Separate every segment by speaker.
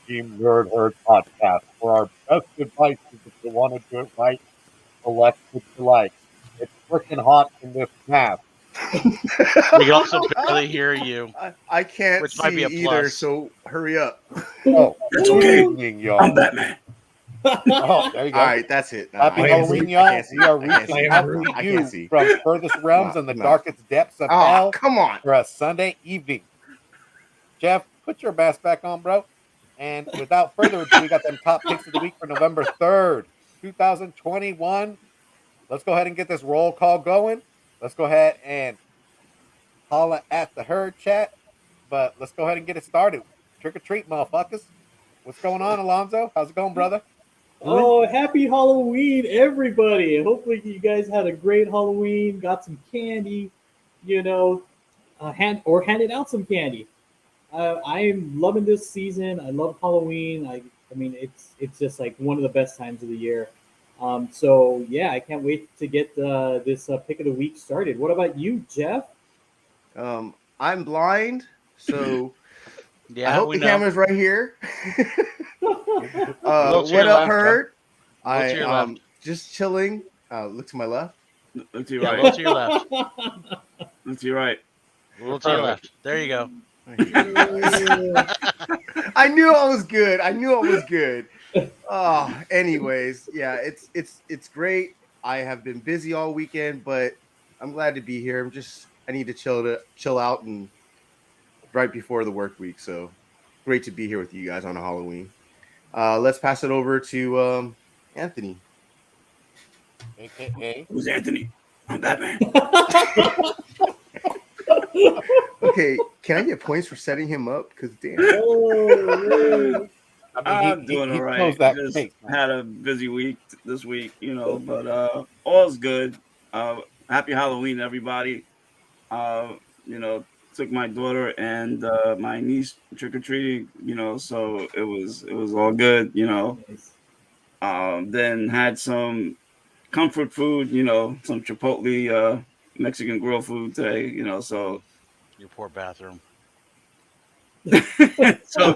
Speaker 1: Team Nerd Herd podcast for our best advice. If you want to do it right, select what you like. It's freaking hot in this mask.
Speaker 2: We can also barely hear you,
Speaker 3: I can't
Speaker 2: which might
Speaker 3: see
Speaker 2: be a
Speaker 3: either,
Speaker 2: plus.
Speaker 3: so hurry up.
Speaker 1: Oh,
Speaker 4: That's
Speaker 1: good
Speaker 4: okay.
Speaker 1: evening, y'all.
Speaker 4: I'm Batman.
Speaker 1: Oh, there you go.
Speaker 3: All right, that's it. Nah,
Speaker 1: Happy
Speaker 3: I can't
Speaker 1: Halloween,
Speaker 3: see.
Speaker 1: y'all.
Speaker 3: I can't see.
Speaker 1: We are
Speaker 3: I can't
Speaker 1: reaching
Speaker 3: see.
Speaker 1: out to
Speaker 3: I
Speaker 1: you
Speaker 3: can't see.
Speaker 1: from furthest realms and the darkest depths of hell
Speaker 3: Oh, come on.
Speaker 1: for a Sunday evening. Jeff, put your mask back on, bro. And without further ado, we got them top picks of the week for November 3rd, 2021. Let's go ahead and get this roll call going. Let's go ahead and holla at the herd chat. But let's go ahead and get it started. Trick or treat, motherfuckers. What's going on, Alonzo? How's it going, brother?
Speaker 5: Oh, happy Halloween, everybody. Hopefully you guys had a great Halloween, got some candy, handed out some candy. I'm loving this season. I love Halloween. I mean, it's just like one of the best times of the year. So yeah, I can't wait to get this pick of the week started. What about you, Jeff?
Speaker 3: I'm blind, so
Speaker 2: Yeah,
Speaker 3: I hope
Speaker 2: we
Speaker 3: the
Speaker 2: know.
Speaker 3: camera's right here.
Speaker 2: Look to
Speaker 3: What
Speaker 2: your
Speaker 3: up,
Speaker 2: left,
Speaker 3: herd?
Speaker 2: Look to your left.
Speaker 3: Just chilling. Look to my left.
Speaker 4: Look to your
Speaker 2: Yeah,
Speaker 4: right.
Speaker 2: look to your left.
Speaker 4: Look to your right.
Speaker 2: Look to your left. There you go.
Speaker 3: I knew I was good. Oh, anyways, yeah, it's great. I have been busy all weekend, but I'm glad to be here. I need to chill out and right before the work week. So great to be here with you guys on a Halloween. Let's pass it over to Anthony.
Speaker 1: AKA.
Speaker 4: Who's Anthony? I'm Batman.
Speaker 3: Okay, can I get points for setting him up? Because damn.
Speaker 5: Oh,
Speaker 4: I'm doing all right.
Speaker 1: closed that
Speaker 4: Just
Speaker 1: case, man.
Speaker 4: had a busy week this week, but all's good. Happy Halloween, everybody. Took my daughter and my niece trick or treating, so it was all good,
Speaker 5: nice.
Speaker 4: Then had some comfort food, some Chipotle Mexican grill food today, so
Speaker 2: Your poor bathroom.
Speaker 4: so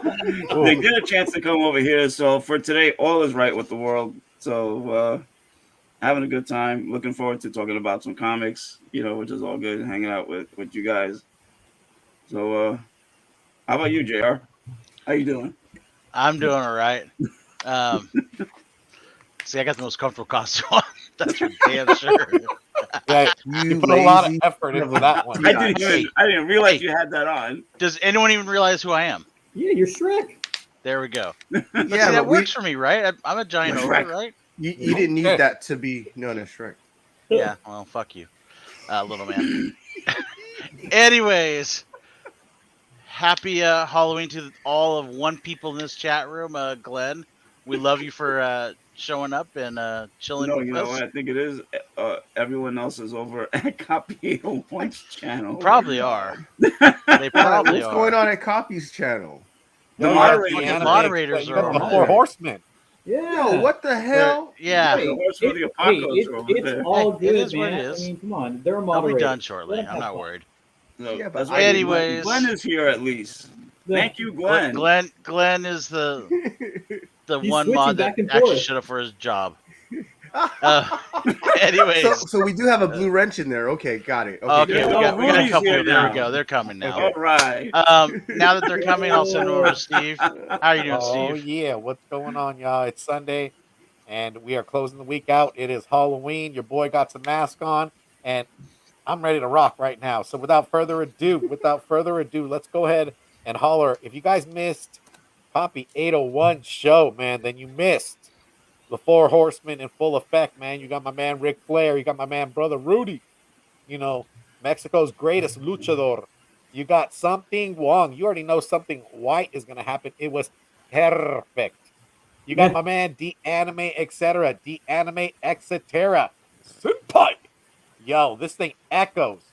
Speaker 4: they get a chance to come over here. So for today, all is right with the world. So having a good time. Looking forward to talking about some comics, which is all good. Hanging out with you guys. So how about you, JR? How you doing?
Speaker 2: I'm doing all right. See, I got the most comfortable costume on. That's for damn sure.
Speaker 1: Yeah, you put a lot of effort into that one.
Speaker 4: I didn't realize you had that on.
Speaker 2: Does anyone even realize who I am?
Speaker 5: Yeah, you're Shrek.
Speaker 2: There we go.
Speaker 3: Yeah,
Speaker 2: See, that
Speaker 3: but
Speaker 2: works for me, right? I'm a giant
Speaker 4: You're
Speaker 2: ogre,
Speaker 4: Shrek.
Speaker 2: right?
Speaker 3: you didn't need that to be known as Shrek.
Speaker 2: Yeah. Well, fuck you, little man. Anyways, happy Halloween to all of one people in this chat room. Glenn, we love you for showing up and chilling
Speaker 4: No,
Speaker 2: with
Speaker 4: you know
Speaker 2: us.
Speaker 4: what? I think it is. Everyone else is over at Copy 801's channel.
Speaker 2: Probably are. They probably
Speaker 3: What's
Speaker 2: are.
Speaker 3: going on at Copy's channel?
Speaker 4: The
Speaker 1: Yeah,
Speaker 4: moderators,
Speaker 1: the
Speaker 2: fucking
Speaker 1: anime-
Speaker 2: moderators
Speaker 1: you
Speaker 2: are
Speaker 1: got the
Speaker 2: over
Speaker 1: four
Speaker 2: there.
Speaker 1: horsemen.
Speaker 5: Yeah.
Speaker 3: Yo, what the hell?
Speaker 2: Yeah,
Speaker 4: The horse for the apocalypse are over
Speaker 5: it's
Speaker 4: there.
Speaker 5: all
Speaker 2: Hey,
Speaker 5: good,
Speaker 2: it is what
Speaker 5: man.
Speaker 2: it is.
Speaker 5: I mean, come on, they're a
Speaker 2: I'll
Speaker 5: moderator.
Speaker 2: be done shortly.
Speaker 5: Let them
Speaker 2: I'm
Speaker 5: have
Speaker 2: not
Speaker 5: fun.
Speaker 2: worried.
Speaker 4: No,
Speaker 3: Yeah, but
Speaker 4: that's right.
Speaker 2: Anyways.
Speaker 4: Glenn is here at least. Thank you, Glenn.
Speaker 2: Glenn is the
Speaker 5: He's
Speaker 2: one
Speaker 5: switching
Speaker 2: mod that
Speaker 5: back and
Speaker 2: actually
Speaker 5: forth.
Speaker 2: showed up for his job. Anyways,
Speaker 3: so we do have a blue wrench in there. Okay, got it.
Speaker 2: okay,
Speaker 4: Yeah,
Speaker 2: we got a
Speaker 4: Rudy's
Speaker 2: couple.
Speaker 4: here
Speaker 2: There we
Speaker 4: now.
Speaker 2: go. They're coming now.
Speaker 4: All right.
Speaker 2: Now that they're coming, I'll send them over to Steve. How are you doing,
Speaker 1: Oh
Speaker 2: Steve?
Speaker 1: yeah, what's going on, y'all? It's Sunday, and we are closing the week out. It is Halloween. Your boy got some mask on, and I'm ready to rock right now. So without further ado, let's go ahead and holler. If you guys missed Copy 801 show, man, then you missed the Four Horsemen in full effect, man. You got my man Ric Flair, you got my man brother Rudy, Mexico's greatest luchador. You got something Wong. You already know something white is gonna happen. It was perfect. You got my man D-Anime, etc. D-Anime, etc. Senpai. Yo, this thing echoes.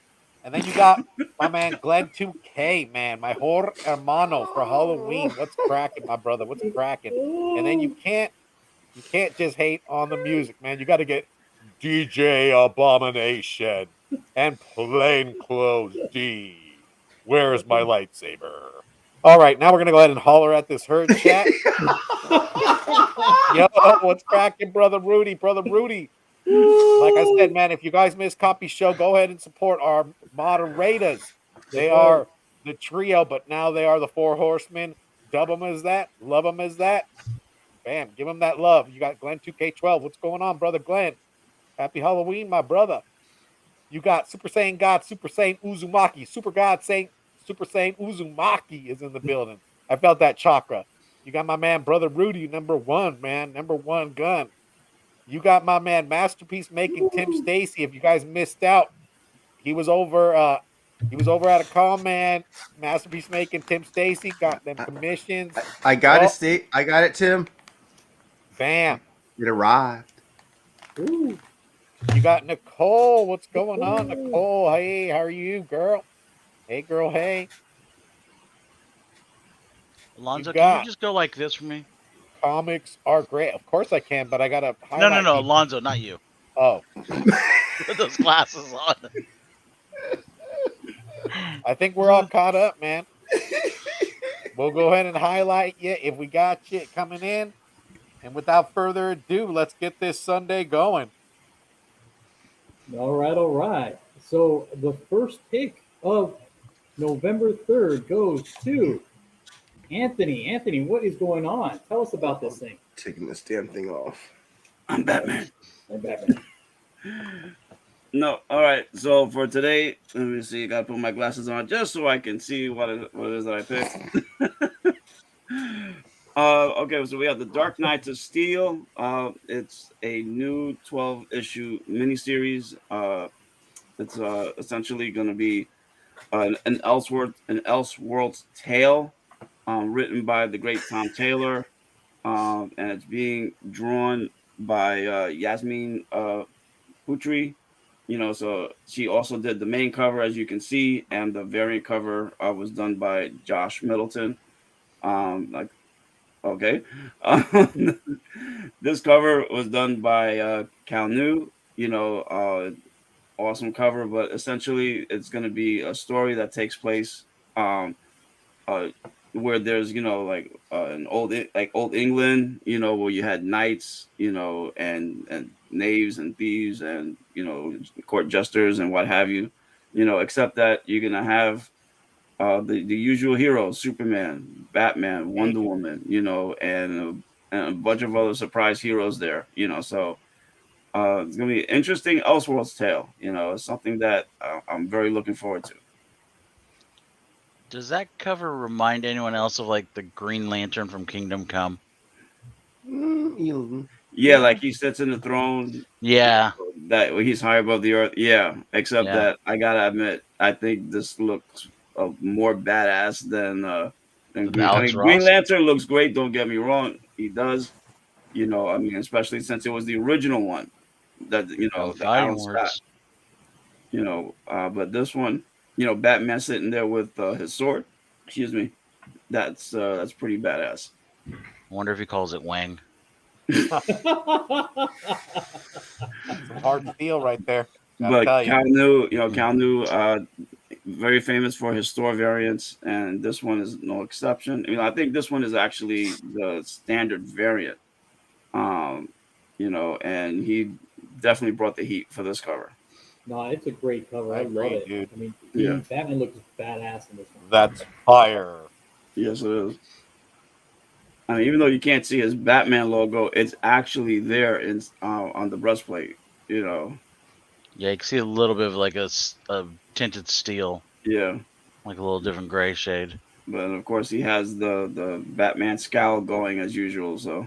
Speaker 1: And then you got my man Glenn 2K, man, my whore hermano for Halloween. What's cracking, my brother? What's cracking? And then you can't just hate on the music, man. You got to get DJ Abomination and Plainclothes D. Where's my lightsaber? All right, now we're gonna go ahead and holler at this herd chat. Yo, what's cracking, brother Rudy? Brother Rudy. Like I said, man, if you guys miss Copy Show, go ahead and support our moderators.
Speaker 5: That's
Speaker 1: They
Speaker 5: right.
Speaker 1: are the trio, but now they are the four horsemen. Dub them as that, love them as that. Bam, give them that love. You got Glenn 2K12. What's going on, brother Glenn? Happy Halloween, my brother. You got Super Saiyan God, Super Saiyan Uzumaki, Super God Saint, Super Saiyan Uzumaki is in the building. I felt that chakra. You got my man, brother Rudy, number one, man, number one gun. You got my man, Masterpiece Making Tim Stacy. If you guys missed out, he was over. He was over at a call, man. Masterpiece Making Tim Stacy got them commissions.
Speaker 3: I got it,
Speaker 1: Oh,
Speaker 3: State. I got it, Tim.
Speaker 1: bam!
Speaker 3: It arrived.
Speaker 5: Ooh.
Speaker 1: You got Nicole. What's going on,
Speaker 5: Nicole.
Speaker 1: Nicole? Hey, how are you, girl? Hey, girl. Hey.
Speaker 2: Alonzo,
Speaker 1: You
Speaker 2: can you
Speaker 1: got
Speaker 2: just go like this for me?
Speaker 1: Comics are great. Of course I can, but I gotta
Speaker 2: No,
Speaker 1: highlight.
Speaker 2: no,
Speaker 1: people.
Speaker 2: Alonzo, not you.
Speaker 1: Oh,
Speaker 2: Put those glasses on.
Speaker 1: I think we're all caught up, man. We'll go ahead and highlight you if we got you coming in. And without further ado, let's get this Sunday going.
Speaker 5: All right, all right. So the first pick of November 3rd goes to Anthony. Anthony, what is going on? Tell us about this thing.
Speaker 3: Taking this damn thing off.
Speaker 4: I'm Batman.
Speaker 5: I'm Batman.
Speaker 4: No, all right. So for today, let me see. Got to put my glasses on just so I can see what it is that I picked. Okay, so we have the Dark Knights of Steel. It's a new 12-issue miniseries. It's essentially going to be an Elseworlds tale, written by the great Tom Taylor, and it's being drawn by Yasmin Putri. So she also did the main cover, as you can see, and the variant cover was done by Josh Middleton. Like, okay, this cover was done by Cal New. Awesome cover, but essentially, it's going to be a story that takes place um, uh, where there's an old England, where you had knights, and knaves and thieves and court jesters and what have you, except that you're gonna have the usual heroes: Superman, Batman, Wonder Woman, and a bunch of other surprise heroes there, so. It's gonna be an interesting Elseworlds tale. It's something that I'm very looking forward to.
Speaker 2: Does that cover remind anyone else of like the Green Lantern from Kingdom Come?
Speaker 4: Yeah, like he sits in the throne.
Speaker 2: Yeah.
Speaker 4: That he's high above the earth. Yeah, except
Speaker 2: Yeah.
Speaker 4: that I gotta admit, I think this looks more badass than Green.
Speaker 2: Alex
Speaker 4: Green
Speaker 2: Ross?
Speaker 4: Lantern looks great. Don't get me wrong, he does. Especially since it was the original one that
Speaker 2: Oh,
Speaker 4: the
Speaker 2: fighting
Speaker 4: Alan Scott.
Speaker 2: words.
Speaker 4: But this one, Batman sitting there with his sword. Excuse me. That's pretty badass.
Speaker 2: I wonder if he calls it Wang.
Speaker 1: Some hard steel right there. Gotta
Speaker 4: But
Speaker 1: tell you.
Speaker 4: Cal New, very famous for his store variants, and this one is no exception. I think this one is actually the standard variant. And he definitely brought the heat for this cover.
Speaker 5: No, it's a great cover. I
Speaker 1: agree,
Speaker 5: love it.
Speaker 1: dude.
Speaker 5: I mean,
Speaker 4: Yeah.
Speaker 5: Batman looks badass in this one.
Speaker 1: That's fire.
Speaker 4: Yes, it is. Even though you can't see his Batman logo, it's actually there on the breastplate.
Speaker 2: Yeah, you can see a little bit of like a tinted steel.
Speaker 4: Yeah.
Speaker 2: Like a little different gray shade.
Speaker 4: But of course, he has the Batman scowl going as usual. So.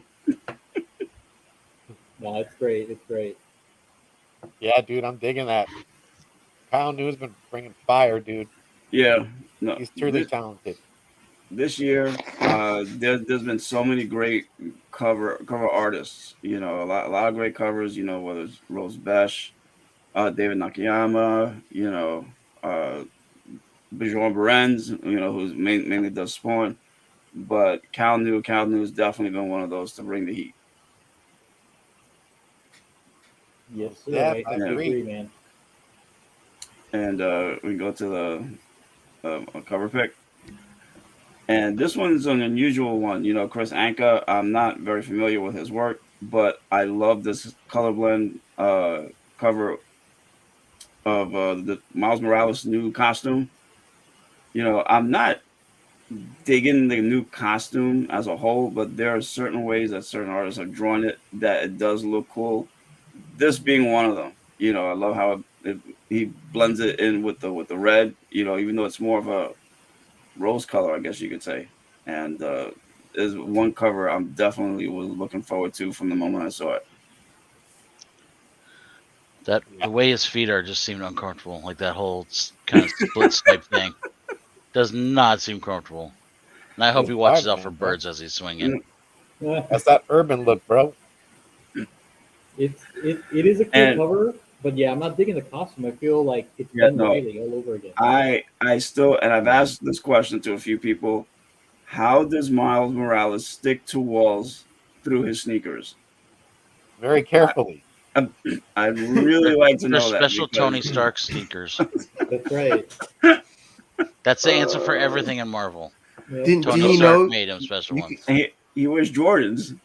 Speaker 5: No, it's great. It's great.
Speaker 1: Yeah, dude, I'm digging that. Kyle New's been bringing fire, dude.
Speaker 4: Yeah. No.
Speaker 1: He's truly talented.
Speaker 4: This year, there's been so many great cover artists. A lot of great covers. Whether it's Rose Besh, David Nakayama, Bjorn Berens, who's mainly does Spawn. But Cal New has definitely been one of those to bring the heat.
Speaker 5: Yes, sir.
Speaker 1: Yeah,
Speaker 5: I agree, man.
Speaker 4: And we go to the cover pick. And this one's an unusual one. Chris Anka, I'm not very familiar with his work, but I love this color blend cover of the Miles Morales new costume. I'm not digging the new costume as a whole, but there are certain ways that certain artists have drawn it that it does look cool. This being one of them. I love how he blends it in with the red. Even though it's more of a rose color, I guess you could say. And is one cover I'm definitely was looking forward to from the moment I saw it.
Speaker 2: That the way his feet are just seemed uncomfortable. Like that whole kind of split type thing does not seem comfortable. And I hope he watches out for
Speaker 1: Spider-Man, bro.
Speaker 2: birds as he's swinging.
Speaker 1: That's that urban look, bro.
Speaker 5: it is a cool
Speaker 4: And-
Speaker 5: cover, but yeah, I'm not digging the costume. I feel like it's
Speaker 4: Yeah,
Speaker 5: Ben
Speaker 4: no.
Speaker 5: Reilly all over again.
Speaker 4: I still, and I've asked this question to a few people: how does Miles Morales stick to walls through his sneakers?
Speaker 1: Very carefully.
Speaker 4: I'd really like to
Speaker 2: They're
Speaker 4: know that.
Speaker 2: special
Speaker 4: because-
Speaker 2: Tony Stark sneakers.
Speaker 5: That's right.
Speaker 2: That's the answer for everything in Marvel.
Speaker 5: Yeah.
Speaker 3: Didn't
Speaker 2: Tony
Speaker 3: you
Speaker 2: Stark
Speaker 3: know
Speaker 2: made him special
Speaker 3: you
Speaker 2: ones.
Speaker 4: He wears Jordans.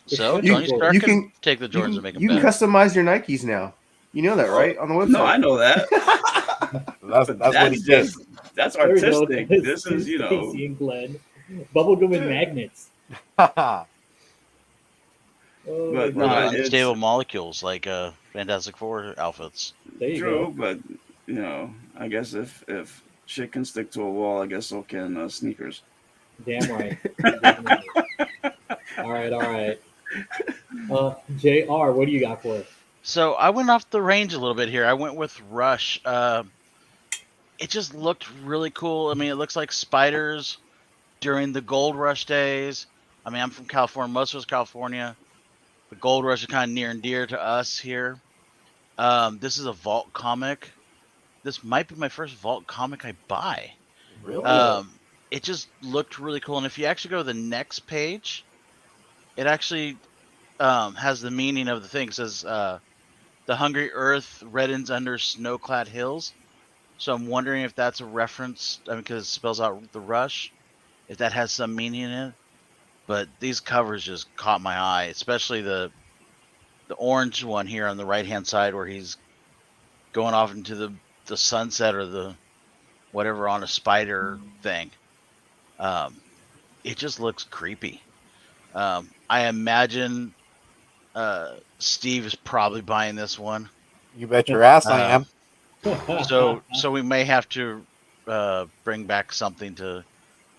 Speaker 2: So
Speaker 5: You-
Speaker 2: Tony Stark
Speaker 3: you
Speaker 2: can
Speaker 3: can-
Speaker 2: take the
Speaker 3: you
Speaker 2: Jordans
Speaker 3: can,
Speaker 2: and make them
Speaker 3: you can
Speaker 2: better.
Speaker 3: customize your Nikes now? You know that, right? On the website.
Speaker 4: No, I know that.
Speaker 1: That's what he did.
Speaker 4: That's
Speaker 5: There we go.
Speaker 4: artistic. This is,
Speaker 5: Stacy and Glenn. Bubblegum and magnets. Oh,
Speaker 4: But
Speaker 2: Or
Speaker 4: no,
Speaker 2: the
Speaker 4: it's-
Speaker 2: unstable molecules like Fantastic Four outfits.
Speaker 5: there you
Speaker 4: true,
Speaker 5: go.
Speaker 4: but I guess if shit can stick to a wall, I guess so can sneakers.
Speaker 5: Damn right. Damn right. All right. JR, what do you got for us?
Speaker 2: So I went off the range a little bit here. I went with Rush. It just looked really cool. I mean, it looks like spiders during the Gold Rush days. I mean, I'm from California. Most of us California. The Gold Rush is kind of near and dear to us here. This is a Vault comic. This might be my first Vault comic I buy.
Speaker 1: Really?
Speaker 2: It just looked really cool. And if you actually go to the next page, it actually has the meaning of the thing. It says, the hungry earth reddens under snow-clad hills. So I'm wondering if that's a reference, because it spells out the rush, if that has some meaning in it. But these covers just caught my eye, especially the orange one here on the right-hand side where he's going off into the sunset or the whatever on a spider thing. It just looks creepy. I imagine Steve is probably buying this one.
Speaker 1: You bet your ass I am.
Speaker 2: So we may have to bring back something to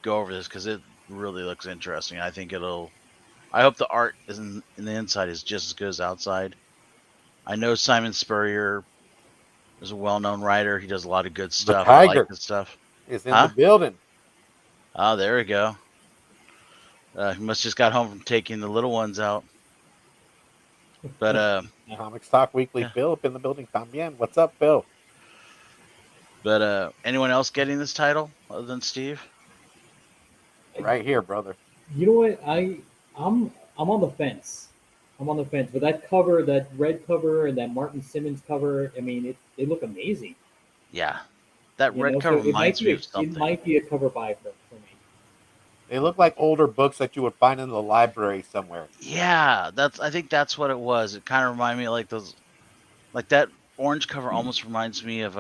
Speaker 2: go over this because it really looks interesting. I think I hope the art in the inside is just as good as outside. I know Simon Spurrier is a well-known writer. He does a lot of good stuff. I
Speaker 1: Tiger.
Speaker 2: like his stuff.
Speaker 1: Is in
Speaker 2: Huh?
Speaker 1: the building.
Speaker 2: Oh, there we go. He must just got home from taking the little ones out. But
Speaker 1: Comics Talk Weekly.
Speaker 2: Yeah.
Speaker 1: Phil up in the building. También. What's up, Phil?
Speaker 2: anyone else getting this title other than Steve?
Speaker 1: Right here, brother.
Speaker 5: You know what? I'm on the fence. I'm on the fence. But that cover, that red cover and that Martin Simmons cover, I mean, they look amazing.
Speaker 2: Yeah, that
Speaker 5: You
Speaker 2: red
Speaker 5: know,
Speaker 2: cover
Speaker 5: so it might
Speaker 2: reminds
Speaker 5: be
Speaker 2: me
Speaker 5: a-
Speaker 2: of something.
Speaker 5: It might be a cover buy for me.
Speaker 1: They look like older books that you would find in the library somewhere.
Speaker 2: Yeah, I think that's what it was. It kind of reminded me of like those, like that orange cover almost reminds me of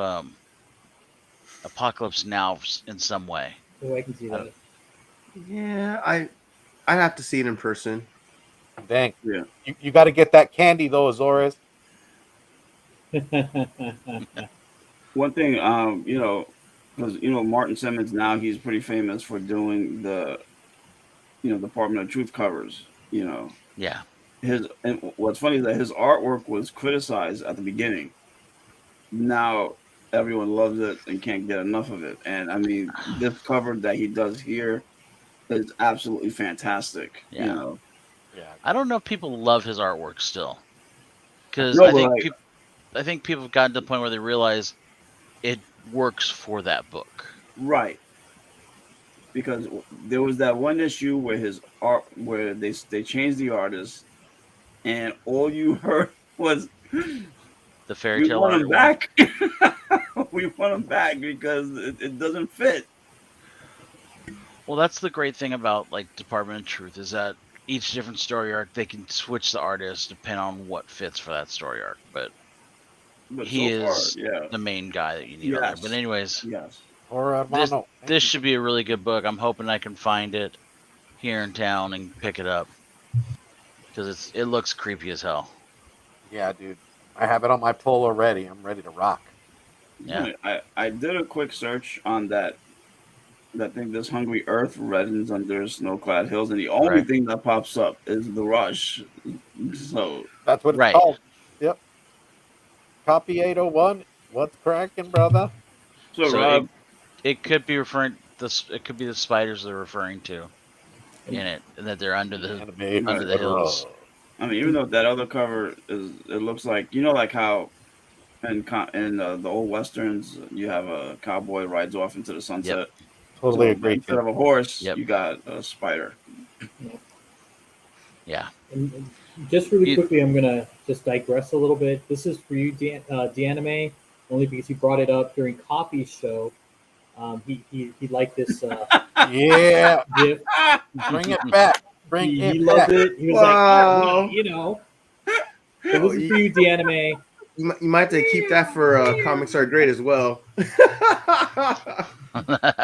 Speaker 2: Apocalypse Now in some way.
Speaker 5: Oh, I can see that.
Speaker 3: Yeah, I'd have to see it in person.
Speaker 1: Dang.
Speaker 4: Yeah.
Speaker 1: You got to get that candy, though, Azores.
Speaker 4: One thing, because Martin Simmons now he's pretty famous for doing the Department of Truth covers.
Speaker 2: Yeah,
Speaker 4: And what's funny is that his artwork was criticized at the beginning. Now everyone loves it and can't get enough of it. And I mean, this cover that he does here is absolutely fantastic.
Speaker 2: Yeah.
Speaker 1: Yeah.
Speaker 2: I don't know if people love his artwork still, because
Speaker 4: No,
Speaker 2: I
Speaker 4: but
Speaker 2: think
Speaker 4: like-
Speaker 2: I think people have gotten to the point where they realize it works for that book.
Speaker 4: Right. Because there was that one issue where his art, where they changed the artist, and all you heard was,
Speaker 2: The fairy
Speaker 4: "We
Speaker 2: tale
Speaker 4: want
Speaker 2: art
Speaker 4: him
Speaker 2: one.
Speaker 4: back. We want him back because it doesn't fit."
Speaker 2: Well, that's the great thing about like Department of Truth is that each different story arc they can switch the artist depending on what fits for that story arc. But
Speaker 4: But
Speaker 2: he
Speaker 4: so far,
Speaker 2: is
Speaker 4: yeah,
Speaker 2: the main guy that you need on there. But
Speaker 4: yes,
Speaker 2: anyways,
Speaker 4: yes.
Speaker 1: Or
Speaker 2: this
Speaker 1: hermano. Thank
Speaker 2: this
Speaker 1: you.
Speaker 2: should be a really good book. I'm hoping I can find it here in town and pick it up because it looks creepy as hell.
Speaker 1: Yeah, dude. I have it on my pull already. I'm ready to rock.
Speaker 2: Yeah.
Speaker 4: I did a quick search on that thing. This hungry earth reddens under snow-clad hills, and the only
Speaker 2: Right.
Speaker 4: thing that pops up is the rush. So,
Speaker 1: That's what it's
Speaker 2: Right.
Speaker 1: called. Yep. Copy 801. What's cracking, brother?
Speaker 4: so
Speaker 2: So
Speaker 4: Rob,
Speaker 2: it could be referring this. It could be the spiders they're referring to in it, and that they're under
Speaker 1: The
Speaker 2: the
Speaker 1: anime
Speaker 2: under
Speaker 1: who's
Speaker 2: the
Speaker 1: better
Speaker 2: hills.
Speaker 4: I mean, even though that other cover is, it looks like, you know, like how in the old westerns you have a cowboy rides off into the
Speaker 2: Yep.
Speaker 4: sunset.
Speaker 1: Totally
Speaker 4: So, but
Speaker 1: agree,
Speaker 4: instead
Speaker 1: Tim.
Speaker 4: of a horse,
Speaker 2: Yep.
Speaker 4: you got a spider.
Speaker 2: Yeah.
Speaker 5: And just really
Speaker 2: You-
Speaker 5: quickly, I'm gonna just digress a little bit. This is for you, D'Anime, only because he brought it up during Coffee's show. He liked this
Speaker 1: Yeah.
Speaker 5: GIF.
Speaker 1: Bring it back. Bring
Speaker 5: He
Speaker 1: it
Speaker 5: loved
Speaker 1: back.
Speaker 5: it. He was
Speaker 3: Wow.
Speaker 5: like, you know. So
Speaker 3: Oh,
Speaker 5: this is for you, D'Anime.
Speaker 3: You might have to keep that for Comics Are Great as well.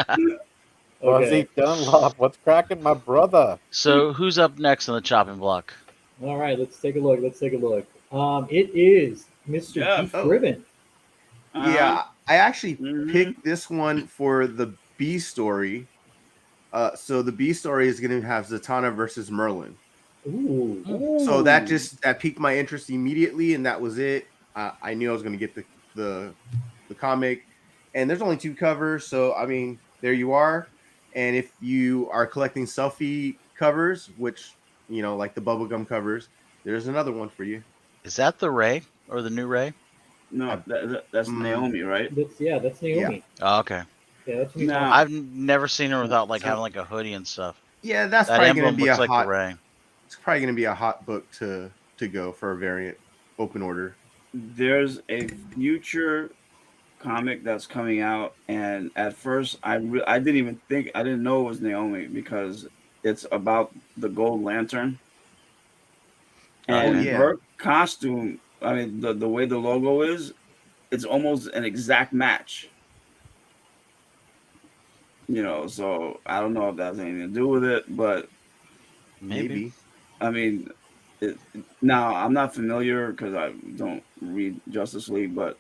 Speaker 1: Fuzzy
Speaker 5: Okay.
Speaker 1: Dunlop. What's cracking, my brother?
Speaker 2: so who's up next on the chopping block?
Speaker 5: All right. Let's take a look. It is Mr.
Speaker 4: Jeff.
Speaker 5: Geek Driven.
Speaker 3: Yeah, I actually
Speaker 4: Mhm.
Speaker 3: picked this one for the B story. So the B story is going to have Zatanna versus Merlin.
Speaker 5: Ooh.
Speaker 3: So that piqued my interest immediately, and that was it. I knew I was going to get the comic, and there's only 2 covers, so I mean, there you are. And if you are collecting selfie covers, which like the bubblegum covers, there's another one for you.
Speaker 2: Is that the Ray or the new Ray?
Speaker 4: No, that's Naomi, right?
Speaker 5: That's Naomi.
Speaker 2: Oh, okay.
Speaker 5: Yeah, that's me.
Speaker 3: Now-
Speaker 2: I've never seen her without like
Speaker 3: So-
Speaker 2: having like a hoodie and stuff.
Speaker 3: Yeah, that's
Speaker 2: That
Speaker 3: probably going
Speaker 2: emblem
Speaker 3: to be
Speaker 2: looks
Speaker 3: a
Speaker 2: like
Speaker 3: hot.
Speaker 2: the Ray.
Speaker 3: It's probably going to be a hot book to go for a variant open order.
Speaker 4: There's a future comic that's coming out, and at first I didn't know it was Naomi because it's about the Gold Lantern, and
Speaker 2: Okay.
Speaker 3: yeah.
Speaker 4: her costume. I mean, the way the logo is, it's almost an exact match. So I don't know if that has anything to do with it, but
Speaker 2: Maybe.
Speaker 4: I mean, now I'm not familiar because I don't read Justice League, but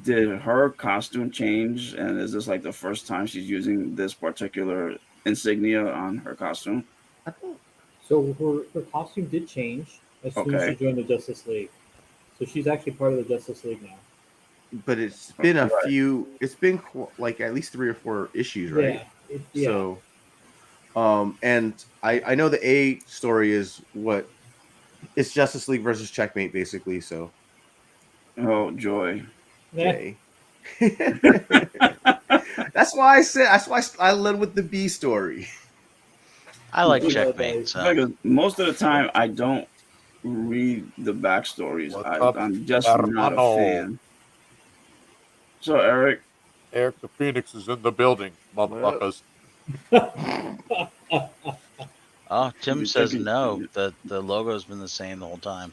Speaker 4: did her costume change? And is this like the first time she's using this particular insignia on her costume?
Speaker 3: I don't.
Speaker 5: So her costume did change as soon as
Speaker 4: Okay.
Speaker 5: she joined the Justice League. So she's actually part of the Justice League now.
Speaker 3: But it's been a
Speaker 4: Right.
Speaker 3: few. It's been like at least 3 or 4 issues, right?
Speaker 5: Yeah.
Speaker 3: So, and I know the A story is what it's Justice League versus Checkmate, basically. So,
Speaker 4: Oh, joy.
Speaker 5: Eh,
Speaker 3: yay. That's why I led with the B story.
Speaker 2: I like
Speaker 5: Yeah,
Speaker 2: Checkmate.
Speaker 5: guys.
Speaker 2: So
Speaker 4: Because most of the time I don't read the backstories.
Speaker 1: What's up,
Speaker 4: I'm just not a
Speaker 1: hermano?
Speaker 4: fan. So Eric,
Speaker 1: Eric the Phoenix is in the building, motherfuckers.
Speaker 2: oh, Tim
Speaker 4: You
Speaker 2: says
Speaker 4: thinking-
Speaker 2: no. The logo's been the same the whole time.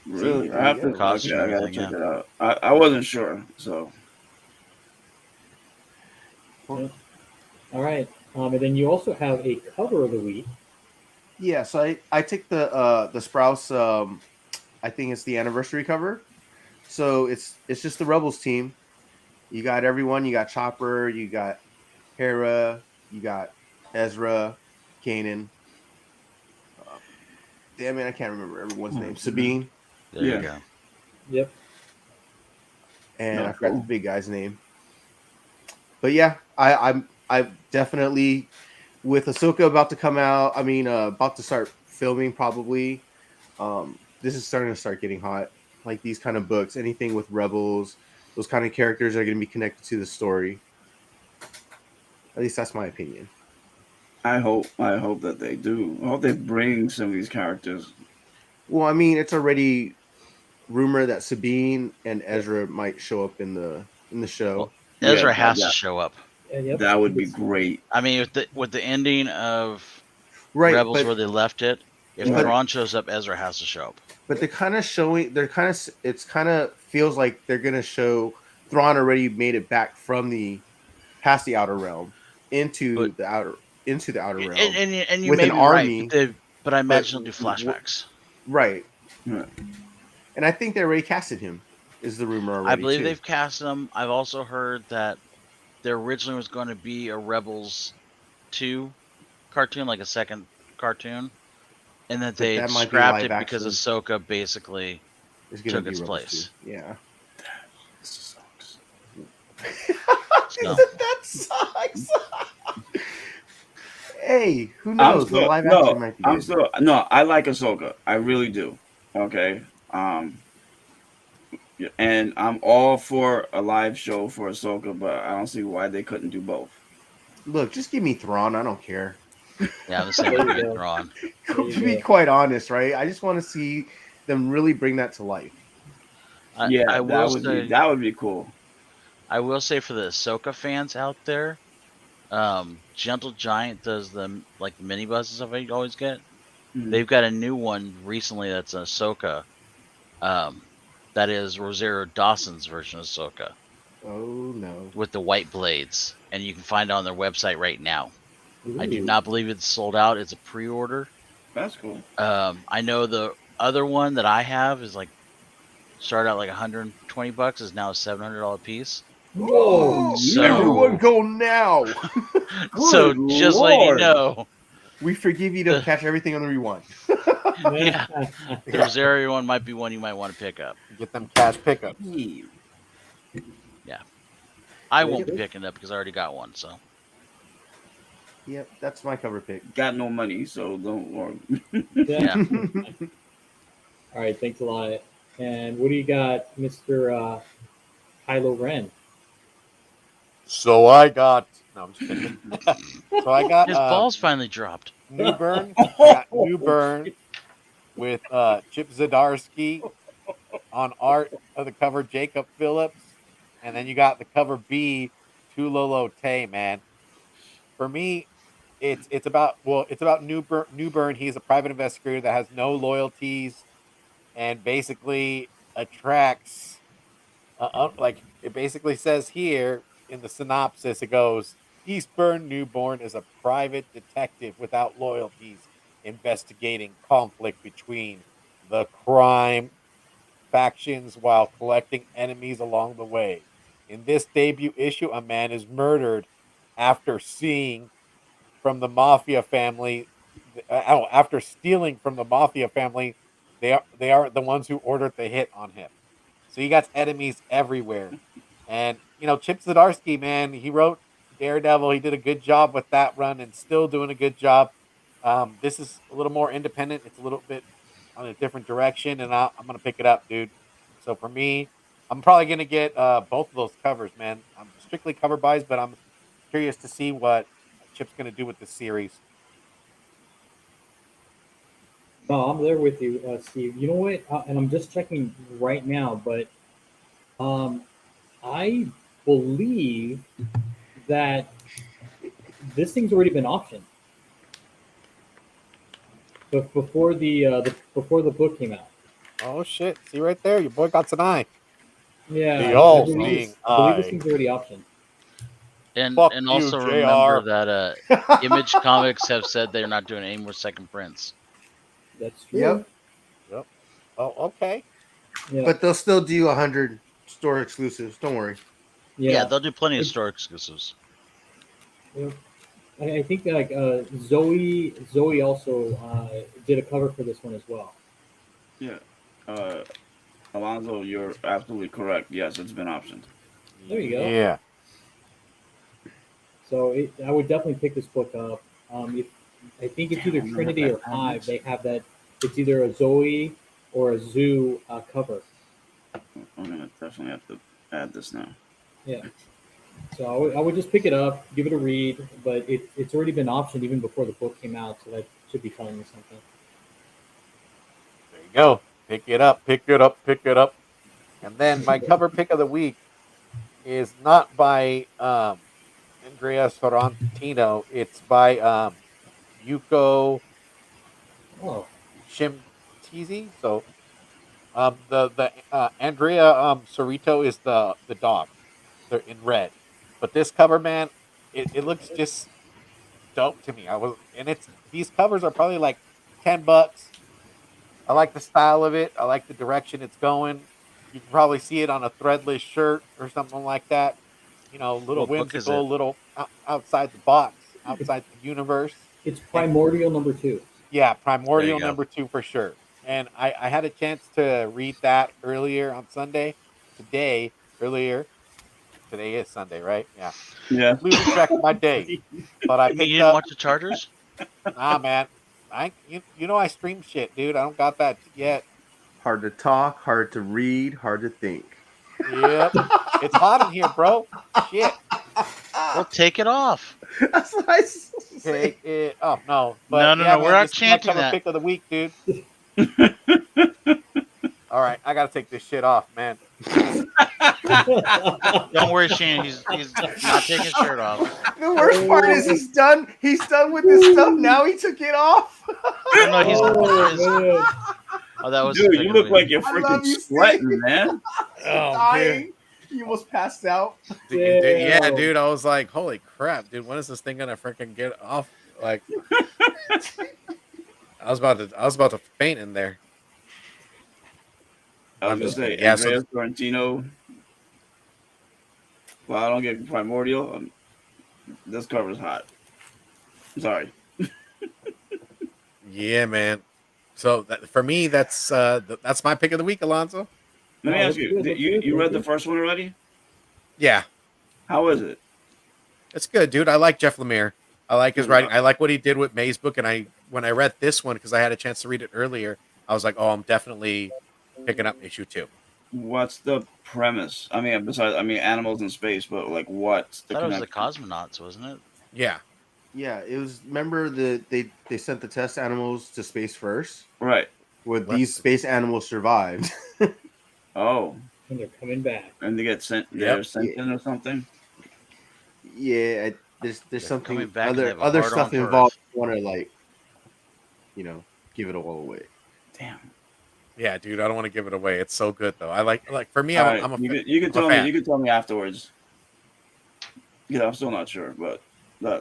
Speaker 4: really?
Speaker 3: See,
Speaker 4: I have to.
Speaker 3: yeah.
Speaker 2: Costume
Speaker 4: Okay, I gotta
Speaker 2: everything,
Speaker 4: check it out. I wasn't sure, so
Speaker 5: All right. And then you also have a cover of the week.
Speaker 3: Yeah, so I take the Sprouse. I think it's the anniversary cover. So it's just the Rebels team. You got everyone. You got Chopper. You got Hera. You got Ezra, Kanan. Damn it, I can't remember everyone's name. Sabine,
Speaker 2: There
Speaker 4: Yeah.
Speaker 2: you go.
Speaker 5: Yep.
Speaker 3: and
Speaker 4: No,
Speaker 3: I forgot
Speaker 4: cool.
Speaker 3: the big guy's name. But yeah, I definitely with Ahsoka about to come out. I mean, about to start filming probably. This is starting to start getting hot. Like these kind of books, anything with Rebels, those kind of characters are going to be connected to the story. At least that's my opinion.
Speaker 4: I hope that they do. I hope they bring some of these characters.
Speaker 3: Well, I mean, it's already rumored that Sabine and Ezra might show up in the show.
Speaker 2: Well, Ezra
Speaker 4: Yeah,
Speaker 2: has
Speaker 4: yeah.
Speaker 2: to show up.
Speaker 5: Yep.
Speaker 4: That would be great.
Speaker 2: I mean, with the ending of
Speaker 3: Right,
Speaker 2: Rebels
Speaker 3: but
Speaker 2: where they left it, if
Speaker 3: But-
Speaker 2: Thrawn shows up, Ezra has to show up.
Speaker 3: but they're kind of showing. They're kind of. It's kind of feels like they're gonna show Thrawn already made it back from the past the outer realm into
Speaker 2: But-
Speaker 3: the outer realm.
Speaker 2: And you
Speaker 3: with
Speaker 2: may
Speaker 3: an
Speaker 2: be
Speaker 3: army,
Speaker 2: right, but I imagine
Speaker 3: but
Speaker 2: they'll do flashbacks.
Speaker 3: Right.
Speaker 4: Right.
Speaker 3: And I think they already casted him. Is the rumor already?
Speaker 2: I believe
Speaker 3: too.
Speaker 2: they've cast him. I've also heard that there originally was going to be a Rebels 2 cartoon, like a second cartoon, and that they
Speaker 3: that might be
Speaker 2: scrapped
Speaker 3: live
Speaker 2: it because
Speaker 3: action.
Speaker 2: Ahsoka basically
Speaker 3: It's gonna
Speaker 2: took
Speaker 3: be
Speaker 2: its
Speaker 3: Rebels
Speaker 2: place.
Speaker 3: 2. Yeah.
Speaker 4: Sucks.
Speaker 2: So.
Speaker 3: That sucks. Hey, who knows? The live action might be good.
Speaker 4: I like Ahsoka. I really do. Okay. And I'm all for a live show for Ahsoka, but I don't see why they couldn't do both.
Speaker 3: Look, just give me Thrawn. I don't care.
Speaker 2: Yeah, I'm the same
Speaker 5: There
Speaker 2: with
Speaker 5: you go.
Speaker 2: Thrawn.
Speaker 3: To be quite honest, right? I just want to see them really bring that to life.
Speaker 2: I
Speaker 4: that
Speaker 2: will
Speaker 4: would
Speaker 2: say,
Speaker 4: be that would be cool.
Speaker 2: I will say for the Ahsoka fans out there, Gentle Giant does the mini buses that you always get.
Speaker 4: Mhm.
Speaker 2: They've got a new one recently that's Ahsoka. That is Rosario Dawson's version of Ahsoka
Speaker 3: Oh no.
Speaker 2: with the white blades, and you can find it on their website right now. I do
Speaker 5: Ooh.
Speaker 2: not believe it's sold out. It's a pre-order.
Speaker 4: That's cool.
Speaker 2: I know the other one that I have is started out like $120, is now a $700 piece.
Speaker 5: Whoa.
Speaker 2: So-
Speaker 3: Everyone go now.
Speaker 2: So
Speaker 4: Good
Speaker 2: just letting you
Speaker 4: Lord.
Speaker 2: know,
Speaker 3: We forgive you to catch everything on the rewind.
Speaker 2: Yeah. the Rosario one might be one you might want to pick up.
Speaker 1: Get them cash pickups.
Speaker 4: Yeah.
Speaker 2: I won't be picking it up because I already got one. So
Speaker 3: Yep, that's my cover pick.
Speaker 4: Got no money, so don't worry.
Speaker 2: Yeah.
Speaker 5: All right, thanks a lot. And what do you got, Mr. Kylo Ren?
Speaker 1: So I got. No, I'm just kidding. So I got
Speaker 2: his balls finally dropped.
Speaker 1: Newburn. I got Newburn with Chip Zdarsky on art of the cover, Jacob Phillips, and then you got the cover B, Tulolo Tay. Man, for me, it's about Newburn. Newburn. He's a private investigator that has no loyalties, and basically attracts. Like it basically says here in the synopsis, it goes, Eastburn Newborn is a private detective without loyalties investigating conflict between the crime factions while collecting enemies along the way. In this debut issue, a man is murdered after seeing from the mafia family. After stealing from the mafia family, they are the ones who ordered the hit on him. So he got enemies everywhere. And Chip Zdarsky, man, he wrote Daredevil. He did a good job with that run, and still doing a good job. This is a little more independent. It's a little bit on a different direction, and I'm gonna pick it up, dude. So for me, I'm probably gonna get both of those covers, man. I'm strictly cover buys, but I'm curious to see what Chip's gonna do with this series.
Speaker 5: No, I'm there with you, Steve. You know what? And I'm just checking right now, but I believe that this thing's already been optioned. But before before the book came out.
Speaker 1: Oh shit! See right there, your boy got an eye.
Speaker 5: Yeah,
Speaker 1: The
Speaker 5: I
Speaker 1: all-seeing
Speaker 5: believe this
Speaker 1: eye.
Speaker 5: thing's already optioned.
Speaker 2: And
Speaker 1: Fuck
Speaker 2: and
Speaker 1: you,
Speaker 2: also
Speaker 1: JR.
Speaker 2: remember that Image Comics have said they're not doing any more second prints.
Speaker 5: That's true.
Speaker 3: Yep.
Speaker 1: Yep. Oh, okay.
Speaker 5: Yeah.
Speaker 3: But they'll still do 100 store exclusives. Don't worry.
Speaker 2: Yeah, they'll do plenty of store exclusives.
Speaker 5: Yeah. I think that Zoe also did a cover for this one as well.
Speaker 4: Yeah. Alonzo, you're absolutely correct. Yes, it's been optioned.
Speaker 5: There you go.
Speaker 1: Yeah.
Speaker 5: So I would definitely pick this book up. I think it's either Trinity or Hive. They have that. It's either a Zoe or a Zoo cover.
Speaker 4: I'm gonna definitely have to add this now.
Speaker 5: Yeah. So I would just pick it up, give it a read, but it's already been optioned even before the book came out, so that should be telling you something.
Speaker 1: There you go. Pick it up, pick it up, pick it up. And then my cover pick of the week is not by Andrea Sorrentino. It's by Yuko
Speaker 5: Oh,
Speaker 1: Shimtizi. So the Andrea Sorrito is the dog. They're in red, but this cover, man, it looks just dope to me. I was and it's these covers are probably like $10. I like the style of it. I like the direction it's going. You can probably see it on a threadless shirt or something like that. You know, a little
Speaker 2: What book is it?
Speaker 1: whimsical, little outside the box,
Speaker 5: it's,
Speaker 1: outside the universe.
Speaker 5: it's
Speaker 1: And
Speaker 5: Primordial #2.
Speaker 1: yeah,
Speaker 2: There you
Speaker 1: Primordial
Speaker 2: go.
Speaker 1: #2 for sure. And I had a chance to read that earlier on Sunday. Today, earlier. Today is Sunday, right? Yeah.
Speaker 4: Yeah.
Speaker 1: Losing track of my days. But I
Speaker 2: You
Speaker 1: picked
Speaker 2: didn't
Speaker 1: up
Speaker 2: watch the Chargers?
Speaker 1: nah man. You know I stream shit, dude. I don't got that yet.
Speaker 3: Hard to talk, hard to read, hard to think.
Speaker 1: Yep. It's hot in here, bro. Shit.
Speaker 2: Well, take it off.
Speaker 3: That's what I
Speaker 1: Take
Speaker 3: say.
Speaker 1: it off. No.
Speaker 2: No,
Speaker 1: But
Speaker 2: no,
Speaker 1: yeah,
Speaker 2: no. We're
Speaker 1: man,
Speaker 2: not
Speaker 1: this is my
Speaker 2: chanting
Speaker 1: cover
Speaker 2: that.
Speaker 1: pick of the week, dude. All right, I gotta take this shit off, man.
Speaker 2: Don't worry, Shane. He's not taking his shirt off.
Speaker 3: The worst part is he's done. He's done with this stuff. Now he took it off.
Speaker 2: Oh, no, he's.
Speaker 5: Oh, man.
Speaker 2: Oh, that was.
Speaker 4: Dude, you look like you're
Speaker 3: I
Speaker 4: freaking
Speaker 3: love you,
Speaker 4: sweating,
Speaker 3: Steve.
Speaker 4: man.
Speaker 1: Oh,
Speaker 3: dying. He almost passed out.
Speaker 1: Yeah,
Speaker 5: Damn.
Speaker 1: dude. I was like, holy crap, dude. When is this thing gonna freaking get off? Like, I was about to faint in there.
Speaker 4: I was
Speaker 1: I'm
Speaker 4: gonna
Speaker 1: just
Speaker 4: say,
Speaker 1: kidding. Yeah, so
Speaker 4: Andrea Sorrentino. Well, I don't get Primordial. This cover's hot. Sorry.
Speaker 1: yeah, man. So for me, that's my pick of the week, Alonso.
Speaker 4: Let me
Speaker 5: Oh,
Speaker 4: ask
Speaker 5: that's
Speaker 4: you.
Speaker 5: good, that's good,
Speaker 4: You read
Speaker 5: thank
Speaker 4: the
Speaker 5: you.
Speaker 4: first one already?
Speaker 1: Yeah,
Speaker 4: How is it?
Speaker 1: it's good, dude. I like Jeff Lemire. I like his
Speaker 4: Good
Speaker 1: writing.
Speaker 4: enough.
Speaker 1: I like what he did with Maze Book, and when I read this one because I had a chance to read it earlier, I was like, oh, I'm definitely picking up issue 2.
Speaker 4: What's the premise? I mean, besides, animals in space, but like, what's the
Speaker 2: I thought it was the
Speaker 4: connection?
Speaker 2: cosmonauts, wasn't it?
Speaker 1: Yeah,
Speaker 3: Yeah, it was. Remember they sent the test animals to space first.
Speaker 4: Right.
Speaker 3: Where
Speaker 1: What?
Speaker 3: these space animals survived.
Speaker 4: Oh,
Speaker 5: And they're coming back.
Speaker 4: and they get sent.
Speaker 1: Yep.
Speaker 4: They're sent in or something.
Speaker 3: Yeah, there's
Speaker 2: They're
Speaker 3: something
Speaker 2: coming back and they have a
Speaker 3: other
Speaker 2: hard
Speaker 3: stuff
Speaker 2: on for
Speaker 3: involved.
Speaker 2: Earth.
Speaker 3: Want to like, give it all away.
Speaker 4: Damn.
Speaker 1: yeah, dude. I don't want to give it away. It's so good though. I like for me.
Speaker 4: All
Speaker 1: I'm,
Speaker 4: right.
Speaker 1: I'm a
Speaker 4: You
Speaker 1: fa-
Speaker 4: can, you can
Speaker 1: I'm a
Speaker 4: tell me.
Speaker 1: fan.
Speaker 4: You can tell me afterwards. Yeah, I'm still not sure, but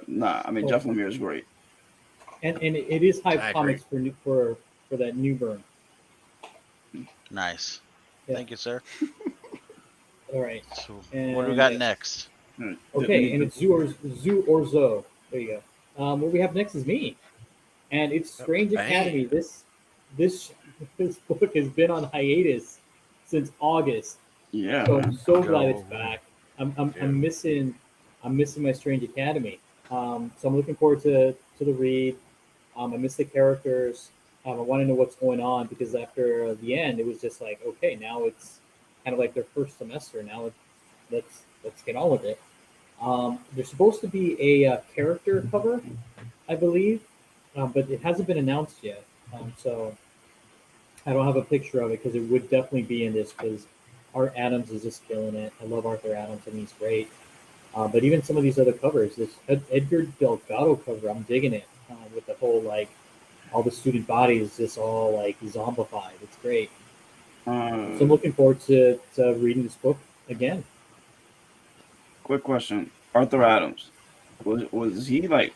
Speaker 4: nah. I mean,
Speaker 5: Oh.
Speaker 4: Jeff Lemire is great.
Speaker 5: And it is
Speaker 1: I
Speaker 5: Hype
Speaker 1: agree.
Speaker 5: Comics for that new burn.
Speaker 2: Nice.
Speaker 5: Yeah.
Speaker 2: Thank you, sir.
Speaker 5: All right.
Speaker 2: So, what do we got next?
Speaker 5: Okay, and it's Zoo or Zo. There you go. What we have next is me, and it's Strange
Speaker 1: bang.
Speaker 5: Academy. This book has been on hiatus since August,
Speaker 4: Yeah.
Speaker 5: so
Speaker 4: man.
Speaker 5: I'm so glad
Speaker 2: Go.
Speaker 5: it's back. I'm
Speaker 1: Yeah.
Speaker 5: missing my Strange Academy. So I'm looking forward to the read. I miss the characters. I want to know what's going on because after the end, it was just like, okay, now it's kind of like their first semester. Now let's get on with it. There's supposed to be a character cover, I believe, but it hasn't been announced yet. So I don't have a picture of it because it would definitely be in this because Art Adams is just killing it. I love Arthur Adams and he's great. But even some of these other covers, this Edgar Delgado cover, I'm digging it with the whole like all the student bodies just all like zombified. It's great. So I'm looking forward to reading this book again.
Speaker 4: Quick question: Arthur Adams, was he like?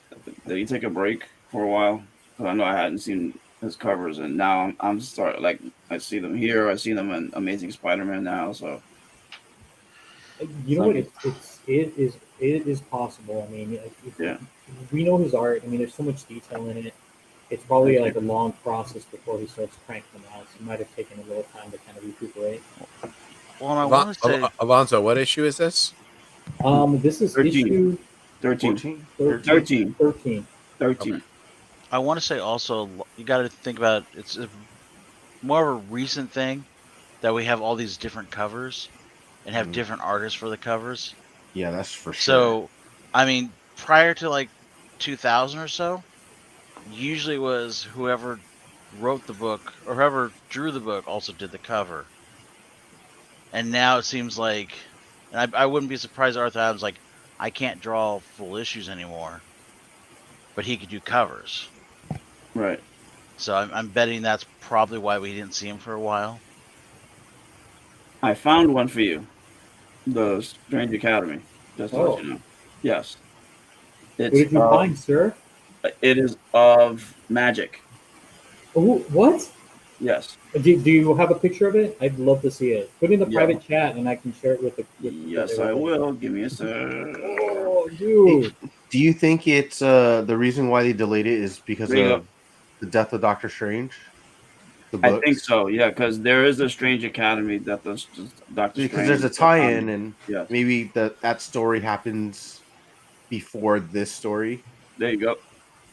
Speaker 4: Did he take a break for a while? 'Cause I know I hadn't seen his covers, and now I'm start like I see them here. I see them in Amazing Spider-Man now. So
Speaker 5: You know what? It is possible. I mean,
Speaker 4: Yeah.
Speaker 5: we know his art. I mean, there's so much detail in it. It's probably like a long process before he starts cranking them out. So it might have taken a little time to kind of recuperate.
Speaker 2: Well, and I want to say
Speaker 1: Alonso, what issue is this?
Speaker 5: This is
Speaker 4: 13.
Speaker 5: issue
Speaker 4: 13.
Speaker 5: 13.
Speaker 4: 13.
Speaker 1: Okay.
Speaker 2: I want to say also you got to think about it's more of a recent thing that we have all these different covers and have different artists for the covers.
Speaker 3: Yeah, that's for sure.
Speaker 2: So, I mean, prior to like 2000 or so, usually was whoever wrote the book or whoever drew the book also did the cover. And now it seems like, and I wouldn't be surprised Arthur Adams like I can't draw full issues anymore, but he could do covers.
Speaker 4: Right.
Speaker 2: So I'm betting that's probably why we didn't see him for a while.
Speaker 4: I found one for you. The Strange Academy. Just to let
Speaker 5: Oh,
Speaker 4: you know. Yes.
Speaker 5: what
Speaker 4: It's
Speaker 5: did you find, sir?
Speaker 4: it is of magic.
Speaker 5: Oh, what?
Speaker 4: Yes.
Speaker 5: Do you have a picture of it? I'd love to see it. Put it in the
Speaker 4: Yeah.
Speaker 5: private chat, and I can share it with
Speaker 4: Yes, I
Speaker 5: everybody.
Speaker 4: will. Give me a sec.
Speaker 5: Oh, dude.
Speaker 3: Do you think it's the reason why they delayed it is because
Speaker 4: There you
Speaker 3: of
Speaker 4: go.
Speaker 3: the death of Doctor Strange? The
Speaker 4: I
Speaker 3: books?
Speaker 4: think so. Yeah, because there is a Strange Academy that the Doctor Strange.
Speaker 3: Because there's a tie-in, and
Speaker 4: yes.
Speaker 3: maybe that story happens before this story.
Speaker 4: There you go.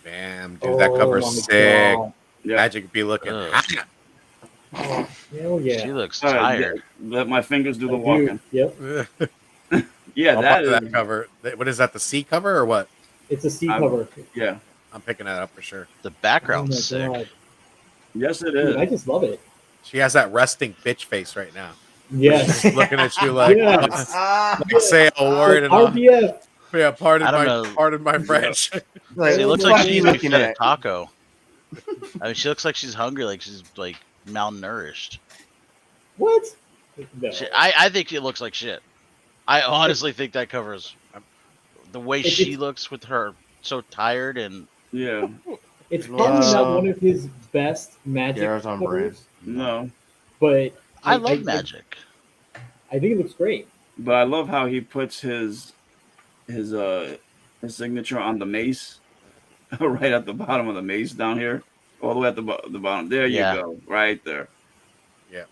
Speaker 1: Damn, dude, that
Speaker 5: Oh
Speaker 1: cover's
Speaker 5: my
Speaker 1: sick.
Speaker 5: god.
Speaker 4: Yeah.
Speaker 1: Magic be looking
Speaker 2: Ugh.
Speaker 1: hot.
Speaker 5: Oh, hell yeah.
Speaker 2: She looks
Speaker 4: All right,
Speaker 2: tired.
Speaker 4: let my fingers do the
Speaker 5: I do.
Speaker 4: walking.
Speaker 5: Yep.
Speaker 4: Yeah,
Speaker 1: I'm
Speaker 4: that
Speaker 1: that
Speaker 4: is.
Speaker 1: cover. What is that? The C cover or what?
Speaker 5: It's a C
Speaker 4: I'm-
Speaker 5: cover.
Speaker 4: Yeah.
Speaker 1: I'm picking that up for sure.
Speaker 2: The
Speaker 5: Oh
Speaker 2: background's
Speaker 5: my
Speaker 2: sick.
Speaker 5: god.
Speaker 4: Yes, it
Speaker 5: Dude, I
Speaker 4: is.
Speaker 5: just love it.
Speaker 1: She has that resting bitch face right now.
Speaker 5: Yes.
Speaker 1: She's looking at you like,
Speaker 5: Yes.
Speaker 1: like say a word and
Speaker 5: RBF.
Speaker 1: yeah,
Speaker 2: I don't know.
Speaker 1: pardon my French.
Speaker 3: Like,
Speaker 2: She
Speaker 5: Oh
Speaker 2: looks
Speaker 5: my
Speaker 2: like
Speaker 3: what
Speaker 2: she
Speaker 3: are you
Speaker 2: needs to be
Speaker 3: looking
Speaker 2: fed a
Speaker 3: at?
Speaker 2: taco. I mean, she looks like she's hungry, like she's like malnourished.
Speaker 5: What? No.
Speaker 2: I think it looks like shit. I honestly think that covers the way
Speaker 5: It's-
Speaker 2: she looks with her so tired and
Speaker 4: Yeah.
Speaker 5: It's probably not
Speaker 3: Wow.
Speaker 5: one of his best magic
Speaker 3: Garrett's on brand.
Speaker 5: covers,
Speaker 4: No.
Speaker 5: but
Speaker 2: I love magic.
Speaker 5: I think it looks great.
Speaker 4: But I love how he puts his signature on the mace, right at the bottom of the mace down here, all the way at the bottom. There
Speaker 2: Yeah.
Speaker 4: you go, right there.
Speaker 1: Yeah.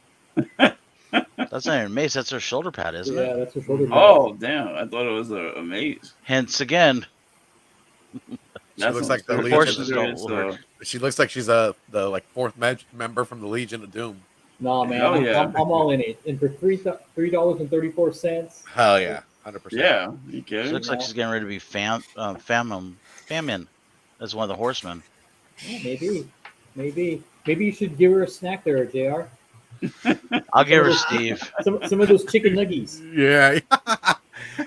Speaker 2: That's not even mace, that's her shoulder pad, isn't
Speaker 5: Yeah,
Speaker 2: it?
Speaker 5: that's her shoulder pad.
Speaker 4: Oh damn! I thought it was a mace.
Speaker 2: Hence again,
Speaker 1: She looks like the
Speaker 2: Proportions
Speaker 1: Legion.
Speaker 2: don't work.
Speaker 1: She looks like she's the like fourth member from the Legion of Doom.
Speaker 5: Nah, man,
Speaker 4: Hell yeah.
Speaker 5: I'm all in it. And for $3.34,
Speaker 1: Hell yeah, 100%.
Speaker 4: Yeah, you
Speaker 2: she
Speaker 4: kidding?
Speaker 2: looks like she's getting ready to be famine as one of the horsemen.
Speaker 5: maybe you should give her a snack there, Jr.
Speaker 2: I'll give her Steve.
Speaker 5: Some of those chicken nuggies.
Speaker 1: Yeah.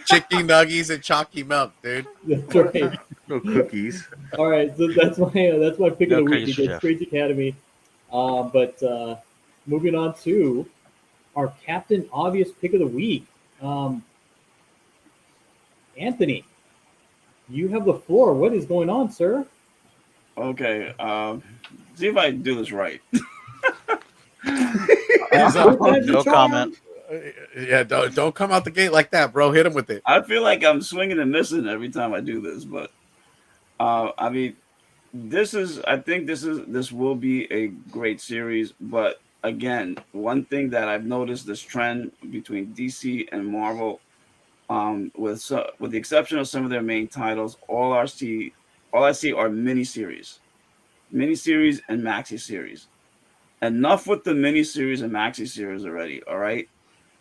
Speaker 1: Chicken nuggies and chalky milk, dude.
Speaker 5: That's right.
Speaker 3: No cookies.
Speaker 5: All right, so that's my pick
Speaker 2: No
Speaker 5: of the week
Speaker 2: cookies for
Speaker 5: against
Speaker 2: Jeff.
Speaker 5: Strange Academy. But moving on to our Captain Obvious pick of the week, Anthony. You have the floor. What is going on, sir?
Speaker 4: Okay. See if I do this right.
Speaker 2: No comment.
Speaker 1: Yeah, don't come out the gate like that, bro. Hit him with it.
Speaker 4: I feel like I'm swinging and missing every time I do this, but I mean, I think this will be a great series. But again, one thing that I've noticed this trend between DC and Marvel, with the exception of some of their main titles, all I see are miniseries and maxi series. Enough with the miniseries and maxi series already. All right.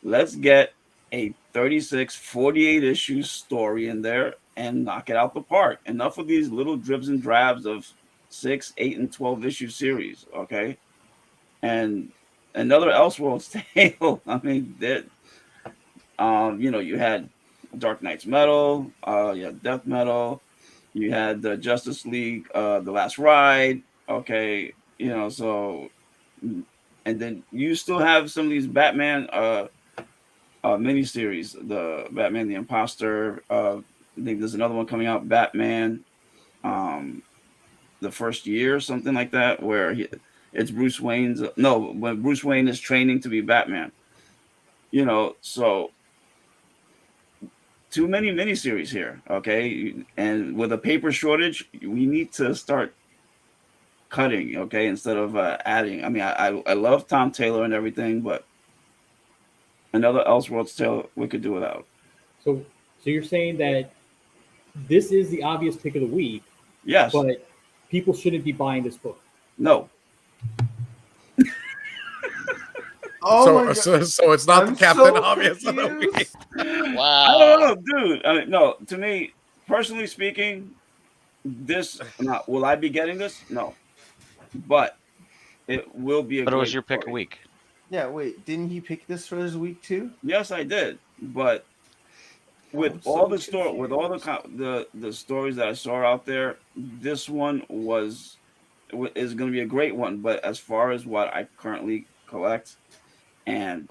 Speaker 4: Let's get a 36, 48 issue story in there and knock it out the park. Enough of these little dribs and drabs of 6, 8, and 12 issue series. Okay. And another Elseworlds tale. I mean, that, you had Dark Knight's Metal, you had Death Metal, you had the Justice League, The Last Ride. Okay. So, and then you still have some of these Batman, miniseries, the Batman the Imposter. I think there's another one coming out, Batman, the first year, something like that, where it's Bruce Wayne's. No, when Bruce Wayne is training to be Batman. So too many miniseries here. Okay, and with a paper shortage, we need to start cutting. Okay, instead of adding. I mean, I love Tom Taylor and everything, but another Elseworlds tale we could do without.
Speaker 5: So you're saying that this is the obvious pick of the week,
Speaker 4: Yes.
Speaker 5: but people shouldn't be buying this book.
Speaker 4: No.
Speaker 1: So it's not
Speaker 3: I'm
Speaker 1: the Captain
Speaker 3: so
Speaker 1: Obvious of the
Speaker 3: confused.
Speaker 1: week.
Speaker 4: I
Speaker 2: Wow.
Speaker 4: don't know, dude. I mean, no, to me, personally speaking, will I be getting this? No. But it will be a
Speaker 2: But it was
Speaker 4: great
Speaker 2: your pick
Speaker 4: story.
Speaker 2: a week.
Speaker 3: Yeah, wait, didn't he pick this for his week too?
Speaker 4: Yes, I did. But with all the story, with all the stories that I saw out there, this one is going to be a great one. But as far as what I currently collect, and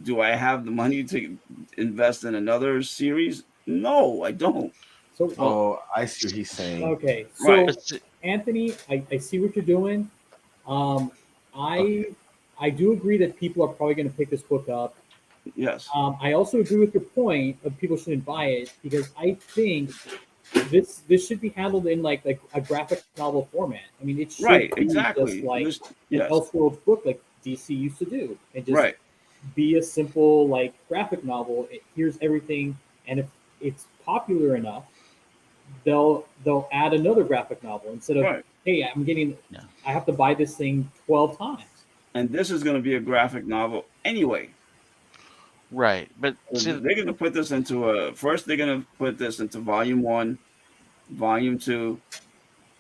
Speaker 4: do I have the money to invest in another series? No, I don't.
Speaker 5: So
Speaker 3: Oh, I see what he's saying.
Speaker 5: okay, so
Speaker 4: Right.
Speaker 2: But see-
Speaker 5: Anthony, I see what you're doing. Um, I I do agree that people are probably going to pick this book up.
Speaker 4: Yes.
Speaker 5: I also agree with your point of people shouldn't buy it because I think this should be handled in like a graphic novel format. I mean, it should
Speaker 4: Right.
Speaker 5: be just
Speaker 4: Exactly.
Speaker 5: like
Speaker 4: This.
Speaker 5: an
Speaker 4: Yes.
Speaker 5: Elseworlds book like DC used to do, and just
Speaker 4: Right.
Speaker 5: be a simple like graphic novel. Here's everything, and if it's popular enough, they'll add another graphic novel instead of
Speaker 4: Right.
Speaker 5: hey,
Speaker 2: Yeah.
Speaker 5: I have to buy this thing 12 times.
Speaker 4: And this is going to be a graphic novel anyway.
Speaker 2: right. But see,
Speaker 4: They're going to put this into first. They're going to put this into volume 1, volume 2,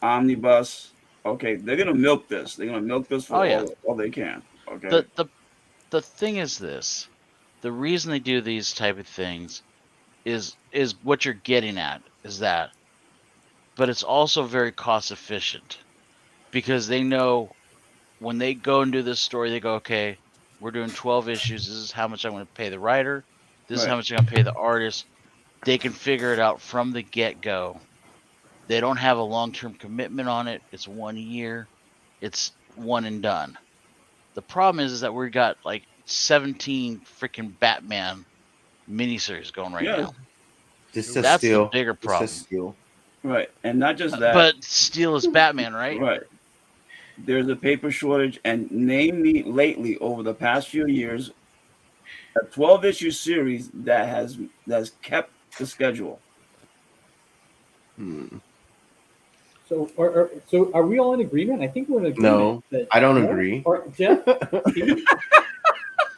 Speaker 4: omnibus. Okay, they're going to milk this. They're going to milk this for
Speaker 2: Oh, yeah.
Speaker 4: all they can. Okay.
Speaker 2: the thing is this: the reason they do these type of things is what you're getting at is that, but it's also very cost efficient because they know when they go and do this story, they go, okay, we're doing 12 issues. This is how much I'm going to pay the writer. This is how
Speaker 4: Right.
Speaker 2: much I'm going to pay the artist. They can figure it out from the get go. They don't have a long term commitment on it. It's 1 year. It's one and done. The problem is that we got like 17 freaking Batman miniseries going right
Speaker 4: Yeah.
Speaker 2: now.
Speaker 3: Just a
Speaker 2: That's the
Speaker 3: steal.
Speaker 2: bigger
Speaker 3: Just a
Speaker 2: problem.
Speaker 3: steal.
Speaker 4: Right. And not just that.
Speaker 2: But Steel is Batman, right?
Speaker 4: Right. There's a paper shortage, and name me lately over the past few years a 12-issue series that's kept the schedule.
Speaker 3: Hmm.
Speaker 5: So are we all in agreement? I think we're in agreement.
Speaker 3: No,
Speaker 5: that,
Speaker 3: I don't agree.
Speaker 5: Or Jeff, Steve?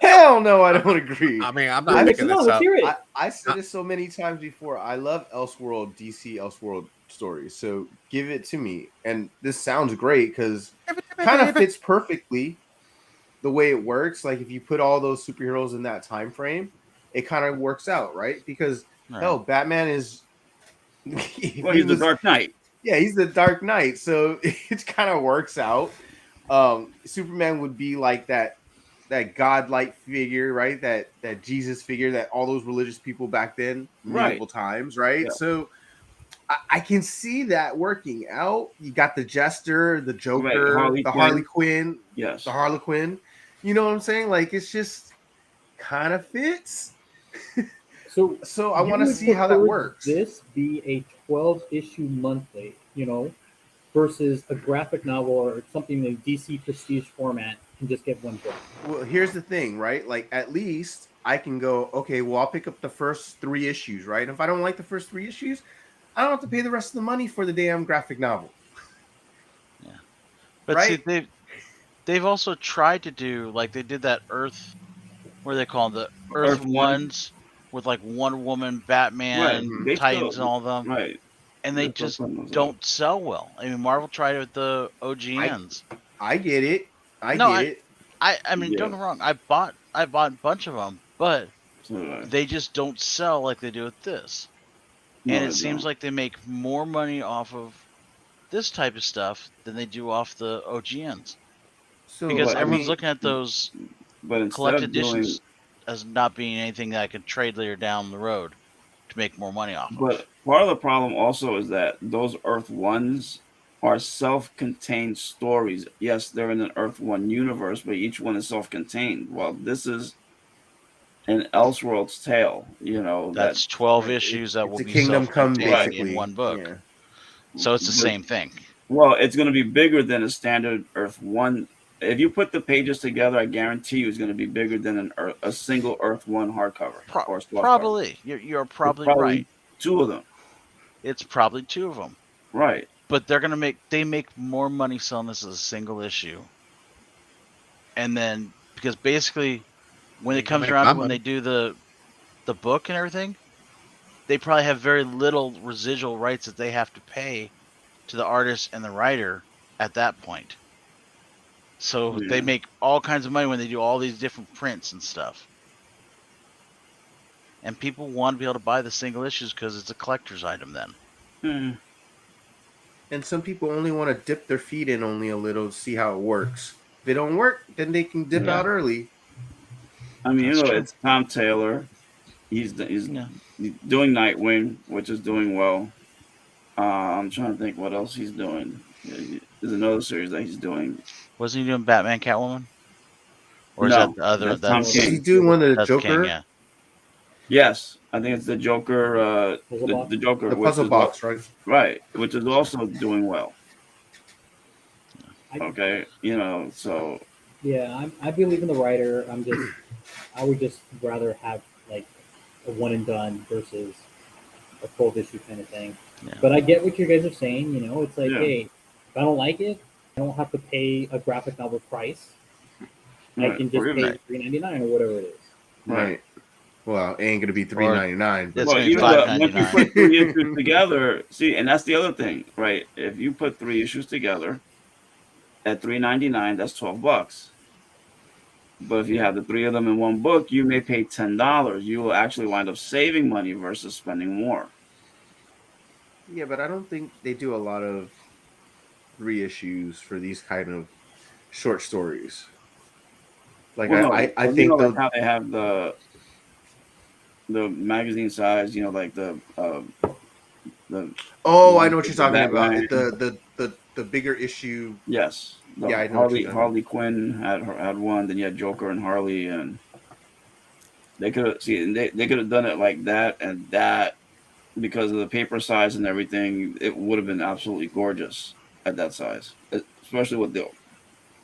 Speaker 3: Hell no, I don't agree.
Speaker 1: I mean, I'm
Speaker 5: Well,
Speaker 1: not
Speaker 5: let's
Speaker 1: picking this
Speaker 5: let's
Speaker 1: up.
Speaker 5: hear it.
Speaker 3: I said it so many times before. I love Elseworld, DC Elseworld stories. So give it to me. And this sounds great because kind of fits perfectly the way it works. Like if you put all those superheroes in that time frame, it kind of works out, right? Because
Speaker 2: Right.
Speaker 3: hell, Batman is
Speaker 4: Well, he's the Dark Knight.
Speaker 3: Yeah, he's the Dark Knight, so it kind of works out. Superman would be like that godlike figure, right? That Jesus figure that all those religious people back then, medieval times, right?
Speaker 4: Yeah.
Speaker 3: So I can see that working out. You got the Jester, the Joker,
Speaker 4: Harley
Speaker 3: the
Speaker 4: Quinn.
Speaker 3: Harley Quinn,
Speaker 4: Yes.
Speaker 3: the Harlequin. You know what I'm saying? Like it's just kind of fits. So I
Speaker 5: you
Speaker 3: want to
Speaker 5: would
Speaker 3: see how that
Speaker 5: prefer
Speaker 3: works.
Speaker 5: This be a 12-issue monthly, versus a graphic novel or something in DC Prestige format and just get one book.
Speaker 3: Well, here's the thing, right? Like at least I can go, okay, well, I'll pick up the first 3 issues, right? If I don't like the first 3 issues, I don't have to pay the rest of the money for the damn graphic novel.
Speaker 2: Yeah. But
Speaker 3: Right?
Speaker 2: see, they've also tried to do like they did that Earth, what do they call them? The Earth
Speaker 4: Earth One.
Speaker 2: ones with like Wonder Woman, Batman,
Speaker 3: Mhm.
Speaker 4: They
Speaker 2: Titans,
Speaker 4: still-
Speaker 2: and all of them,
Speaker 4: Right.
Speaker 2: and they
Speaker 4: They're still
Speaker 2: just
Speaker 4: putting those
Speaker 2: don't sell well. I mean, Marvel tried it with the OGNs.
Speaker 3: I get it. I
Speaker 2: No,
Speaker 3: get it.
Speaker 2: I mean, don't get me wrong. I bought a bunch of them, but
Speaker 4: So,
Speaker 2: they just don't sell like they do with this. And it seems like they make more money off of this type of stuff than they do off the OGNs.
Speaker 3: So
Speaker 2: Because
Speaker 3: I
Speaker 2: everyone's
Speaker 3: mean,
Speaker 2: looking at those
Speaker 4: but instead
Speaker 2: collected
Speaker 4: of doing,
Speaker 2: editions as not being anything that I could trade later down the road to make more money off of.
Speaker 4: but part of the problem also is that those Earth Ones are self-contained stories. Yes, they're in an Earth One universe, but each one is self-contained. Well, this is an Elseworlds tale.
Speaker 2: That's 12
Speaker 3: Right,
Speaker 2: issues that
Speaker 3: it's
Speaker 2: will
Speaker 3: a
Speaker 2: be
Speaker 3: Kingdom Come,
Speaker 2: self-contained
Speaker 3: basically.
Speaker 2: in one book.
Speaker 3: Yeah.
Speaker 2: So it's the same thing.
Speaker 4: Well, it's going to be bigger than a standard Earth One. If you put the pages together, I guarantee you it's going to be bigger than a single Earth One hardcover or softcover.
Speaker 2: Probably. You're probably right.
Speaker 4: 2 of them.
Speaker 2: It's probably 2 of them.
Speaker 4: Right.
Speaker 2: But they make more money selling this as a single issue. And then, because basically, when it comes around to when they do the book and everything, they probably have very little residual rights that they have to pay to the artist and the writer at that point. So they make all kinds of money when they do all these different prints and stuff. and people want to be able to buy the single issues because it's a collector's item. Then
Speaker 3: And some people only want to dip their feet in only a little to see how it works. If it don't work, then they can dip
Speaker 2: Yeah.
Speaker 3: out early.
Speaker 4: I mean,
Speaker 2: That's true.
Speaker 4: it's Tom Taylor. He's
Speaker 2: Yeah.
Speaker 4: doing Nightwing, which is doing well. I'm trying to think what else he's doing. There's another series that he's doing.
Speaker 2: Wasn't he doing Batman, Catwoman? Or is
Speaker 4: No,
Speaker 2: that the other?
Speaker 4: that's Tom
Speaker 2: That's
Speaker 4: King.
Speaker 3: He's doing one of the
Speaker 2: that's
Speaker 3: Joker,
Speaker 2: King. Yeah.
Speaker 4: Yes, I think it's the Joker.
Speaker 5: Puzzle box?
Speaker 4: The Joker,
Speaker 3: the
Speaker 4: which
Speaker 3: puzzle
Speaker 4: is
Speaker 3: box, right?
Speaker 4: right, which is also doing well.
Speaker 5: I-
Speaker 4: Okay, so
Speaker 5: Yeah, I believe in the writer. I would just rather have like a one and done versus a 12 issue kind of thing.
Speaker 2: Yeah.
Speaker 5: But I get what you guys are saying. It's like,
Speaker 4: Yeah.
Speaker 5: hey, if I don't like it, I don't have to pay a graphic novel price. I
Speaker 4: right,
Speaker 5: can just
Speaker 4: or
Speaker 5: pay
Speaker 4: even-
Speaker 5: $3.99 or whatever it is.
Speaker 3: Right. Well, it ain't gonna be $3.99.
Speaker 2: It's
Speaker 4: well,
Speaker 2: gonna be
Speaker 4: even once you
Speaker 2: $5.99.
Speaker 4: put 3 issues together, see, and that's the other thing, right? If you put 3 issues together at $3.99, that's $12. But if you have the 3 of them in one book, you may pay $10. You will actually wind up saving money versus spending more.
Speaker 3: Yeah, but I don't think they do a lot of reissues for these kind of short stories. Like
Speaker 4: Well, no,
Speaker 3: I
Speaker 4: well,
Speaker 3: think
Speaker 4: like
Speaker 3: they'll
Speaker 4: how they have the magazine size, like the
Speaker 3: Oh, I know what you're talking
Speaker 4: Batman.
Speaker 3: about. The bigger issue.
Speaker 4: yes, the
Speaker 3: Yeah, I know what you're talking about.
Speaker 4: Harley Quinn had one. Then you had Joker and Harley, and they could have they could have done it like that, and that because of the paper size and everything, it would have been absolutely gorgeous at that size, especially with the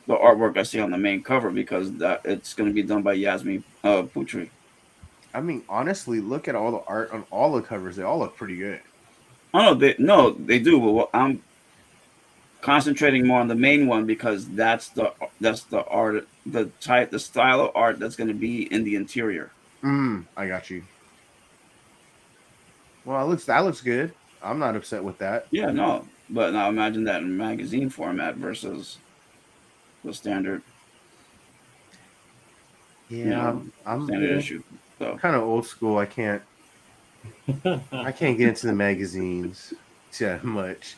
Speaker 4: artwork I see on the main cover, because that it's going to be done by Yasmin Putri.
Speaker 3: I mean, honestly, look at all the art on all the covers. They all look pretty good.
Speaker 4: Oh no, they do. But I'm concentrating more on the main one because that's the art, the style of art that's going to be in the interior.
Speaker 3: I got you. Well, that looks good. I'm not upset with that.
Speaker 4: Yeah, no, but now imagine that in magazine format versus the standard.
Speaker 3: Yeah, I'm
Speaker 4: standard issue. So
Speaker 3: kind of old school. I can't get into the magazines too much.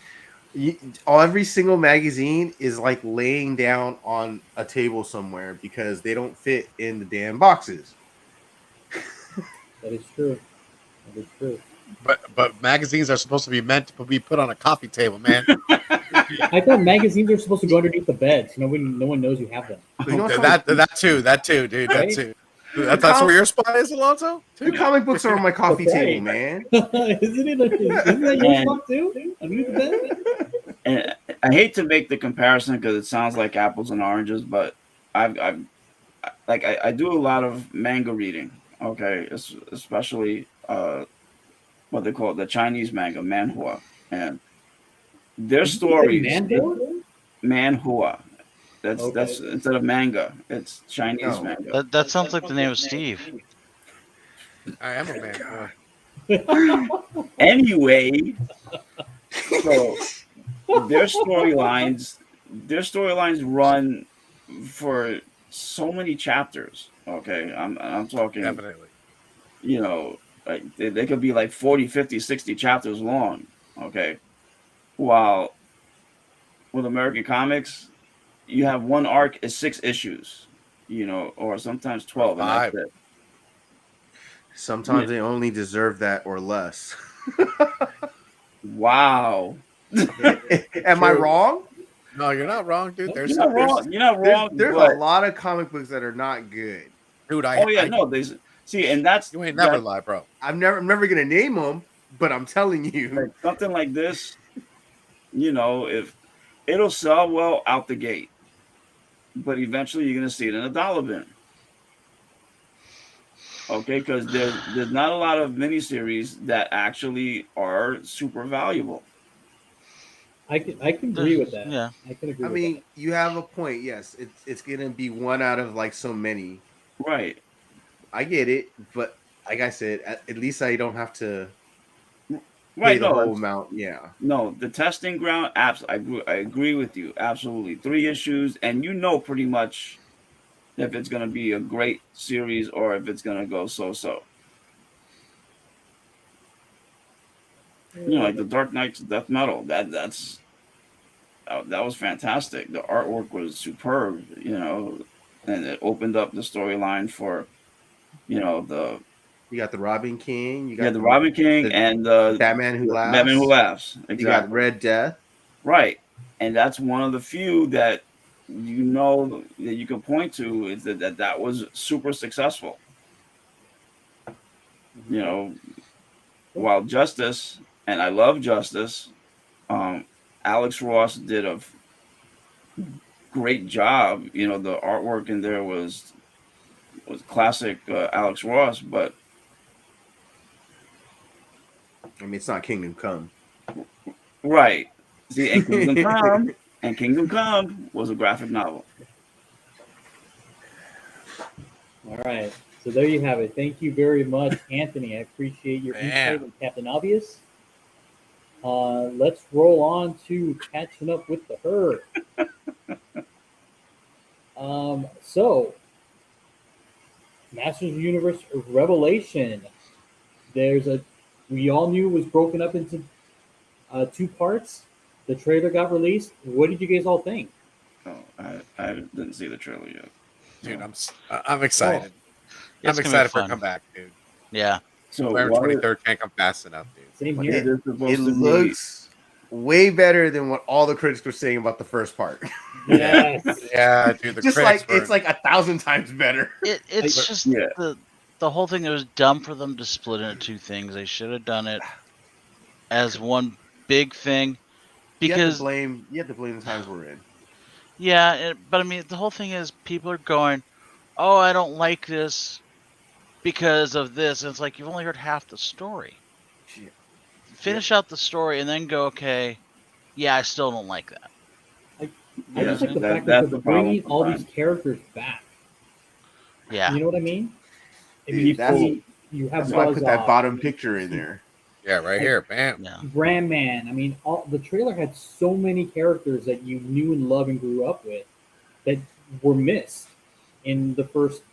Speaker 3: Every single magazine is like laying down on a table somewhere because they don't fit in the damn boxes.
Speaker 5: That is true. That is true.
Speaker 1: But magazines are supposed to be meant to be put on a coffee table, man.
Speaker 5: I thought magazines are supposed to go underneath the bed, so no one knows you have them.
Speaker 3: You know,
Speaker 1: that too, dude. That
Speaker 5: Right?
Speaker 1: too. That's where your spot is, Alonso.
Speaker 3: the comic books are on my coffee
Speaker 5: Right.
Speaker 3: table, man.
Speaker 5: Isn't that your spot too? Underneath the bed?
Speaker 4: and I hate to make the comparison because it sounds like apples and oranges, but I do a lot of manga reading. Okay, especially what they call it, the Chinese manga, manhua, and their stories. Manhua. That's instead of manga, it's Chinese manga.
Speaker 2: That sounds like the name of Steve.
Speaker 1: I am a man.
Speaker 4: Anyway, so their storylines run for so many chapters. Okay, I'm talking
Speaker 1: Definitely.
Speaker 4: Like they could be like 40, 50, 60 chapters long. Okay, while with American comics, you have one arc is 6 issues, or sometimes 12, and that's it.
Speaker 3: Sometimes they only deserve that or less.
Speaker 4: Wow.
Speaker 3: Am I wrong?
Speaker 1: No, you're not wrong, dude.
Speaker 4: You're not wrong. You're not wrong.
Speaker 3: There's a lot of comic books that are not good.
Speaker 1: Dude,
Speaker 4: See, and that's
Speaker 1: you ain't never lie, bro.
Speaker 3: I'm never gonna name them, but I'm telling you,
Speaker 4: like something like this. If it'll sell well out the gate, but eventually you're gonna see it in a dollar bin. Okay, because there's not a lot of miniseries that actually are super valuable.
Speaker 5: I can agree with that.
Speaker 2: Yeah,
Speaker 5: I can agree.
Speaker 3: I mean, you have a point. Yes, it's gonna be one out of like so many.
Speaker 4: Right.
Speaker 3: I get it, but like I said, at least I don't have to pay
Speaker 4: Right.
Speaker 3: the whole amount. Yeah.
Speaker 4: No, the testing ground. I agree with you. Absolutely, 3 issues, and pretty much if it's going to be a great series or if it's going to go so-so. like the Dark Knight's death metal. That was fantastic. The artwork was superb. And it opened up the storyline for the
Speaker 3: You got the Robin King. You
Speaker 4: yeah,
Speaker 3: got
Speaker 4: the Robin King
Speaker 3: the
Speaker 4: and
Speaker 3: Batman Who
Speaker 4: the
Speaker 3: Laughs.
Speaker 4: Batman Who Laughs.
Speaker 3: You got
Speaker 4: Exactly.
Speaker 3: Red Death.
Speaker 4: Right. And that's one of the few that that you can point to is that was super successful. While Justice, and I love Justice, Alex Ross did a great job. The artwork in there was classic Alex Ross, but
Speaker 3: I mean, it's not Kingdom Come.
Speaker 4: right. See, and Kingdom Come was a graphic novel.
Speaker 5: All right. So there you have it. Thank you very much, Anthony. I appreciate your insight on Captain Obvious. Let's roll on to catching up with the herd. So, Masters of the Universe Revelation. We all knew it was broken up into 2 parts. The trailer got released. What did you guys all think?
Speaker 4: Oh, I didn't see the trailer yet.
Speaker 1: Dude, I'm excited. I'm excited for a comeback, dude.
Speaker 2: Yeah.
Speaker 4: So
Speaker 1: November 23rd can't come fast enough, dude.
Speaker 5: Same here.
Speaker 3: It looks way better than what all the critics were saying about the first part.
Speaker 5: Yes.
Speaker 1: Yeah, dude.
Speaker 3: Just like it's like 1,000 times better.
Speaker 2: It's just the whole thing. It was dumb for them to split into 2 things. They should have done it as one big thing. Because
Speaker 3: you have to blame the times we're in.
Speaker 2: Yeah, but I mean, the whole thing is people are going, "Oh, I don't like this because of this." And it's like you've only heard half the story.
Speaker 3: Yeah.
Speaker 2: Finish out the story and then go, "Okay, yeah, I still don't like that."
Speaker 5: I just like the fact that they're bringing all these characters back.
Speaker 2: Yeah.
Speaker 5: You know what I mean?
Speaker 3: Dude,
Speaker 5: you have
Speaker 3: that's why I put that bottom picture in there.
Speaker 1: Yeah, right here. Bam.
Speaker 2: Yeah.
Speaker 5: Brandman. I mean, the trailer had so many characters that you knew and loved and grew up with that were missed in the first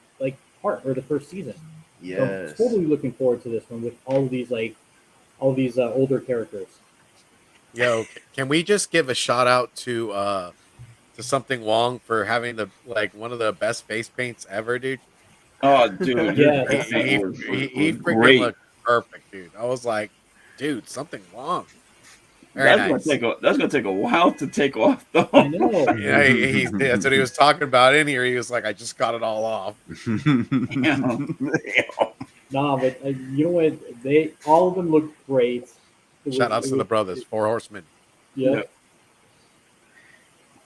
Speaker 5: part or the first season.
Speaker 3: Yes.
Speaker 5: So I'm totally looking forward to this one with all these older characters.
Speaker 1: Yo, can we just give a shout out to Something Wong for having one of the best face paints ever, dude?
Speaker 4: Oh, dude.
Speaker 5: Yeah.
Speaker 1: He freaking looked perfect, dude. I was like, dude, Something Wong.
Speaker 4: That's gonna take a while to take off, though.
Speaker 5: I know.
Speaker 1: Yeah, that's what he was talking about in here. He was like, I just got it all off.
Speaker 5: Nah, but you know what? All of them look great.
Speaker 1: Shout outs to the brothers, 4 Horsemen.
Speaker 5: Yeah.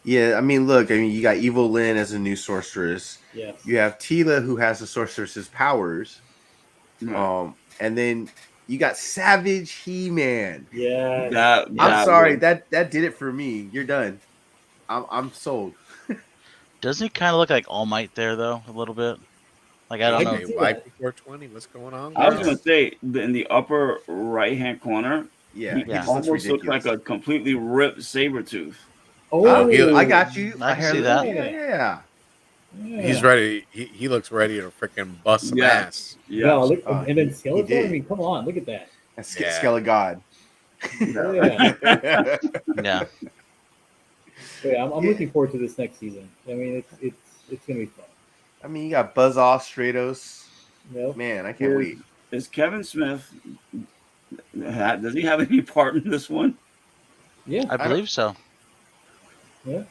Speaker 3: Yeah, I mean, look, you got Evil Lyn as a new sorceress.
Speaker 5: Yes.
Speaker 3: You have Tila, who has the sorceress's powers.
Speaker 4: Right.
Speaker 3: And then you got Savage He-Man.
Speaker 5: Yeah.
Speaker 3: I'm sorry, that did it for me. You're done. I'm sold.
Speaker 2: Doesn't he kind of look like All Might there, though, a little bit? Like, I don't know.
Speaker 1: YP420, what's going on?
Speaker 4: I was gonna say in the upper right-hand corner,
Speaker 3: he
Speaker 4: almost looks like a completely ripped Sabretooth.
Speaker 5: Oh,
Speaker 3: I got you.
Speaker 2: I can see that.
Speaker 3: Yeah.
Speaker 1: He's ready. He looks ready to freaking bust some ass.
Speaker 5: Yeah. Look, and then Skeletor. I mean, come on, look at that.
Speaker 3: Skelegod.
Speaker 2: Yeah.
Speaker 5: Yeah, I'm looking forward to this next season. I mean, it's gonna be fun.
Speaker 3: I mean, you got Buzz Off, Stratos.
Speaker 5: Yep.
Speaker 3: Man, I can't wait.
Speaker 4: Is Kevin Smith? Does he have any part in this one?
Speaker 5: Yeah,
Speaker 2: I believe so.
Speaker 5: Yeah.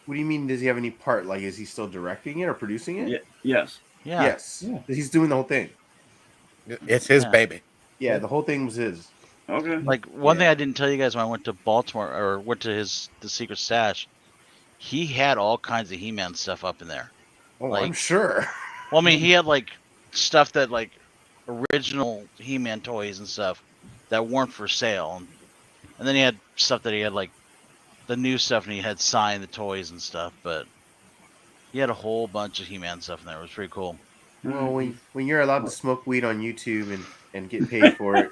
Speaker 3: What do you mean? Does he have any part? Like, is he still directing it or producing it?
Speaker 4: Yeah. Yes.
Speaker 2: Yeah.
Speaker 3: Yes. Yeah. He's doing the whole thing.
Speaker 1: It's his baby.
Speaker 3: Yeah, the whole thing was his.
Speaker 4: Okay.
Speaker 2: Like one thing I didn't tell you guys when I went to Baltimore or went to the secret stash, he had all kinds of He-Man stuff up in there.
Speaker 3: Oh, I'm sure.
Speaker 2: Well, I mean, he had stuff that original He-Man toys and stuff that weren't for sale, and then he had stuff that he had the new stuff, and he had signed the toys and stuff. But he had a whole bunch of He-Man stuff in there. It was pretty cool.
Speaker 3: Well, when you're allowed to smoke weed on YouTube and get paid for it,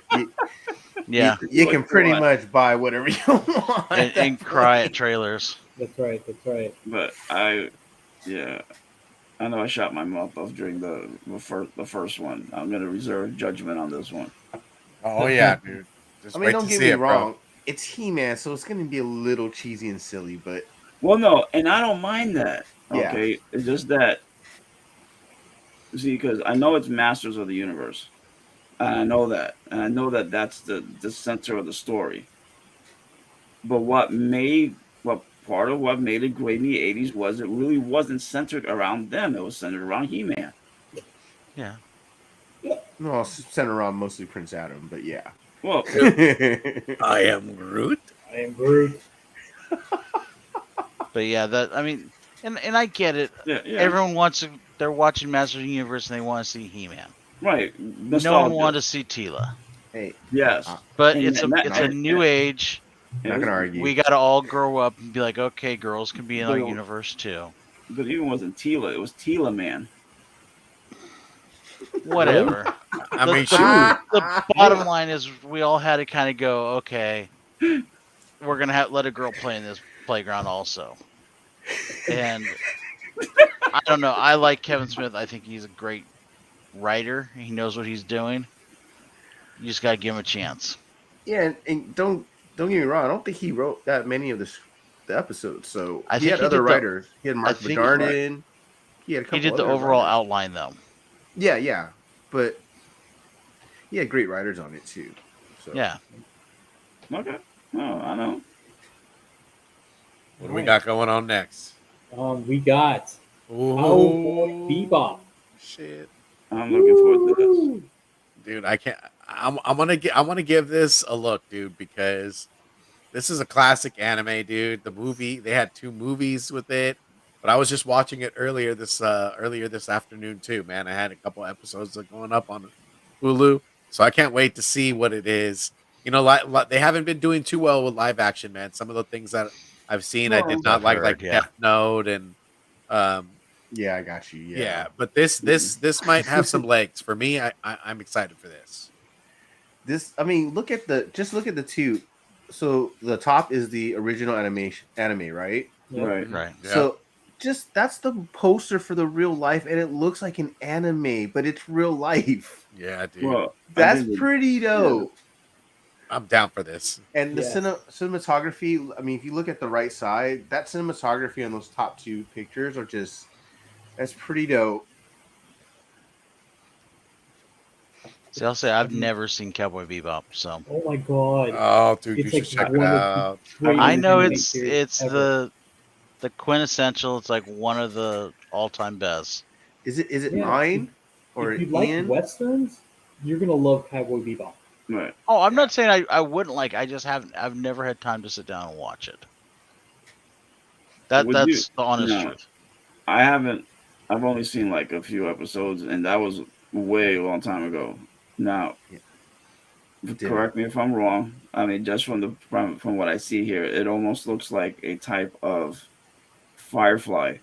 Speaker 3: you can pretty much buy whatever you want
Speaker 2: and cry at trailers.
Speaker 5: That's right.
Speaker 4: But I know I shot my mouth off during the first one. I'm gonna reserve judgment on this one.
Speaker 1: Oh yeah, dude. Just
Speaker 3: I mean,
Speaker 1: wait
Speaker 3: don't
Speaker 1: to
Speaker 3: get
Speaker 1: see
Speaker 3: me
Speaker 1: it, bro.
Speaker 3: wrong. It's He-Man, so it's gonna be a little cheesy and silly, but
Speaker 4: Well, no, and I don't mind that.
Speaker 3: Yeah.
Speaker 4: Okay, it's just that, see, because I know it's Masters of the Universe, and I know that, and I know that that's the center of the story. But what part of what made it great in the '80s was it really wasn't centered around them. It was centered around He-Man.
Speaker 2: Yeah.
Speaker 3: no, it's centered around mostly Prince Adam. But yeah.
Speaker 4: Well,
Speaker 1: I am Groot.
Speaker 5: I am Groot.
Speaker 2: But yeah, that I mean, and I get it.
Speaker 4: yeah, yeah,
Speaker 2: Everyone wants to. They're watching Masters of the Universe and they want to see He-Man.
Speaker 4: right.
Speaker 2: No one
Speaker 4: Nostalgia.
Speaker 2: wanted to see Tila.
Speaker 3: Hey,
Speaker 4: Yes,
Speaker 2: But
Speaker 4: And
Speaker 2: it's a
Speaker 4: that-
Speaker 2: it's a
Speaker 4: and-
Speaker 2: new age.
Speaker 3: not gonna argue.
Speaker 2: We got to all grow up and be like, okay, girls can be in our
Speaker 4: But-
Speaker 2: universe too.
Speaker 4: But it even wasn't Tila. It was Tila Man.
Speaker 2: Whatever.
Speaker 1: I mean,
Speaker 2: The bottom line is we all had to kind of go, okay, we're gonna have let a girl play in this playground also. And I don't know. I like Kevin Smith. I think he's a great writer. He knows what he's doing. You just gotta give him a chance.
Speaker 3: Yeah, and don't get me wrong. I don't think he wrote that many of the episodes. So
Speaker 2: I
Speaker 3: he
Speaker 2: think
Speaker 3: had
Speaker 2: he
Speaker 3: other
Speaker 2: did
Speaker 3: writers. He had Mark
Speaker 2: think-
Speaker 3: Bedard. He had a couple.
Speaker 2: He did the
Speaker 3: other
Speaker 2: overall
Speaker 3: writers.
Speaker 2: outline though.
Speaker 3: Yeah, but he had great writers on it too. So
Speaker 2: Yeah.
Speaker 4: Okay. Oh, I know.
Speaker 1: what do we got going on next?
Speaker 5: We got Cowboy Bebop.
Speaker 1: Shit,
Speaker 4: I'm looking forward to this.
Speaker 5: Woo!
Speaker 1: dude, I can't. I want to give this a look, dude, because this is a classic anime, dude. The movie, they had 2 movies with it, but I was just watching it earlier this afternoon too. Man, I had a couple episodes going up on Hulu, so I can't wait to see what it is. You know, they haven't been doing too well with live action, man. Some of the things that I've seen, I did
Speaker 2: Well,
Speaker 1: not like,
Speaker 2: I've
Speaker 1: like
Speaker 2: heard, yeah.
Speaker 1: Death Note and
Speaker 3: yeah, I got you.
Speaker 1: yeah. But this might have some legs for me. I'm excited for this.
Speaker 3: This, I mean, look at the 2. So the top is the original anime, right?
Speaker 5: Yep.
Speaker 4: Right.
Speaker 2: Right.
Speaker 1: Yeah.
Speaker 3: So just that's the poster for the real life, and it looks like an anime, but it's real life.
Speaker 1: Yeah, dude,
Speaker 4: Well, I
Speaker 3: That's
Speaker 4: think
Speaker 3: pretty dope.
Speaker 1: I'm down for this.
Speaker 3: And the
Speaker 5: Yes.
Speaker 3: cinematography, I mean, if you look at the right side, that cinematography on those top 2 pictures are just, that's pretty dope.
Speaker 2: See, I'll say I've never seen Cowboy Bebop, so
Speaker 5: Oh my god.
Speaker 1: Oh, dude,
Speaker 5: It's
Speaker 1: you
Speaker 5: like
Speaker 1: should check it
Speaker 5: one of the
Speaker 1: out.
Speaker 5: greatest
Speaker 2: I know
Speaker 5: anime
Speaker 2: it's
Speaker 5: series ever.
Speaker 2: the quintessential. It's like one of the all-time best.
Speaker 3: Is it
Speaker 5: Yeah,
Speaker 3: 9 or
Speaker 5: If you like
Speaker 3: Ian?
Speaker 5: westerns, you're gonna love Cowboy Bebop.
Speaker 4: right.
Speaker 2: Oh, I'm not saying I wouldn't like. I just haven't. I've never had time to sit down and watch it.
Speaker 4: Would you-
Speaker 2: That's the honest
Speaker 4: no.
Speaker 2: truth.
Speaker 4: I haven't. I've only seen like a few episodes, and that was way a long time ago. Now, correct me if I'm wrong. I mean, just from what I see here, it almost looks like a type of Firefly,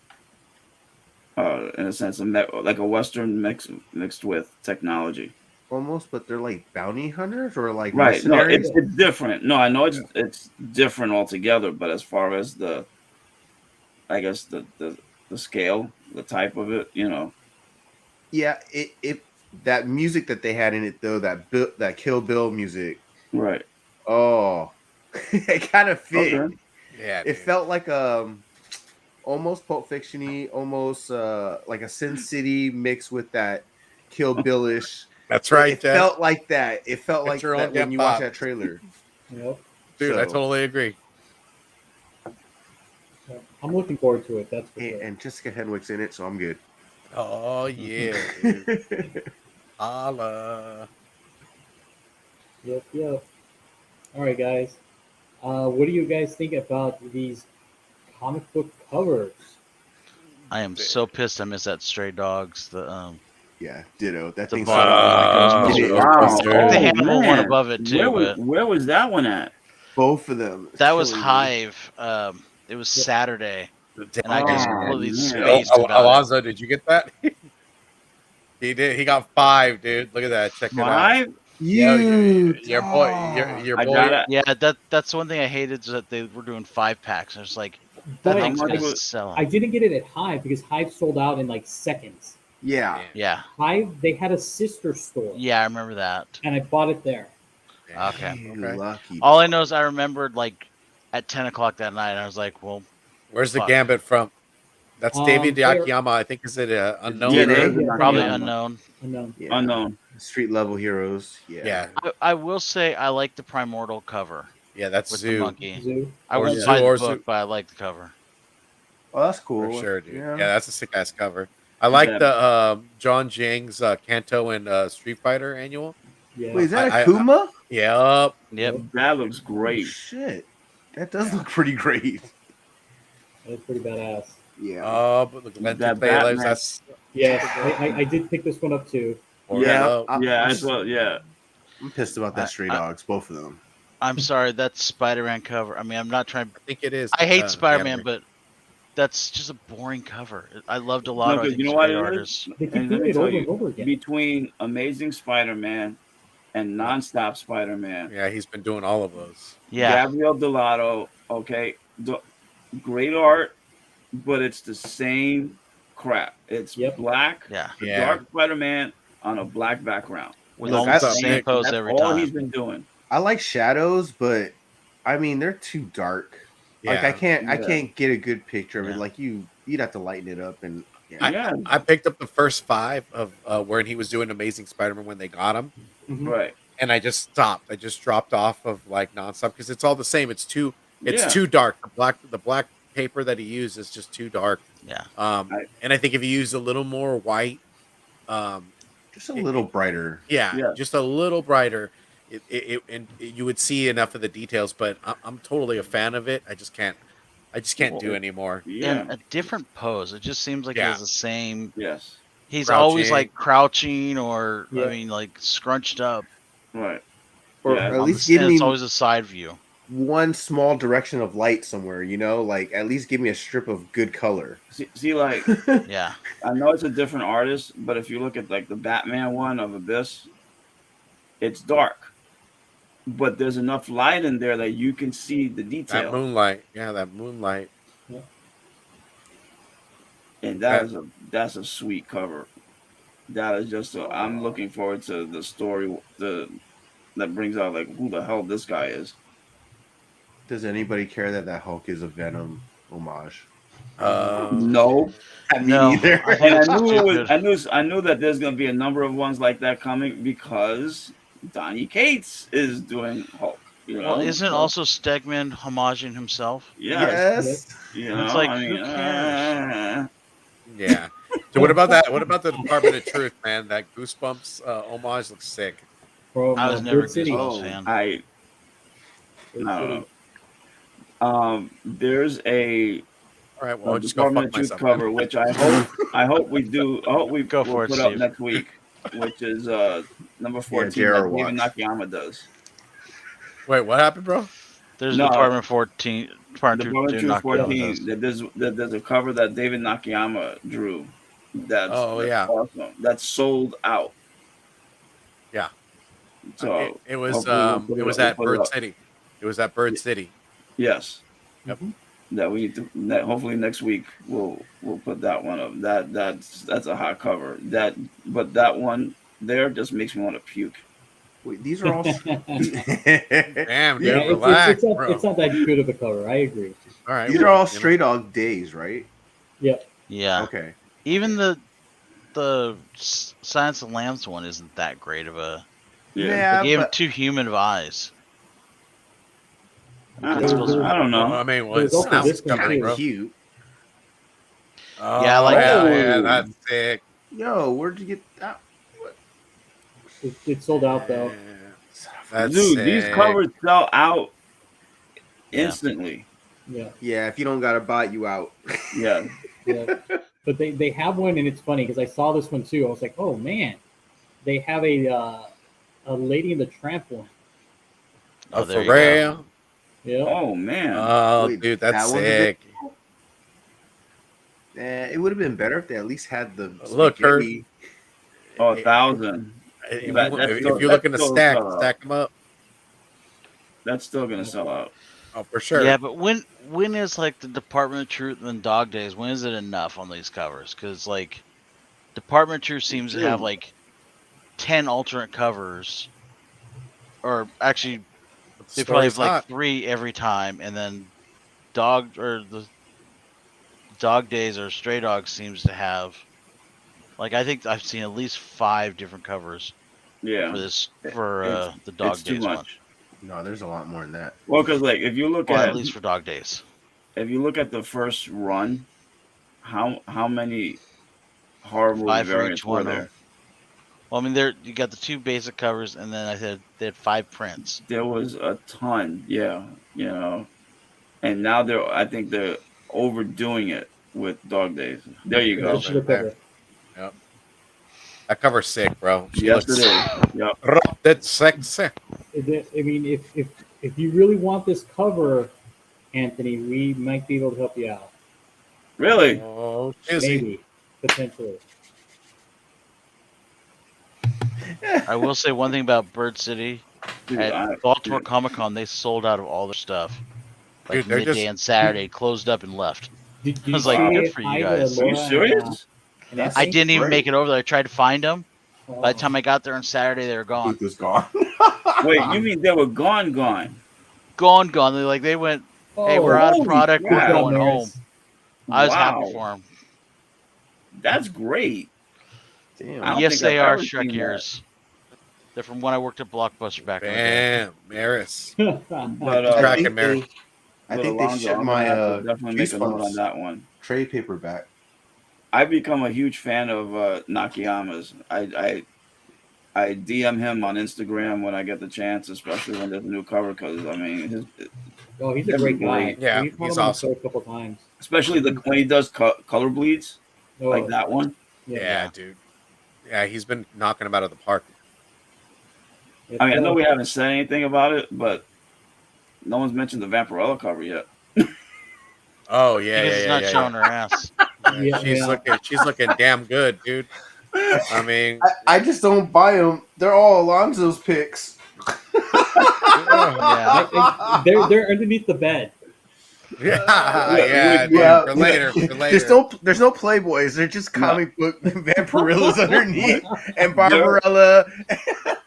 Speaker 4: in a sense, like a Western mixed with technology.
Speaker 3: Almost, but they're like bounty hunters or like
Speaker 4: Right. No,
Speaker 3: mercenaries?
Speaker 4: it's different. No, I know it's different altogether. But as far as I guess the scale, the type of it,
Speaker 3: Yeah, it that music that they had in it though, that Kill Bill music.
Speaker 4: right.
Speaker 3: Oh, it kind of fit.
Speaker 4: Okay.
Speaker 1: Yeah,
Speaker 3: It
Speaker 1: dude.
Speaker 3: felt like almost Pulp Fiction-y, almost like a Sin City mixed with that Kill Bill-ish.
Speaker 1: That's right,
Speaker 3: It
Speaker 1: Jeff.
Speaker 3: felt like that. It felt
Speaker 1: Get
Speaker 3: like
Speaker 1: your own
Speaker 3: that when
Speaker 1: damn
Speaker 3: you watch
Speaker 1: pop.
Speaker 3: that trailer.
Speaker 5: Yep.
Speaker 1: Dude, I
Speaker 3: So-
Speaker 1: totally agree.
Speaker 5: Yep. I'm looking forward to it. That's for sure.
Speaker 3: And Jessica Henwick's in it, so I'm good.
Speaker 1: Oh yeah, dude. Holla.
Speaker 5: Yep. All right, guys. What do you guys think about these comic book covers?
Speaker 2: I am so pissed. I miss that Stray Dogs.
Speaker 3: Yeah, ditto. That
Speaker 2: The
Speaker 3: thing's
Speaker 2: bottom.
Speaker 3: Get it.
Speaker 4: Wow.
Speaker 2: The
Speaker 4: Oh,
Speaker 2: Hannibal one
Speaker 4: man.
Speaker 2: above it too.
Speaker 4: Where was that one at?
Speaker 3: both of them.
Speaker 2: That was
Speaker 3: Killing me.
Speaker 2: Hive. It was Saturday, and I just
Speaker 4: Oh,
Speaker 2: completely
Speaker 4: man.
Speaker 2: spaced about it.
Speaker 1: Alonzo, did you get that? He did. He got 5, dude. Look at that. Check it out.
Speaker 4: 5?
Speaker 1: Yeah,
Speaker 3: You,
Speaker 1: your boy, your
Speaker 4: I
Speaker 1: boy.
Speaker 4: got it.
Speaker 2: Yeah, that's one thing I hated is that they were doing 5-packs. I was like, that
Speaker 5: But
Speaker 2: thing's
Speaker 4: much
Speaker 2: gonna
Speaker 4: was-
Speaker 2: sell.
Speaker 5: I didn't get it at Hive because Hive sold out in like seconds.
Speaker 3: Yeah.
Speaker 2: Yeah,
Speaker 5: Hive, they had a sister store,
Speaker 2: I remember that.
Speaker 5: and I bought it there.
Speaker 2: Okay.
Speaker 3: Hey,
Speaker 1: Okay.
Speaker 3: lucky.
Speaker 2: All I
Speaker 3: dog.
Speaker 2: know is I remembered like at 10 o'clock that night. I was like, well,
Speaker 1: Where's the
Speaker 2: fuck.
Speaker 1: Gambit from? That's David
Speaker 5: Player
Speaker 1: Akiyama. I think is it unknown?
Speaker 3: Yeah,
Speaker 1: or-
Speaker 3: that is
Speaker 5: yeah,
Speaker 2: probably
Speaker 5: yeah.
Speaker 2: unknown.
Speaker 5: Unknown.
Speaker 3: Yeah.
Speaker 4: Unknown.
Speaker 3: Street level heroes. Yeah.
Speaker 1: Yeah,
Speaker 2: I will say I like the Primordial cover
Speaker 1: yeah, that's
Speaker 2: with the
Speaker 1: Zoo
Speaker 2: monkey.
Speaker 5: Zoo.
Speaker 2: I
Speaker 1: or
Speaker 2: won't
Speaker 1: Zoo
Speaker 2: buy the
Speaker 1: or
Speaker 2: book,
Speaker 1: Zoo
Speaker 2: but I like the cover.
Speaker 3: Oh, that's
Speaker 1: for
Speaker 3: cool.
Speaker 1: sure, dude.
Speaker 3: Yeah.
Speaker 1: Yeah, that's a sick ass cover. I like
Speaker 4: Yeah.
Speaker 1: the John Jang's Kanto and Street Fighter annual.
Speaker 5: Yeah.
Speaker 3: Wait, is that
Speaker 1: I
Speaker 3: Akuma?
Speaker 1: Yep.
Speaker 2: Yep.
Speaker 4: That looks
Speaker 3: Oh,
Speaker 4: great.
Speaker 3: shit. That does
Speaker 1: Yeah.
Speaker 3: look pretty great.
Speaker 5: That's pretty badass.
Speaker 3: Yeah.
Speaker 1: But the Glenn
Speaker 4: That
Speaker 1: Play Lives,
Speaker 4: Batman.
Speaker 1: that's
Speaker 5: Yes, I did pick this one up too.
Speaker 1: or
Speaker 4: Yeah,
Speaker 1: up.
Speaker 4: yeah,
Speaker 3: I'm,
Speaker 4: as well. Yeah,
Speaker 3: I'm pissed about that Stray Dogs, both of them.
Speaker 2: I'm sorry, that's Spider-Man cover. I mean, I'm not trying.
Speaker 1: I think it is.
Speaker 2: I hate
Speaker 1: the
Speaker 2: Spider-Man,
Speaker 1: anime.
Speaker 2: but that's just a boring cover. I love
Speaker 4: no,
Speaker 2: Delato. I
Speaker 4: because
Speaker 2: think
Speaker 4: you know
Speaker 2: he's a
Speaker 4: what
Speaker 2: great
Speaker 4: it
Speaker 2: artist.
Speaker 4: is.
Speaker 5: They keep
Speaker 4: And let
Speaker 5: doing
Speaker 4: me
Speaker 5: it
Speaker 4: tell
Speaker 5: over
Speaker 4: you,
Speaker 5: and over again.
Speaker 4: between Amazing Spider-Man and Nonstop Spider-Man,
Speaker 1: Yeah, he's been doing all of those.
Speaker 2: Yeah,
Speaker 4: Gabriel Delato, okay, great art, but it's the same crap. It's
Speaker 5: Yep.
Speaker 4: black,
Speaker 2: yeah,
Speaker 4: the
Speaker 1: Yeah.
Speaker 4: dark Spider-man on a black background.
Speaker 2: with
Speaker 3: Look,
Speaker 2: almost
Speaker 3: I-
Speaker 2: the same
Speaker 1: Nick,
Speaker 2: pose
Speaker 4: That's
Speaker 2: every
Speaker 4: all he's
Speaker 2: time.
Speaker 4: been doing.
Speaker 3: I like shadows, but I mean they're too dark. Like I
Speaker 1: Yeah.
Speaker 3: can't get a good picture of it.
Speaker 2: Yeah.
Speaker 3: Like you'd have to lighten it up and
Speaker 1: I,
Speaker 4: Yeah,
Speaker 1: I picked up the first 5 of when he was doing Amazing Spider-Man when they got him,
Speaker 3: Mhm.
Speaker 4: right.
Speaker 1: and I just stopped. I just dropped off of like nonstop because it's all the same. It's too
Speaker 4: Yeah.
Speaker 1: dark. The black paper that he used is just too dark.
Speaker 2: Yeah,
Speaker 1: And I think if you use a little more white, um,
Speaker 3: just a little brighter.
Speaker 1: yeah,
Speaker 4: Yeah.
Speaker 1: just a little brighter, you would see enough of the details. But I'm totally a fan of it. I just can't do anymore.
Speaker 4: Yeah.
Speaker 2: in a different pose. It just seems like he
Speaker 1: Yeah.
Speaker 2: has the same.
Speaker 4: Yes.
Speaker 2: He's always
Speaker 1: Crouching.
Speaker 2: like crouching or
Speaker 5: Yeah.
Speaker 2: I mean like scrunched up.
Speaker 4: Right.
Speaker 3: Or
Speaker 4: Yeah.
Speaker 3: at
Speaker 2: on
Speaker 3: least
Speaker 2: the,
Speaker 3: give
Speaker 2: and
Speaker 3: me
Speaker 2: it's always a side view.
Speaker 3: one small direction of light somewhere, like at least give me a strip of good color.
Speaker 4: See, like
Speaker 2: Yeah,
Speaker 4: I know it's a different artist, but if you look at like the Batman one of Abyss, it's dark, but there's enough light in there that you can see the
Speaker 1: That
Speaker 4: detail,
Speaker 1: moonlight, yeah, that moonlight.
Speaker 4: and that's a sweet cover. That is just I'm looking forward to the story that brings out like who the hell this guy is.
Speaker 3: Does anybody care that Hulk is a Venom homage?
Speaker 4: No,
Speaker 3: Me
Speaker 2: No.
Speaker 3: neither.
Speaker 2: I think
Speaker 4: and
Speaker 2: it's stupid.
Speaker 4: I knew that there's gonna be a number of ones like that coming because Donny Cates is doing Hulk. You know,
Speaker 2: Well, isn't
Speaker 4: So,
Speaker 2: also Stegman homaging himself?
Speaker 4: yeah,
Speaker 3: Yes.
Speaker 4: you know,
Speaker 2: It's like,
Speaker 4: I mean,
Speaker 2: who cares?
Speaker 1: Yeah. So what about that? What about the Department of Truth, man? That Goosebumps homage looks sick.
Speaker 5: From
Speaker 2: I was never a
Speaker 5: Bird City.
Speaker 2: Goosebumps
Speaker 3: Oh,
Speaker 2: fan.
Speaker 4: I
Speaker 5: Bird
Speaker 4: don't
Speaker 5: City.
Speaker 4: know. There's a
Speaker 1: All right, well, I'll just go
Speaker 4: Department
Speaker 1: fuck
Speaker 4: of Truth
Speaker 1: myself.
Speaker 4: cover, which I hope we do. I hope we
Speaker 2: Go
Speaker 4: will
Speaker 2: for it,
Speaker 4: put up
Speaker 2: Steve.
Speaker 4: next week, which is number 14
Speaker 3: Jared
Speaker 4: that David
Speaker 3: watch.
Speaker 4: Nakayama does.
Speaker 1: Wait, what happened, bro?
Speaker 2: There's
Speaker 4: No.
Speaker 2: Department 14. Department
Speaker 4: Department of
Speaker 2: 2
Speaker 4: Truth
Speaker 2: Nakayama
Speaker 4: 14.
Speaker 2: does.
Speaker 4: There's a cover that David Nakayama drew. That's
Speaker 1: Yeah.
Speaker 4: awesome. That's sold out.
Speaker 1: Yeah.
Speaker 4: So
Speaker 1: It was
Speaker 4: hopefully we'll put
Speaker 1: it
Speaker 4: it
Speaker 1: was
Speaker 4: up-
Speaker 1: at
Speaker 4: we'll put it
Speaker 1: Bird
Speaker 4: up.
Speaker 1: City. It was at Bird City.
Speaker 4: Yes.
Speaker 1: Yep.
Speaker 4: That we need to. That hopefully next week we'll put that one up. That's a hot cover. But that one there just makes me want to puke.
Speaker 3: Wait, these are all.
Speaker 1: Damn, dude,
Speaker 5: Yeah,
Speaker 1: relax, bro.
Speaker 5: it's not that good of a cover. I agree.
Speaker 1: All right,
Speaker 3: These are
Speaker 1: well,
Speaker 3: all
Speaker 1: you know.
Speaker 3: Stray Dog days, right?
Speaker 2: Yeah.
Speaker 3: Okay.
Speaker 2: Even the Silence of the Lambs one isn't that great of a.
Speaker 4: Yeah.
Speaker 2: They gave him
Speaker 3: but
Speaker 2: too human of eyes.
Speaker 4: I
Speaker 2: It's
Speaker 4: don't
Speaker 2: supposed to-
Speaker 4: know.
Speaker 1: I mean,
Speaker 5: There's
Speaker 1: what's
Speaker 5: also
Speaker 1: sounds
Speaker 5: this one,
Speaker 1: coming,
Speaker 5: too.
Speaker 1: bro?
Speaker 3: cute.
Speaker 1: Oh,
Speaker 2: Yeah, I like
Speaker 1: yeah,
Speaker 3: that.
Speaker 1: yeah, that's sick.
Speaker 3: Yo, where'd you get that?
Speaker 5: It's sold out though.
Speaker 1: Yeah, that's
Speaker 4: Dude, these
Speaker 1: sick.
Speaker 4: covers sell out
Speaker 2: Yeah.
Speaker 4: instantly.
Speaker 5: Yeah,
Speaker 3: Yeah, if you don't got to buy you out.
Speaker 4: Yeah.
Speaker 5: yeah. But they have one, and it's funny because I saw this one too. I was like, oh man, they have a Lady in the Tramp one.
Speaker 2: Oh,
Speaker 1: Oh,
Speaker 2: there
Speaker 1: for
Speaker 2: you go.
Speaker 1: real?
Speaker 5: Yeah.
Speaker 4: Oh man.
Speaker 1: Oh,
Speaker 3: Wait,
Speaker 1: dude,
Speaker 3: that
Speaker 1: that's
Speaker 3: one's a bit-
Speaker 1: sick.
Speaker 3: It would have been better if they at least had the
Speaker 1: Look, Kurt.
Speaker 3: spaghetti.
Speaker 4: Oh, 1,000.
Speaker 1: If,
Speaker 4: That-
Speaker 1: you,
Speaker 4: that's
Speaker 1: if
Speaker 4: still-
Speaker 1: you're looking to
Speaker 4: that's still,
Speaker 1: stack them up,
Speaker 4: That's still gonna sell out.
Speaker 1: oh, for sure.
Speaker 2: Yeah, but when is like the Department of Truth and Dog Days? When is it enough on these covers? Because like Department of Truth seems to have like 10 alternate covers, or actually,
Speaker 1: But the
Speaker 2: they probably
Speaker 1: story's
Speaker 2: have like
Speaker 1: hot.
Speaker 2: 3 every time, and then the dog days or stray dogs seems to have like I think I've seen at least 5 different covers
Speaker 4: Yeah,
Speaker 2: for this
Speaker 4: It-
Speaker 2: for
Speaker 4: it's
Speaker 2: the
Speaker 4: it's
Speaker 2: dog
Speaker 4: too
Speaker 2: days one.
Speaker 4: much.
Speaker 3: No, there's a lot more than that.
Speaker 4: Well, because like if you look
Speaker 2: Well,
Speaker 4: at
Speaker 2: at least for dog days.
Speaker 4: the first run, how many horror movie
Speaker 2: 5 for each
Speaker 4: variants were
Speaker 2: one of them.
Speaker 4: there?
Speaker 2: Well, I mean, there you got the 2 basic covers, and then I said they had 5 prints.
Speaker 4: There was a ton, yeah, and now I think they're overdoing it with Dog Days. There you
Speaker 5: Yeah,
Speaker 4: go.
Speaker 5: this is a
Speaker 1: There.
Speaker 5: cover.
Speaker 1: Yep. That cover's sick, bro. She
Speaker 4: Yes,
Speaker 1: looks
Speaker 4: it is. Yep.
Speaker 1: that's sexy.
Speaker 5: I mean, if you really want this cover, Anthony, we might be able to help you out.
Speaker 4: Really?
Speaker 1: Oh, Shizzy.
Speaker 5: Maybe, potentially.
Speaker 2: I will say one thing about Bird City
Speaker 4: Dude,
Speaker 2: at Baltimore Comic Con, they sold out of all their stuff. Like
Speaker 1: Dude, they're
Speaker 2: midday
Speaker 1: just-
Speaker 2: and Saturday, closed up and left.
Speaker 5: Did
Speaker 2: I
Speaker 5: you
Speaker 2: was like,
Speaker 5: say
Speaker 2: good for you
Speaker 5: hi to
Speaker 2: guys.
Speaker 4: Are you
Speaker 5: Laura
Speaker 4: serious?
Speaker 5: and
Speaker 3: That's-
Speaker 2: I
Speaker 5: Anthony?
Speaker 2: didn't even
Speaker 3: Great.
Speaker 2: make it over there. I tried to find them.
Speaker 5: Oh.
Speaker 2: By the time I got there on Saturday, they were gone.
Speaker 3: Booth is gone.
Speaker 4: Wait, you mean they were gone?
Speaker 2: Gone. They went, hey, we're
Speaker 5: Oh,
Speaker 2: out of
Speaker 4: holy
Speaker 2: product. We're
Speaker 4: crap.
Speaker 2: going home. I was
Speaker 4: Wow.
Speaker 2: happy for them.
Speaker 4: That's great. I
Speaker 3: Damn.
Speaker 4: don't
Speaker 2: Yes,
Speaker 4: think
Speaker 2: they
Speaker 4: I've
Speaker 2: are
Speaker 4: ever seen
Speaker 2: Shrek
Speaker 4: that.
Speaker 2: ears. They're from when I worked at Blockbuster back in the day.
Speaker 1: Bam, Maris.
Speaker 4: But
Speaker 3: I
Speaker 1: Cracking
Speaker 3: think
Speaker 1: Mary.
Speaker 3: I
Speaker 4: but
Speaker 3: think they
Speaker 4: Alonzo,
Speaker 3: shipped
Speaker 4: I'm
Speaker 3: my
Speaker 4: gonna have to definitely make a note on
Speaker 3: Goosebumps
Speaker 4: that one.
Speaker 3: trade paperback.
Speaker 4: I've become a huge fan of Nakayama's. I DM him on Instagram when I get the chance, especially when there's a new cover. Because I mean,
Speaker 5: Oh, he's a
Speaker 4: That'd
Speaker 5: great
Speaker 4: be
Speaker 5: guy.
Speaker 4: great.
Speaker 1: Yeah,
Speaker 5: We've had
Speaker 1: he's
Speaker 5: him on the
Speaker 1: awesome.
Speaker 5: show a couple times.
Speaker 4: especially when he does color bleeds
Speaker 5: Oh,
Speaker 4: like that one.
Speaker 1: Yeah, dude. Yeah, he's been knocking them out of the park.
Speaker 5: It's,
Speaker 4: I mean, I know we haven't said anything about it, but no one's mentioned the Vampirella cover yet.
Speaker 1: Oh yeah,
Speaker 2: Because
Speaker 1: yeah,
Speaker 2: it's
Speaker 1: yeah,
Speaker 2: not
Speaker 1: yeah,
Speaker 2: showing her ass.
Speaker 5: Yeah,
Speaker 1: she's looking damn good, dude. I mean,
Speaker 3: I just don't buy them. They're all Alonzo's picks.
Speaker 2: Yeah.
Speaker 5: they're underneath the bed.
Speaker 1: yeah, dude,
Speaker 3: Yeah,
Speaker 1: for later, for
Speaker 3: There's
Speaker 1: later.
Speaker 3: there's no Playboys. They're just
Speaker 4: No.
Speaker 3: comic book Vampirillas underneath and Barbarella.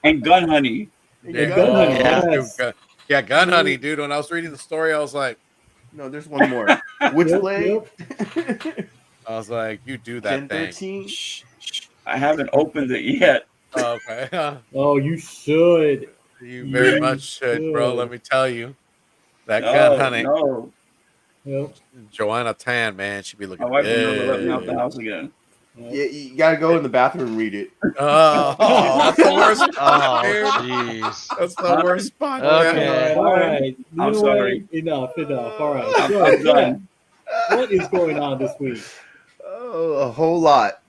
Speaker 4: And Gun Honey.
Speaker 1: Yeah,
Speaker 5: Gun Honey,
Speaker 1: yeah,
Speaker 5: yes.
Speaker 1: dude, yeah, Gun Honey, dude. When I was reading the story, I was like,
Speaker 3: No, there's one more. Witchblade.
Speaker 1: you do that
Speaker 3: Gen
Speaker 1: thing.
Speaker 3: 13.
Speaker 4: Shh. I haven't opened it yet.
Speaker 1: Oh, okay,
Speaker 5: Oh, you should.
Speaker 1: you very
Speaker 5: You
Speaker 1: much should, bro.
Speaker 5: should.
Speaker 1: Let me tell you, that Gun Honey,
Speaker 4: No.
Speaker 5: Yep.
Speaker 1: Joanna Tan, man, she'd be looking
Speaker 4: My wife will never let me out
Speaker 1: good.
Speaker 4: the house again.
Speaker 3: Yeah, you gotta go in the bathroom and read it.
Speaker 1: Oh, that's the worst
Speaker 2: Oh,
Speaker 1: spot, dude.
Speaker 2: jeez.
Speaker 1: That's the worst spot.
Speaker 2: Okay.
Speaker 5: All right. You
Speaker 4: I'm
Speaker 5: know
Speaker 4: sorry.
Speaker 5: what? Enough. All right.
Speaker 4: I'm
Speaker 5: So,
Speaker 4: done.
Speaker 5: what is going on this week?
Speaker 3: Oh, a whole lot.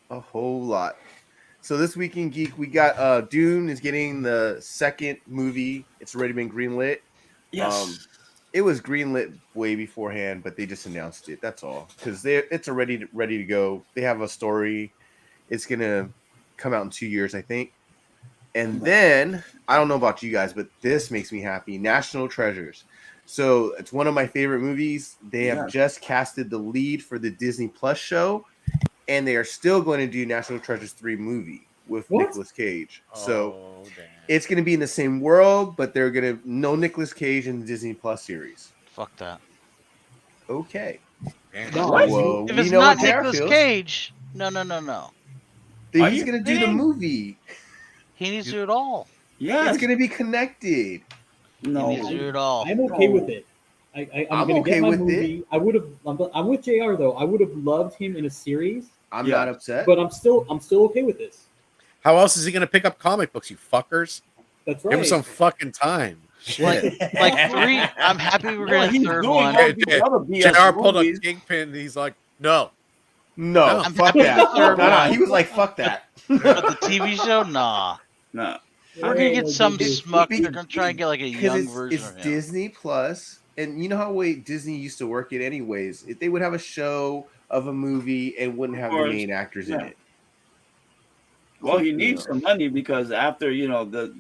Speaker 3: A whole lot. So this week in Geek, we got Dune is getting the second movie. It's already been greenlit.
Speaker 4: Yes.
Speaker 3: It was greenlit way beforehand, but they just announced it. That's all. Because it's already ready to go. They have a story. It's gonna come out in 2 years, I think. And then I don't know about you guys, but this makes me happy. National Treasures. So it's one of my favorite movies. They have just casted the lead for the Disney Plus show, and they are still going to do National Treasures 3 movie with
Speaker 5: What?
Speaker 3: Nicolas Cage. So
Speaker 1: Oh, damn.
Speaker 3: it's going to be in the same world, but they're going to no Nicolas Cage in the Disney Plus series.
Speaker 2: Fuck that.
Speaker 3: Okay.
Speaker 1: Damn.
Speaker 5: No,
Speaker 3: Well,
Speaker 2: If
Speaker 3: we
Speaker 2: it's
Speaker 3: know
Speaker 2: not
Speaker 3: what Jared
Speaker 2: Nicolas
Speaker 3: feels.
Speaker 2: Cage, no.
Speaker 4: Are
Speaker 3: He's
Speaker 4: you
Speaker 3: going to do the
Speaker 4: kidding?
Speaker 3: movie.
Speaker 2: He needs to do it all.
Speaker 4: Yes.
Speaker 3: It's going to be connected.
Speaker 2: He needs to
Speaker 4: No.
Speaker 2: do it all.
Speaker 5: I'm okay with it. I'm
Speaker 3: I'm
Speaker 5: gonna
Speaker 3: okay
Speaker 5: get my
Speaker 3: with
Speaker 5: movie. I would have. I'm with Jr. though. I would have loved him in a series,
Speaker 3: I'm
Speaker 4: Yeah.
Speaker 3: not upset.
Speaker 5: but I'm still okay with this.
Speaker 1: How else is he gonna pick up comic books? You fuckers!
Speaker 5: That's
Speaker 1: Give him
Speaker 5: right.
Speaker 1: some fucking time.
Speaker 2: Like 3. I'm happy we're getting a
Speaker 4: he's
Speaker 2: third
Speaker 4: doing
Speaker 2: one.
Speaker 4: all these other BS
Speaker 1: JR pulled a
Speaker 4: movies.
Speaker 1: kingpin. And he's like, no.
Speaker 3: No,
Speaker 2: I'm
Speaker 3: fuck
Speaker 2: happy
Speaker 3: that.
Speaker 2: with the third
Speaker 3: No,
Speaker 2: one.
Speaker 3: he was like, fuck that.
Speaker 2: But the TV show, nah.
Speaker 4: No.
Speaker 2: We're gonna get some
Speaker 3: goodness.
Speaker 2: smuck.
Speaker 3: Be-
Speaker 2: They're gonna try and get like a
Speaker 3: Because
Speaker 2: young
Speaker 3: it's
Speaker 2: version of him.
Speaker 3: Disney Plus, and you know how way Disney used to work it anyways. If they would have a show of a movie and wouldn't have the
Speaker 4: course.
Speaker 3: main actors in
Speaker 4: Yeah.
Speaker 3: it.
Speaker 4: Well, he needs some money because after the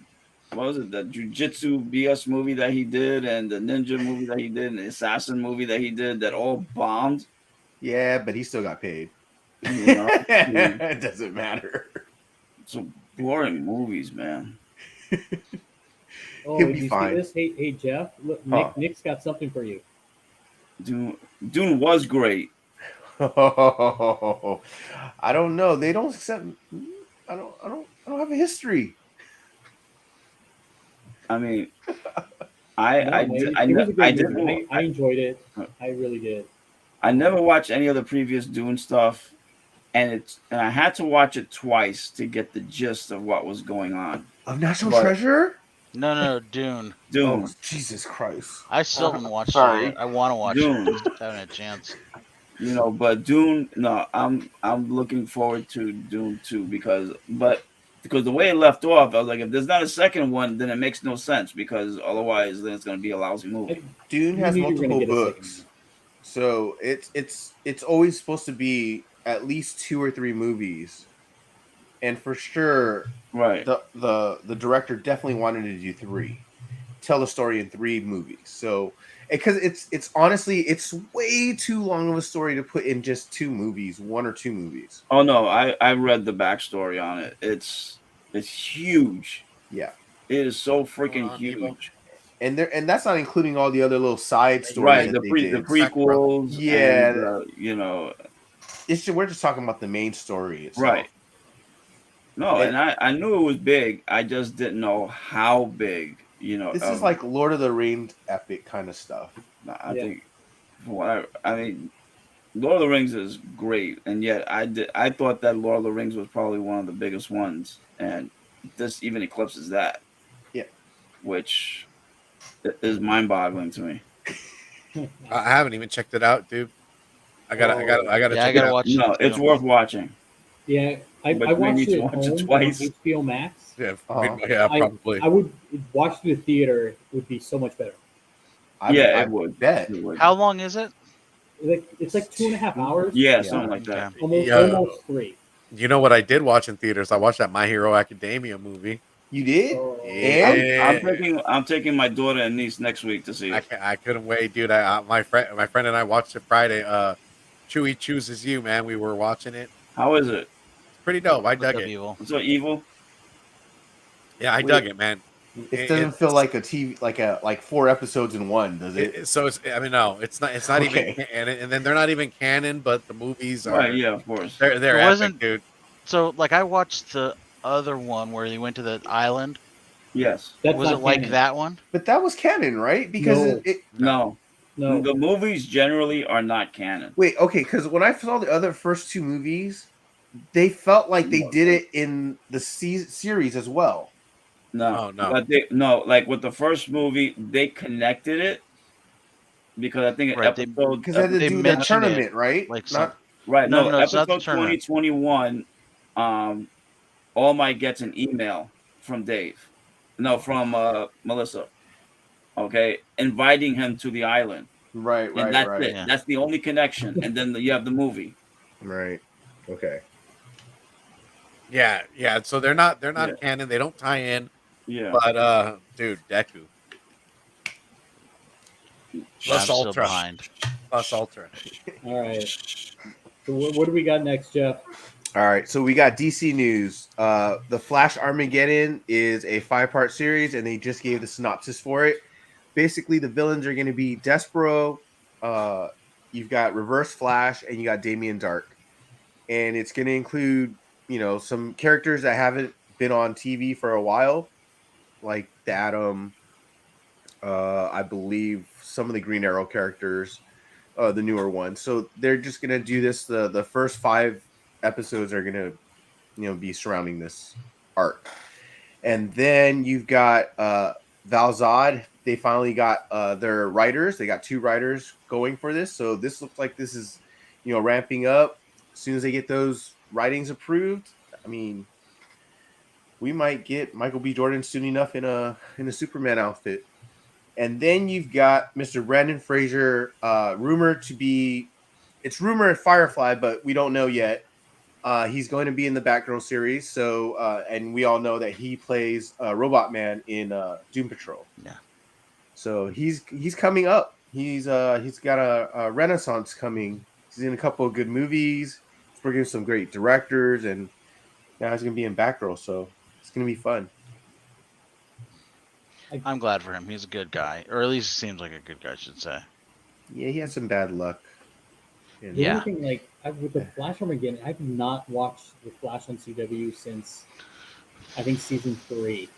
Speaker 4: jujitsu BS movie that he did and the ninja movie that he did and the assassin movie that he did that all bombed.
Speaker 3: Yeah, but he still got paid.
Speaker 4: You know,
Speaker 3: It doesn't matter.
Speaker 4: some boring movies, man.
Speaker 5: Oh,
Speaker 3: He'll
Speaker 5: did
Speaker 3: be
Speaker 5: you see
Speaker 3: fine.
Speaker 5: this? Hey, Jeff. Look,
Speaker 3: Huh.
Speaker 5: Nick's got something for you.
Speaker 4: Dune was great.
Speaker 3: I don't know. They don't accept. I don't have a history.
Speaker 4: I mean, I
Speaker 5: No,
Speaker 4: I
Speaker 5: man,
Speaker 4: di- I,
Speaker 5: it was
Speaker 4: ne-
Speaker 5: a
Speaker 4: I
Speaker 5: great movie.
Speaker 4: didn't
Speaker 5: I enjoyed it. I really did.
Speaker 4: I never watched any of the previous Dune stuff, and I had to watch it twice to get the gist of what was going on.
Speaker 3: Of National
Speaker 4: But
Speaker 3: Treasure?
Speaker 2: No, Dune.
Speaker 3: Oh,
Speaker 4: Dune,
Speaker 3: Jesus Christ.
Speaker 2: I still haven't watched it
Speaker 3: Sorry.
Speaker 2: yet. I want to watch it.
Speaker 4: Dune,
Speaker 2: Just haven't had a chance.
Speaker 4: but Dune, no, I'm looking forward to Dune 2 because the way it left off, I was like, if there's not a second one, then it makes no sense because otherwise then it's gonna be a lousy movie.
Speaker 3: Dune
Speaker 5: You
Speaker 3: has
Speaker 5: knew you were going to
Speaker 3: multiple
Speaker 5: get a second
Speaker 3: books.
Speaker 5: one.
Speaker 3: So it's always supposed to be at least 2 or 3 movies. And for sure
Speaker 4: Right.
Speaker 3: the director definitely wanted to do 3. Tell the story in 3 movies. So because it's honestly it's way too long of a story to put in just 2 movies, 1 or 2 movies.
Speaker 4: Oh no, I read the backstory on it. It's huge.
Speaker 3: Yeah.
Speaker 4: It is so
Speaker 1: Going
Speaker 4: freaking
Speaker 1: on, Evo?
Speaker 4: huge.
Speaker 3: And that's not including all the other little side stories
Speaker 4: Right,
Speaker 3: that they
Speaker 4: the
Speaker 3: did.
Speaker 4: prequels,
Speaker 3: Yeah.
Speaker 4: and
Speaker 3: We're just talking about the main story itself.
Speaker 4: right. No,
Speaker 3: And
Speaker 4: and I knew it was big. I just didn't know how big.
Speaker 3: this is like Lord of the Rings epic kind of stuff.
Speaker 4: I think from what I mean, Lord of the Rings is great, and yet I thought that Lord of the Rings was probably one of the biggest ones, and this even eclipses that.
Speaker 3: Yeah.
Speaker 4: Which is mind-boggling to me.
Speaker 1: I haven't even checked it out, dude. I gotta
Speaker 2: Yeah, I
Speaker 1: check it
Speaker 2: gotta
Speaker 1: out.
Speaker 2: watch
Speaker 4: No,
Speaker 2: it
Speaker 4: it's
Speaker 2: too.
Speaker 4: worth watching.
Speaker 5: Yeah, I
Speaker 4: But you may
Speaker 5: watched
Speaker 4: need
Speaker 5: it
Speaker 4: to
Speaker 5: at
Speaker 4: watch it
Speaker 5: home
Speaker 4: twice.
Speaker 5: on HBO Max.
Speaker 1: Yeah,
Speaker 3: Uh-huh.
Speaker 1: yeah,
Speaker 5: I
Speaker 1: probably.
Speaker 5: I would watch it in the theater. It would be so much better.
Speaker 3: I
Speaker 4: It would.
Speaker 3: bet.
Speaker 4: It would.
Speaker 2: How long is it?
Speaker 5: It's like 2.5 hours.
Speaker 4: Yeah, something like that.
Speaker 2: Okay.
Speaker 5: Almost 3.
Speaker 1: You know what I did watch in theaters? I watched that My Hero Academia movie.
Speaker 3: You did?
Speaker 5: Oh,
Speaker 1: Yeah.
Speaker 4: I'm taking my daughter and niece next week to see it.
Speaker 1: I couldn't wait, dude. My friend and I watched it Friday. Chewy Chooses You, man. We were watching it.
Speaker 4: How is it?
Speaker 1: It's pretty dope. I
Speaker 2: What's
Speaker 1: dug
Speaker 2: up,
Speaker 1: it.
Speaker 2: Evil?
Speaker 4: So evil?
Speaker 1: Yeah, I
Speaker 3: Wait.
Speaker 1: dug it, man.
Speaker 3: It doesn't feel like a TV like 4 episodes in one, does it?
Speaker 1: So it's. I mean, no, it's not. It's not
Speaker 3: Okay.
Speaker 1: even. And then they're not even canon, but the movies are.
Speaker 4: Right, yeah, of course.
Speaker 1: They're
Speaker 2: It
Speaker 1: epic,
Speaker 2: wasn't-
Speaker 1: dude.
Speaker 2: So, like, I watched the other one where they went to the island.
Speaker 4: Yes.
Speaker 5: That's
Speaker 2: Was it
Speaker 5: not
Speaker 2: like
Speaker 5: canon.
Speaker 2: that one?
Speaker 3: But that was canon, right? Because
Speaker 5: No.
Speaker 4: No.
Speaker 5: No,
Speaker 4: The movies generally are not canon.
Speaker 3: wait, okay, because when I saw the other first 2 movies, they felt like they did it in the series as well.
Speaker 4: No.
Speaker 1: Oh, no.
Speaker 4: But like with the first movie, they connected it because I think
Speaker 2: Right, they-
Speaker 4: episode
Speaker 3: Because they had to
Speaker 2: They
Speaker 3: do that
Speaker 2: mentioned
Speaker 3: tournament,
Speaker 2: it,
Speaker 3: right?
Speaker 2: like
Speaker 3: Not
Speaker 4: right,
Speaker 2: No,
Speaker 4: no,
Speaker 2: it's not the
Speaker 4: episode
Speaker 2: tournament.
Speaker 4: 2021, All Might gets an email from Dave. No, from Melissa. Okay, inviting him to the island.
Speaker 3: right,
Speaker 4: And that's
Speaker 3: right.
Speaker 4: it.
Speaker 2: Yeah.
Speaker 4: That's the only connection. And then you have the movie.
Speaker 3: Right. Okay.
Speaker 1: Yeah, yeah. So they're not
Speaker 4: Yeah.
Speaker 1: canon. They don't tie in.
Speaker 4: Yeah.
Speaker 1: But dude, Deku
Speaker 2: I'm
Speaker 1: plus
Speaker 2: still
Speaker 1: Ultra
Speaker 2: behind.
Speaker 1: plus Ultra.
Speaker 5: all right. So what do we got next, Jeff?
Speaker 3: All right, so we got DC news. The Flash Armageddon is a 5-part series, and they just gave the synopsis for it. Basically, the villains are going to be Despero, you've got Reverse Flash, and you got Damian Dark. And it's going to include, some characters that haven't been on TV for a while, like the Atom, I believe some of the Green Arrow characters, the newer ones. So they're just going to do this. The first 5 episodes are going to be surrounding this arc. And then you've got Valzad. They finally got their writers. They got 2 writers going for this. So this looks like this is ramping up. As soon as they get those writings approved, I mean, we might get Michael B. Jordan soon enough in a Superman outfit. And then you've got Mr. Brandon Fraser, rumored to be, it's rumored Firefly, but we don't know yet. He's going to be in the Batgirl series. So, and we all know that he plays Robot Man in Doom Patrol.
Speaker 2: Yeah.
Speaker 3: So he's coming up. He's got a renaissance coming. He's in a couple of good movies. He's working with some great directors, and now he's going to be in Batgirl. So it's going to be fun.
Speaker 2: I'm glad for him. He's a good guy, or at least he seems like a good guy, I should say.
Speaker 3: Yeah, he had some bad luck. And,
Speaker 5: The
Speaker 2: Yeah.
Speaker 5: only thing, like with the Flash Armageddon, I've not watched the Flash on CW since I think season 3,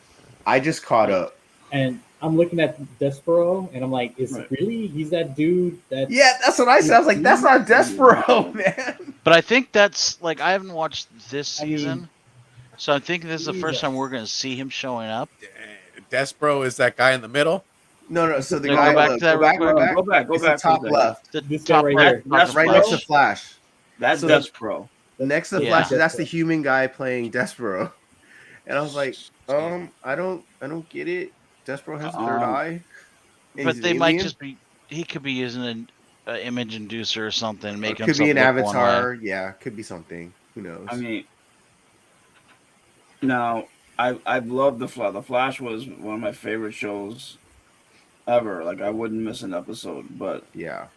Speaker 3: I just caught up.
Speaker 5: and I'm looking at Despero, and I'm like, is
Speaker 4: Right.
Speaker 5: really he's that dude? That
Speaker 3: Yeah, that's what I said. I was like, that's not Despero, man.
Speaker 2: But I think that's like I haven't watched this
Speaker 5: I mean,
Speaker 2: season, so I'm thinking this is the first time
Speaker 5: Jesus.
Speaker 2: we're going to see him showing up.
Speaker 1: Despero is that guy in the middle.
Speaker 3: No. So the
Speaker 2: No,
Speaker 3: guy,
Speaker 2: go back to that real quick.
Speaker 4: Go back. Go
Speaker 3: It's
Speaker 4: back.
Speaker 3: the top
Speaker 4: for a second.
Speaker 3: left,
Speaker 2: The
Speaker 5: This guy
Speaker 2: top
Speaker 5: right
Speaker 2: right,
Speaker 5: here.
Speaker 4: That's
Speaker 3: right
Speaker 4: Flash.
Speaker 3: next to Flash.
Speaker 4: That's
Speaker 3: So
Speaker 4: Death Pro.
Speaker 3: Next to
Speaker 2: Yeah.
Speaker 3: Flash, that's the human guy playing Despero. And I was like, I don't get it. Despero has a third eye. And
Speaker 2: But
Speaker 3: he's
Speaker 2: they
Speaker 3: an
Speaker 2: might
Speaker 3: alien?
Speaker 2: just be. He could be using an image inducer or something,
Speaker 3: Or
Speaker 2: making
Speaker 3: could be an
Speaker 2: himself look one way.
Speaker 3: avatar. Yeah, could be something. Who knows?
Speaker 4: I mean, now I've loved the Flash. The Flash was one of my favorite shows ever. Like I wouldn't miss an episode. But
Speaker 3: yeah.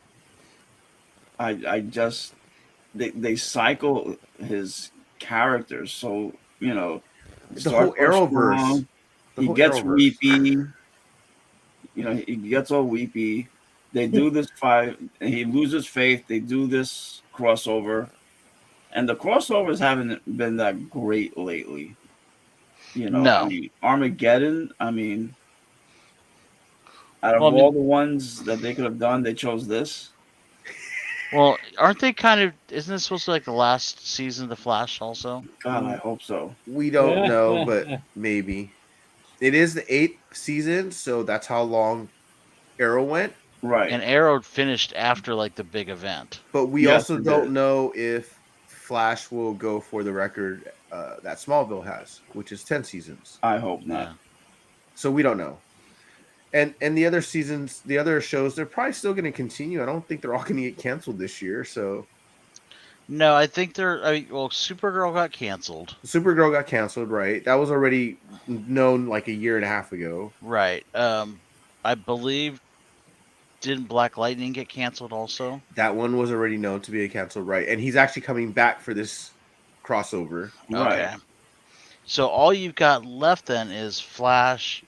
Speaker 4: I just they cycle his characters. So
Speaker 3: The whole
Speaker 4: Stark
Speaker 3: Arrowverse.
Speaker 4: strong,
Speaker 3: The
Speaker 4: he
Speaker 3: whole
Speaker 4: gets
Speaker 3: Arrowverse.
Speaker 4: weepy. He gets all weepy. They do this fight. He loses faith. They do this crossover, and the crossovers haven't been that great lately.
Speaker 2: No.
Speaker 4: I mean, Armageddon. I mean, out of
Speaker 2: Well, I mean-
Speaker 4: all the ones that they could have done, they chose this.
Speaker 2: Well, aren't they kind of? Isn't this supposed to be like the last season of the Flash? Also,
Speaker 4: God, I hope so.
Speaker 3: We don't know, but maybe. It is the 8th season, so that's how long Arrow went.
Speaker 4: Right.
Speaker 2: and Arrow finished after like the big event.
Speaker 3: But we
Speaker 4: Yes,
Speaker 3: also
Speaker 4: it
Speaker 3: don't
Speaker 4: did.
Speaker 3: know if Flash will go for the record that Smallville has, which is 10 seasons.
Speaker 4: I hope not.
Speaker 2: Yeah.
Speaker 3: So we don't know. And the other seasons, the other shows, they're probably still going to continue. I don't think they're all going to get canceled this year. So
Speaker 2: No, I think they're. Well, Supergirl got canceled.
Speaker 3: Supergirl got canceled, right? That was already known like a year and a half ago.
Speaker 2: Right. I believe. Didn't Black Lightning get canceled also?
Speaker 3: That one was already known to be a canceled, right? And he's actually coming back for this crossover.
Speaker 4: Right.
Speaker 2: Okay. So all you've got left then is Flash,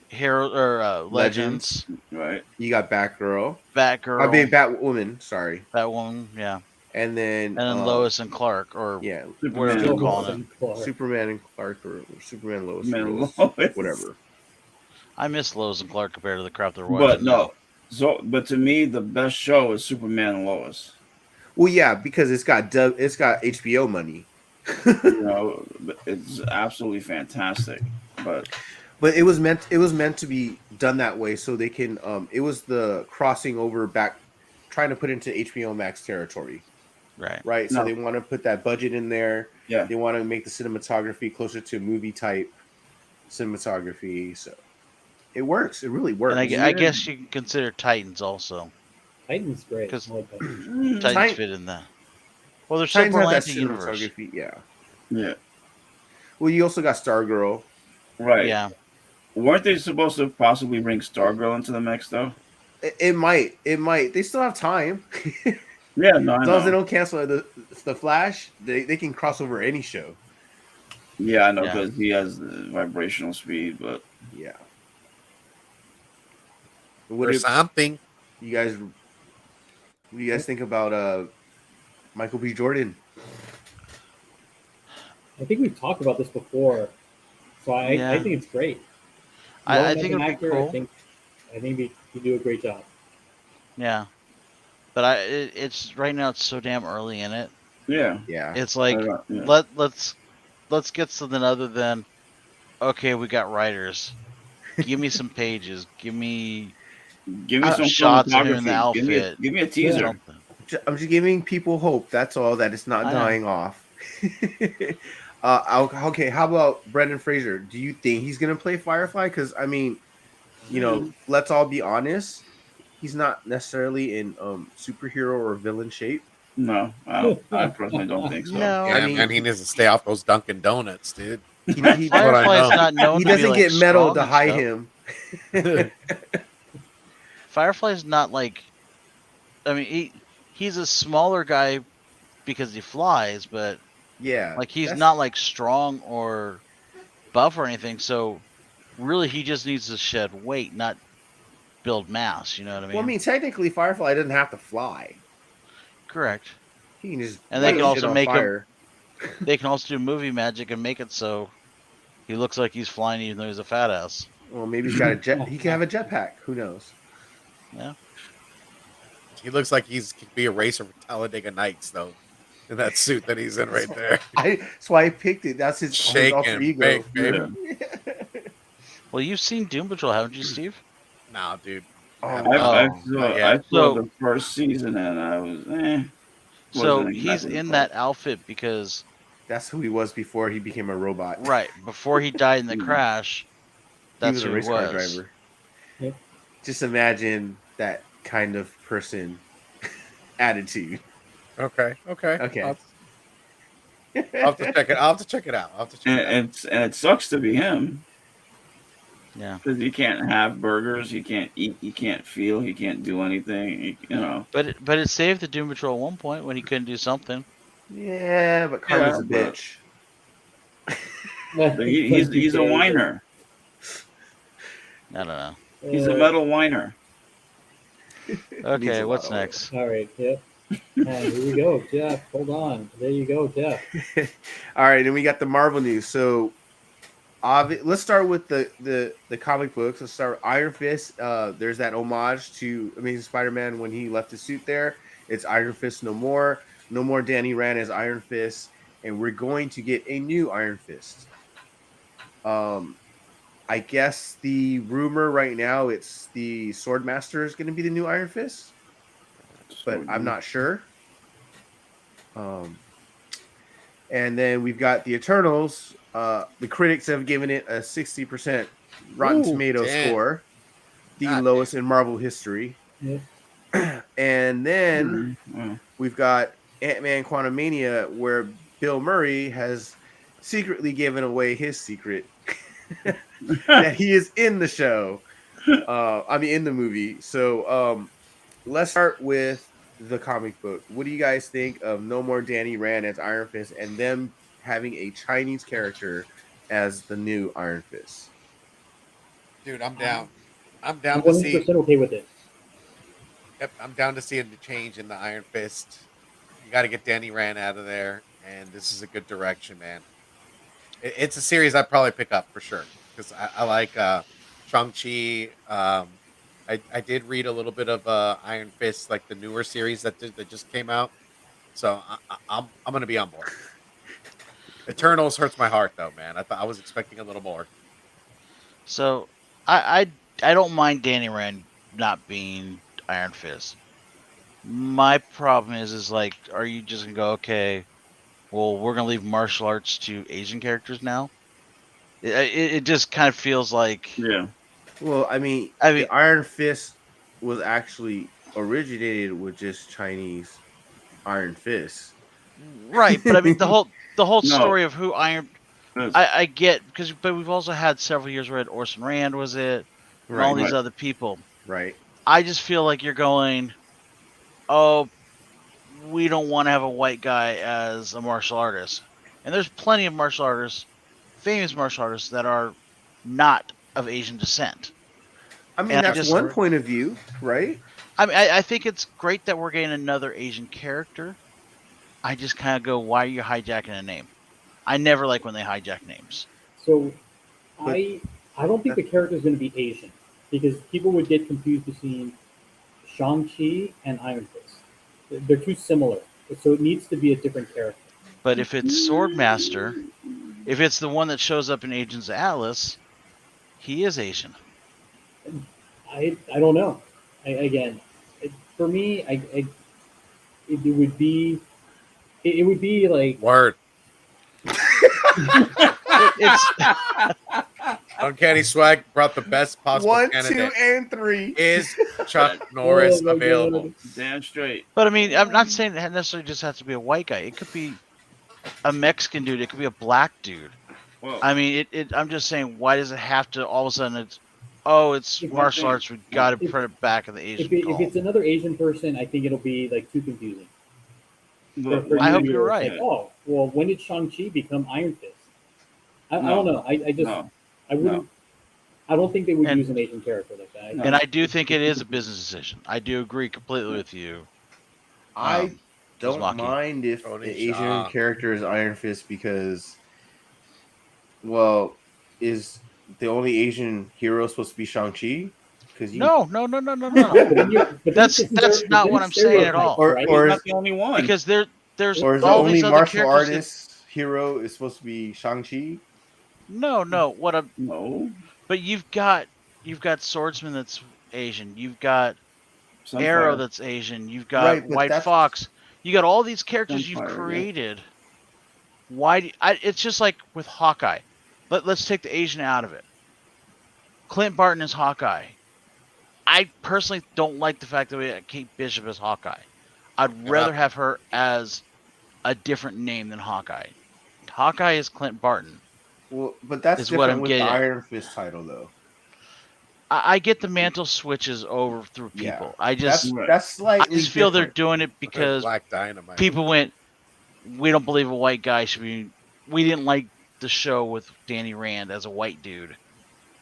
Speaker 2: Hero or Legends,
Speaker 4: Right.
Speaker 3: You got Batgirl.
Speaker 2: Batgirl,
Speaker 3: I mean Batwoman, sorry.
Speaker 2: Batwoman, yeah,
Speaker 3: And then
Speaker 2: and then Lois and Clark, or
Speaker 3: Yeah,
Speaker 2: whatever
Speaker 4: Superman.
Speaker 2: they're calling it.
Speaker 5: Clark.
Speaker 3: Superman and Clark or Superman Lois,
Speaker 4: Superman
Speaker 3: Lois,
Speaker 4: Lois.
Speaker 3: whatever.
Speaker 2: I miss Lois and Clark compared to the crap they're
Speaker 4: But
Speaker 2: watching.
Speaker 4: no. But to me, the best show is Superman and Lois.
Speaker 3: Well, yeah, because it's got HBO money.
Speaker 4: It's absolutely fantastic. But
Speaker 3: But it was meant to be done that way so they can it was the crossing over back trying to put into HBO Max territory, right? So
Speaker 4: No.
Speaker 3: they want to put that budget in there.
Speaker 4: yeah,
Speaker 3: They want to make the cinematography closer to movie type cinematography. So it works. It really works.
Speaker 2: And I guess you can consider Titans also.
Speaker 5: Titan's great.
Speaker 2: 'Cause-
Speaker 5: I like that.
Speaker 2: Titans
Speaker 3: Titan-
Speaker 2: fit in that. Well, they're
Speaker 3: Titans
Speaker 2: separate
Speaker 3: have that
Speaker 2: Atlantic universe.
Speaker 3: cinematography. Yeah.
Speaker 4: yeah,
Speaker 3: Well, you also got Stargirl.
Speaker 4: right.
Speaker 2: Yeah,
Speaker 4: Weren't they supposed to possibly bring Stargirl into the mix though?
Speaker 3: It might. They still have time.
Speaker 4: Yeah, no, I
Speaker 3: As long as they
Speaker 4: know.
Speaker 3: don't cancel the Flash, they can cross over any show.
Speaker 4: Yeah, I know
Speaker 2: Yeah.
Speaker 4: because he has the vibrational speed, but
Speaker 3: Yeah.
Speaker 1: Or
Speaker 3: What do
Speaker 1: something.
Speaker 3: you guys think about Michael B. Jordan?
Speaker 5: I think we've talked about this before, so I
Speaker 2: Yeah.
Speaker 5: think it's great.
Speaker 2: I
Speaker 5: Knowing
Speaker 2: think
Speaker 5: as an
Speaker 2: it'd be
Speaker 5: actor,
Speaker 2: cool.
Speaker 5: I think he do a great job.
Speaker 2: yeah. But it's right now. It's so damn early in it.
Speaker 4: yeah.
Speaker 3: Yeah.
Speaker 2: It's like
Speaker 4: Yeah.
Speaker 2: let's get something other than okay. We got writers. Give me some pages. Give me
Speaker 4: Give me some
Speaker 2: shots of him in the
Speaker 4: cinematography.
Speaker 2: outfit.
Speaker 4: Give me a teaser.
Speaker 2: something.
Speaker 3: I'm just giving people hope. That's all. That it's not
Speaker 2: I know.
Speaker 3: dying off. Okay. How about Brendan Fraser? Do you think he's gonna play Firefly? Because I mean, let's all be honest. He's not necessarily in superhero or villain shape.
Speaker 4: No, I personally don't think so.
Speaker 2: No.
Speaker 1: Yeah,
Speaker 3: I mean-
Speaker 1: and he needs to stay off those Dunkin' Donuts, dude.
Speaker 3: He
Speaker 1: what I
Speaker 2: Firefly's
Speaker 1: know.
Speaker 2: not known.
Speaker 3: he
Speaker 2: to be,
Speaker 3: doesn't
Speaker 2: like,
Speaker 3: get metal
Speaker 2: strong
Speaker 3: to
Speaker 2: and
Speaker 3: hide
Speaker 2: stuff.
Speaker 3: him.
Speaker 2: Firefly's not like. I mean, he's a smaller guy because he flies, but
Speaker 3: Yeah,
Speaker 2: like he's
Speaker 3: that's-
Speaker 2: not like strong or buff or anything. So really he just needs to shed weight, not build mass. You know what I mean?
Speaker 3: Well, I mean, technically, Firefly doesn't have to fly.
Speaker 2: Correct.
Speaker 3: He can just
Speaker 2: And they
Speaker 3: light
Speaker 2: can
Speaker 3: shit
Speaker 2: also
Speaker 3: on
Speaker 2: make him.
Speaker 3: fire.
Speaker 2: They can also do movie magic and make it so he looks like he's flying, even though he's a fat ass.
Speaker 3: Well, maybe he's got a jet. He can have a jetpack. Who knows?
Speaker 2: Yeah.
Speaker 1: He looks like he's could be a racer for Talladega Nights, though, in that suit that he's in right there.
Speaker 3: That's why I picked it. That's his alter
Speaker 1: Shaking,
Speaker 3: ego.
Speaker 1: big, baby.
Speaker 4: Yeah.
Speaker 2: Well, you've seen Doom Patrol, haven't you, Steve?
Speaker 1: Nah, dude.
Speaker 3: Oh,
Speaker 1: I-
Speaker 4: I
Speaker 2: Oh,
Speaker 4: saw,
Speaker 1: yeah.
Speaker 4: I saw
Speaker 2: So-
Speaker 4: the first season and I was
Speaker 2: So
Speaker 4: wasn't
Speaker 2: he's
Speaker 4: exactly
Speaker 2: in
Speaker 4: the
Speaker 2: that outfit because,
Speaker 3: that's who he was before he became a robot.
Speaker 2: right, before he died in the crash,
Speaker 3: He
Speaker 2: that's
Speaker 3: was a
Speaker 2: who
Speaker 3: race
Speaker 2: he
Speaker 3: car
Speaker 2: was.
Speaker 3: driver.
Speaker 5: Yep.
Speaker 3: Just imagine that kind of person attitude.
Speaker 1: Okay.
Speaker 3: Okay.
Speaker 1: I'll have to check it. I'll have to check it out.
Speaker 4: and it sucks to be him
Speaker 2: Yeah.
Speaker 4: because he can't have burgers, he can't eat, he can't feel, he can't do anything. You know.
Speaker 2: But it saved the Doom Patrol at one point when he couldn't do something.
Speaker 3: Yeah, but Karma's a
Speaker 4: but-
Speaker 3: bitch.
Speaker 4: But he's a whiner.
Speaker 2: I don't know.
Speaker 4: He's a metal whiner.
Speaker 3: Needs
Speaker 2: Okay,
Speaker 3: a
Speaker 2: what's
Speaker 3: lot of
Speaker 2: next?
Speaker 5: All right, yep. Here we go, Jeff. Hold on. There you go, Jeff.
Speaker 3: All right, and we got the Marvel news. So, let's start with the comic books. Let's start with Iron Fist. There's that homage to Amazing Spider-Man when he left his suit there. It's Iron Fist no more. No more Danny Rand as Iron Fist, and we're going to get a new Iron Fist. I guess the rumor right now it's the Swordmaster is going to be the new Iron Fist, but I'm not sure. And then we've got the Eternals. The critics have given it a 60% Rotten
Speaker 1: Ooh,
Speaker 3: Tomato
Speaker 1: damn.
Speaker 3: score, the
Speaker 1: God
Speaker 3: lowest in Marvel history.
Speaker 5: Yep.
Speaker 3: And then
Speaker 4: Mm.
Speaker 3: we've got Ant-Man Quantumania, where Bill Murray has secretly given away his secret that he is in the show. In the movie. So let's start with the comic book. What do you guys think of No More Danny Rand as Iron Fist and them having a Chinese character as the new Iron Fist?
Speaker 1: Dude, I'm down. I'm
Speaker 5: I'm
Speaker 1: down to see.
Speaker 5: 100% okay with it.
Speaker 1: Yep, I'm down to see a change in the Iron Fist. You got to get Danny Rand out of there, and this is a good direction, man. It's a series I'd probably pick up for sure because I like Shang-Chi. I did read a little bit of Iron Fist, like the newer series that just came out. So I'm gonna be on board. Eternals hurts my heart though, man. I was expecting a little more.
Speaker 2: So I don't mind Danny Rand not being Iron Fist. My problem is like, are you just gonna go, okay, well, we're gonna leave martial arts to Asian characters now? It just kind of feels like,
Speaker 4: Yeah.
Speaker 3: Well, I mean, the Iron Fist was actually originated with just Chinese Iron Fist.
Speaker 2: right, but I mean the whole
Speaker 4: No.
Speaker 2: story of who Iron
Speaker 4: Yes.
Speaker 2: I get but we've also had several years where Orson Rand was it, and all these
Speaker 4: right.
Speaker 2: other people.
Speaker 3: Right.
Speaker 2: I just feel like you're going, oh, we don't want to have a white guy as a martial artist. And there's plenty of martial artists, famous martial artists, that are not of Asian descent.
Speaker 3: I mean,
Speaker 2: And I
Speaker 3: that's
Speaker 2: just-
Speaker 3: one point of view, right?
Speaker 2: I mean, I think it's great that we're getting another Asian character. I just kind of go, why are you hijacking a name? I never like when they hijack names.
Speaker 5: So
Speaker 3: But-
Speaker 5: I don't think the character is going to be Asian because people would get confused between Shang-Chi and Iron Fist. They're too similar. So it needs to be a different character.
Speaker 2: But if it's Swordmaster, if it's the one that shows up in Agents of Atlas, he is Asian.
Speaker 5: I don't know. For me, it would be like
Speaker 1: Word.
Speaker 2: It's
Speaker 1: Uncanny Swag brought the best possible
Speaker 3: 1, 2,
Speaker 1: candidate.
Speaker 3: and 3.
Speaker 1: Is Chuck Norris
Speaker 5: Oh my
Speaker 1: available?
Speaker 5: God.
Speaker 4: Damn straight.
Speaker 2: But I mean, I'm not saying it necessarily just has to be a white guy. It could be a Mexican dude. It could be a black dude.
Speaker 4: Well,
Speaker 2: I mean, I'm just saying, why does it have to all of a sudden it's
Speaker 5: If-
Speaker 2: martial arts? We got to
Speaker 5: if-
Speaker 2: put it back in the Asian
Speaker 5: if
Speaker 2: column.
Speaker 5: it's another Asian person, I think it'll be like too confusing.
Speaker 4: but
Speaker 5: For
Speaker 2: I
Speaker 5: you
Speaker 2: hope
Speaker 5: to
Speaker 2: you're
Speaker 5: be
Speaker 2: right.
Speaker 5: Like, oh, well, when did Shang-Chi become Iron Fist? I don't know. I just
Speaker 4: no,
Speaker 5: I wouldn't. I don't think they would
Speaker 2: And-
Speaker 5: use an Asian character like that.
Speaker 2: And I do think it is a business decision. I do agree completely with you.
Speaker 3: I don't
Speaker 2: Uzumaki.
Speaker 3: mind if
Speaker 1: Tony
Speaker 3: the Asian
Speaker 1: Jaa.
Speaker 3: character is Iron Fist because, well, is the only Asian hero supposed to be Shang-Chi? Because
Speaker 2: No.
Speaker 5: No, but then
Speaker 2: That's not what I'm saying at all.
Speaker 3: Or-
Speaker 5: Right?
Speaker 3: or-
Speaker 4: He's not the only one.
Speaker 2: Because there's
Speaker 3: or is the
Speaker 2: all
Speaker 3: only
Speaker 2: these other
Speaker 3: martial
Speaker 2: characters.
Speaker 3: artist hero is supposed to be Shang-Chi?
Speaker 2: No. What I'm
Speaker 4: no.
Speaker 2: But you've got Swordsman that's Asian. You've got
Speaker 4: Sunfire.
Speaker 2: Arrow that's Asian. You've got
Speaker 3: Right, but
Speaker 2: White
Speaker 3: that's-
Speaker 2: Fox. You got all these characters you've
Speaker 4: Sunfire, yeah.
Speaker 2: created. It's just like with Hawkeye. Let's take the Asian out of it. Clint Barton is Hawkeye. I personally don't like the fact that we have Kate Bishop as Hawkeye. I'd rather have her as a different name than Hawkeye. Hawkeye is Clint Barton.
Speaker 3: Well, but that's
Speaker 2: Is what
Speaker 3: different
Speaker 2: I'm
Speaker 3: with the
Speaker 2: getting at.
Speaker 3: Iron Fist title, though.
Speaker 2: I get the mantle switches over through
Speaker 3: Yeah,
Speaker 2: people. I just
Speaker 3: That's
Speaker 2: I
Speaker 3: slightly
Speaker 2: just feel they're
Speaker 3: different.
Speaker 2: doing it because
Speaker 1: Black Dynamite.
Speaker 2: people went, we don't believe a white guy should be. We didn't like the show with Danny Rand as a white dude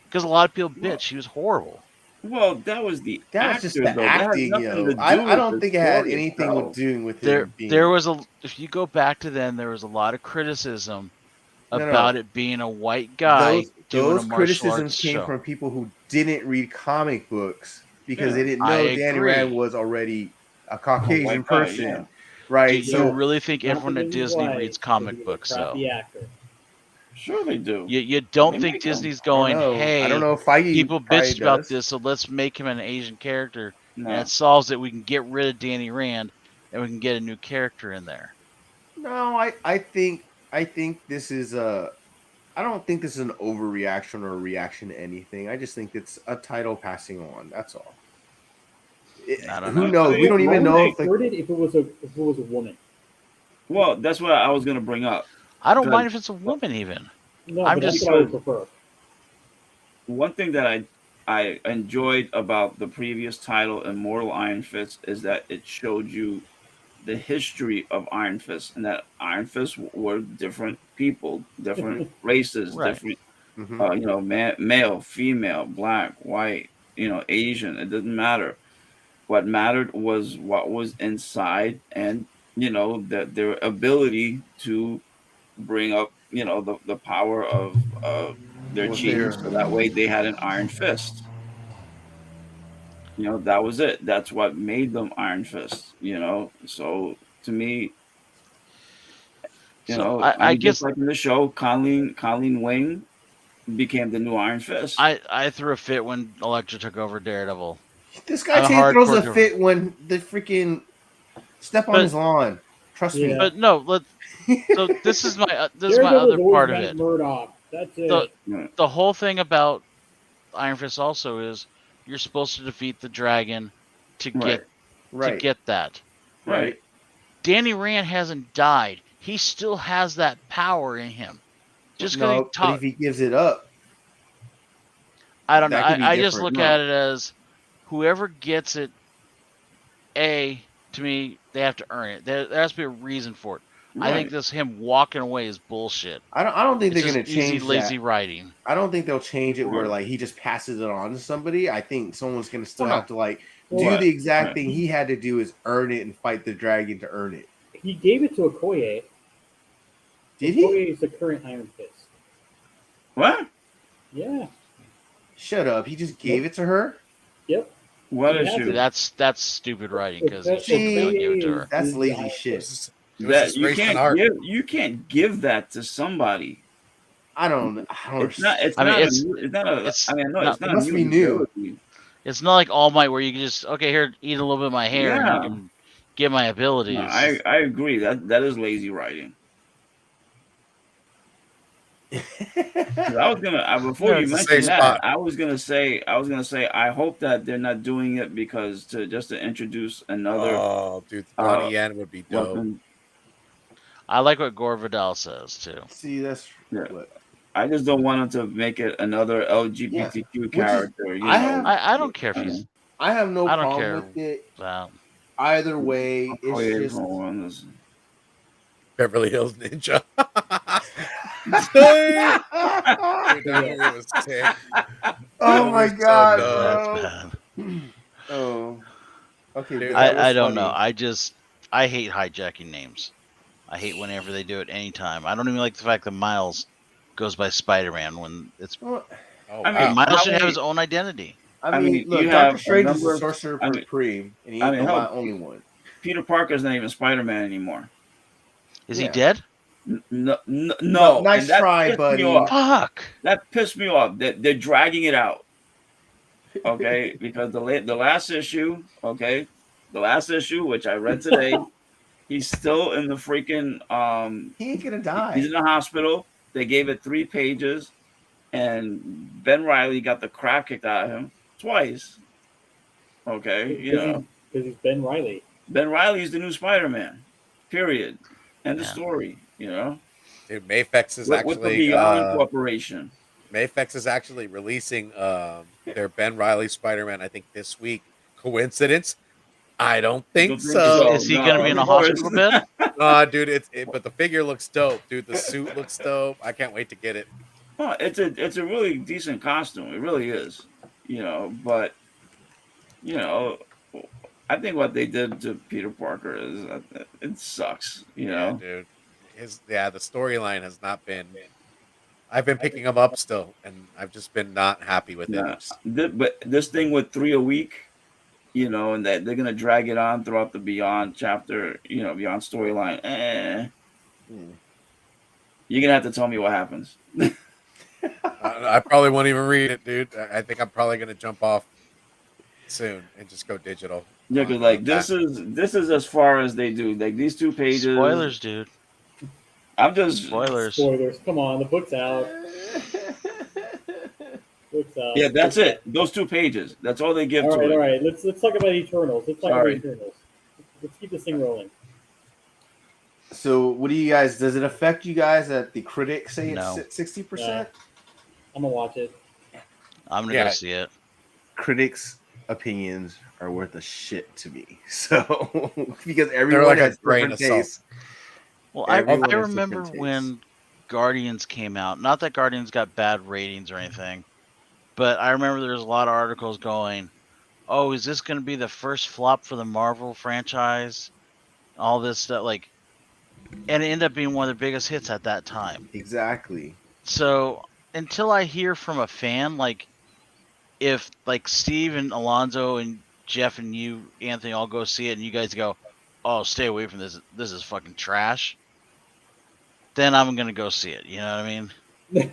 Speaker 2: because a lot of people bitch. He was horrible.
Speaker 4: Well, that was the
Speaker 3: That
Speaker 4: actor,
Speaker 3: was just the
Speaker 4: though. That had
Speaker 3: acting,
Speaker 4: nothing
Speaker 3: yo.
Speaker 4: to do
Speaker 3: I
Speaker 4: with
Speaker 3: don't
Speaker 4: the
Speaker 3: think it had
Speaker 4: story
Speaker 3: anything
Speaker 4: itself.
Speaker 3: with doing with
Speaker 2: There
Speaker 3: him being.
Speaker 2: there was a. If you go back to then, there was a lot of criticism
Speaker 3: No.
Speaker 2: about it being a white guy doing
Speaker 3: those
Speaker 2: a martial
Speaker 3: criticisms
Speaker 2: arts
Speaker 3: came
Speaker 2: show.
Speaker 3: from people who didn't read comic books because
Speaker 4: Yeah.
Speaker 3: they didn't
Speaker 2: I
Speaker 3: know Danny
Speaker 2: agree.
Speaker 3: Rand was already a Caucasian
Speaker 4: white guy,
Speaker 3: person,
Speaker 4: yeah.
Speaker 2: Do
Speaker 3: right?
Speaker 2: you
Speaker 3: So
Speaker 2: really think
Speaker 5: Not
Speaker 2: everyone at
Speaker 5: because he's
Speaker 2: Disney
Speaker 5: white,
Speaker 2: reads
Speaker 5: because
Speaker 2: comic
Speaker 5: he's a
Speaker 2: books? So
Speaker 5: crappy actor.
Speaker 4: Sure they do.
Speaker 2: you don't
Speaker 4: They
Speaker 2: think
Speaker 4: make 'em.
Speaker 2: Disney's
Speaker 3: I
Speaker 2: going,
Speaker 3: don't know.
Speaker 2: hey,
Speaker 3: I don't know if Feige
Speaker 2: people
Speaker 3: probably
Speaker 2: bitched about
Speaker 3: does.
Speaker 2: this, so let's make him an Asian character,
Speaker 4: No.
Speaker 2: and it solves it. We can get rid of Danny Rand, and we can get a new character in there.
Speaker 3: No, I think this is a. I don't think this is an overreaction or a reaction to anything. I just think it's a title passing on. That's all.
Speaker 2: I don't
Speaker 3: Who
Speaker 2: know.
Speaker 3: knows? We don't
Speaker 5: I
Speaker 3: even
Speaker 5: would
Speaker 3: know if
Speaker 5: support it if it was a woman.
Speaker 4: Well, that's what I was going to bring up.
Speaker 2: I don't
Speaker 4: Good.
Speaker 2: mind if it's a woman even.
Speaker 5: No,
Speaker 2: I'm
Speaker 5: but that's
Speaker 2: just-
Speaker 5: what I would prefer.
Speaker 4: One thing that I enjoyed about the previous title, Immortal Iron Fist, is that it showed you the history of Iron Fist, and that Iron Fists were different people, different races,
Speaker 2: Right.
Speaker 4: different,
Speaker 3: Mhm.
Speaker 4: male, female, black, white, Asian. It didn't matter. What mattered was what was inside, and their ability to bring up, the power of their
Speaker 3: Well,
Speaker 4: chi,
Speaker 3: they're-
Speaker 4: so that way they had an Iron Fist. That was it. That's what made them Iron Fist. So to me,
Speaker 2: I guess
Speaker 4: just like in the show, Colleen Wing became the new Iron Fist.
Speaker 2: I threw a fit when Elektra took over Daredevil.
Speaker 3: This guy
Speaker 2: I'm a
Speaker 3: throws
Speaker 2: hardcore
Speaker 3: a fit when the freaking step on
Speaker 2: But-
Speaker 3: his lawn. Trust me.
Speaker 5: Yeah.
Speaker 2: But no, so this is my
Speaker 5: Daredevil's
Speaker 2: other
Speaker 5: always
Speaker 2: part of
Speaker 5: Matt
Speaker 2: it.
Speaker 5: Murdock. That's it.
Speaker 2: The the whole thing about Iron Fist also is you're supposed to defeat the dragon to get
Speaker 3: right.
Speaker 2: to get that.
Speaker 3: right.
Speaker 2: Danny Rand hasn't died. He still has that power in him. Just because
Speaker 3: No,
Speaker 2: he
Speaker 3: but if he gives it up,
Speaker 2: I don't know.
Speaker 3: that could be
Speaker 2: I just
Speaker 3: different.
Speaker 2: look at it as whoever gets it. To me, they have to earn it. There has to be a reason for it. I think this him walking away is bullshit.
Speaker 3: I don't think
Speaker 2: It's
Speaker 3: they're
Speaker 2: just
Speaker 3: gonna change
Speaker 2: easy, lazy
Speaker 3: that.
Speaker 2: writing.
Speaker 3: I don't think they'll change it where
Speaker 4: Right.
Speaker 3: like he just passes it on to somebody. I think someone's gonna still
Speaker 2: Well, no.
Speaker 3: have to like
Speaker 5: Well,
Speaker 3: do
Speaker 4: Right.
Speaker 3: the exact
Speaker 4: Right.
Speaker 3: thing he had to do is earn it and fight the dragon to earn it.
Speaker 5: He gave it to Okoye.
Speaker 3: Did he?
Speaker 5: Okoye is the current Iron Fist.
Speaker 4: What?
Speaker 5: Yeah.
Speaker 3: Shut up. He just gave it to her?
Speaker 5: Yep.
Speaker 4: What
Speaker 5: Yeah,
Speaker 4: issue?
Speaker 2: That's stupid writing because he
Speaker 5: That's-
Speaker 2: shouldn't have give it to her.
Speaker 3: That's
Speaker 5: He's
Speaker 3: lazy
Speaker 5: the
Speaker 3: shit.
Speaker 1: It was
Speaker 4: That
Speaker 1: just
Speaker 4: you
Speaker 1: race and
Speaker 4: can't
Speaker 1: art.
Speaker 4: give that to somebody.
Speaker 3: I don't
Speaker 4: It's not. It's
Speaker 2: I mean,
Speaker 4: not.
Speaker 2: it's-
Speaker 4: It's not a.
Speaker 2: it's
Speaker 4: I mean, no,
Speaker 2: not-
Speaker 4: it's not.
Speaker 3: It must
Speaker 4: a
Speaker 3: be new.
Speaker 4: ability.
Speaker 2: It's not like All Might where you can just here eat a little bit of my hair
Speaker 4: Yeah.
Speaker 2: and you can get my abilities.
Speaker 4: No, I agree. That is lazy writing. 'Cause I was gonna before
Speaker 2: Yeah,
Speaker 4: you
Speaker 1: it's a
Speaker 4: mentioned
Speaker 1: safe
Speaker 4: that,
Speaker 1: spot.
Speaker 4: I was gonna say I hope that they're not doing it because to introduce another
Speaker 1: Oh, dude, Donnie Yen would be dope.
Speaker 4: weapon.
Speaker 2: I like what Gore Vidal says too.
Speaker 3: See, that's
Speaker 4: Yeah.
Speaker 3: what
Speaker 4: I just don't want them to make it another LGBTQ
Speaker 3: is-
Speaker 4: character.
Speaker 3: I have-
Speaker 2: I don't care if he's
Speaker 3: I have no
Speaker 2: I don't
Speaker 3: problem
Speaker 2: care.
Speaker 3: with it.
Speaker 2: well,
Speaker 3: Either way, it's just
Speaker 1: Beverly Hills Ninja. Dude, that movie was sick.
Speaker 3: Oh
Speaker 1: That
Speaker 3: my
Speaker 1: was so
Speaker 3: god,
Speaker 1: dumb.
Speaker 2: That's
Speaker 3: bro.
Speaker 2: bad.
Speaker 3: Oh, okay,
Speaker 1: Dude,
Speaker 3: but that was
Speaker 2: I don't know.
Speaker 3: funny.
Speaker 2: I hate hijacking names. I hate whenever they do it anytime. I don't even like the fact that Miles goes by Spider-Man when it's
Speaker 3: Well,
Speaker 1: Oh
Speaker 4: I mean,
Speaker 1: wow.
Speaker 2: Miles
Speaker 4: how
Speaker 2: should have
Speaker 4: many?
Speaker 2: his own identity.
Speaker 3: I
Speaker 4: I
Speaker 3: mean,
Speaker 4: mean, you
Speaker 3: look, Doctor
Speaker 4: have a
Speaker 3: Strange is a
Speaker 4: number of.
Speaker 3: sorcerer supreme, and he
Speaker 4: I
Speaker 3: ain't
Speaker 4: mean,
Speaker 3: my
Speaker 4: hell,
Speaker 3: only one.
Speaker 4: Peter Parker's not even Spider-Man anymore.
Speaker 2: Is he
Speaker 3: Yeah.
Speaker 2: dead?
Speaker 4: No, no,
Speaker 3: No,
Speaker 4: no,
Speaker 3: nice
Speaker 4: and that
Speaker 3: try,
Speaker 4: pissed me
Speaker 3: buddy.
Speaker 4: off.
Speaker 2: Fuck.
Speaker 4: That pissed me off. That they're dragging it out. Okay, because the last issue, okay, the last issue, which I read today, he's still in the freaking
Speaker 3: He ain't gonna
Speaker 4: he's in
Speaker 3: die.
Speaker 4: the hospital. They gave it 3 pages, and Ben Riley got the crap kicked out of him twice. Okay, you know,
Speaker 5: Because he's Ben Riley.
Speaker 4: Ben Riley's the new Spider-Man. Period. End of
Speaker 2: Yeah.
Speaker 4: story. You know,
Speaker 1: Dude, Mafex is
Speaker 4: with the
Speaker 1: actually
Speaker 4: Beyond Corporation.
Speaker 1: Mafex is actually releasing their Ben Riley Spider-Man, I think this week. Coincidence? I don't think
Speaker 4: Don't think
Speaker 1: so.
Speaker 4: so.
Speaker 2: Is he
Speaker 4: No,
Speaker 2: going to be in a
Speaker 4: of course.
Speaker 2: hospital bed?
Speaker 1: Dude, but the figure looks dope, dude. The suit looks dope. I can't wait to get it.
Speaker 4: Oh, it's a really decent costume. It really is. You know, but you know, I think what they did to Peter Parker is it sucks. You
Speaker 1: Yeah,
Speaker 4: know,
Speaker 1: dude. The storyline has not been. I've been picking them up still, and I've just been not happy with it.
Speaker 4: yeah. But this thing with 3 a week, you know, and that they're gonna drag it on throughout the Beyond chapter, you know, Beyond storyline.
Speaker 3: Hmm.
Speaker 4: You're gonna have to tell me what happens.
Speaker 1: I probably won't even read it, dude. I think I'm probably gonna jump off soon and just go digital.
Speaker 4: Yeah, because
Speaker 1: On
Speaker 4: like
Speaker 1: that.
Speaker 4: this is as far as they do. Like these 2 pages.
Speaker 2: Spoilers, dude.
Speaker 4: I'm just
Speaker 2: Spoilers.
Speaker 5: Spoilers. Come on, the book's out. Book's out.
Speaker 4: yeah. That's it. Those 2 pages. That's all they give
Speaker 5: All
Speaker 4: to
Speaker 5: right,
Speaker 4: it.
Speaker 5: all right. Let's talk about Eternals. Let's talk
Speaker 4: Sorry.
Speaker 5: about Eternals. Let's keep this thing rolling.
Speaker 3: So, what do you guys? Does it affect you guys that the critics say
Speaker 2: No.
Speaker 3: it's 60%?
Speaker 5: I'm gonna watch it.
Speaker 2: I'm going to
Speaker 1: Yeah.
Speaker 2: go see it.
Speaker 3: Critics' opinions are worth a shit to me. So, because
Speaker 1: They're
Speaker 3: everyone
Speaker 1: like a
Speaker 3: has
Speaker 1: grain
Speaker 3: different
Speaker 1: of salt.
Speaker 3: tastes.
Speaker 2: Well,
Speaker 3: Everyone
Speaker 2: I
Speaker 3: has
Speaker 2: remember
Speaker 3: different
Speaker 2: when Guardians came out. Not that Guardians got bad ratings or anything, but I remember there was a lot of articles going, "Oh, is this going to be the first flop for the Marvel franchise?" All this stuff, like, and it ended up being one of their biggest hits at that time.
Speaker 3: Exactly.
Speaker 2: So until I hear from a fan, like, if like Steve and Alonzo and Jeff and you, Anthony, all go see it, and you guys go, "Oh, stay away from this. This is fucking trash." Then I'm gonna go see it. You know what I mean?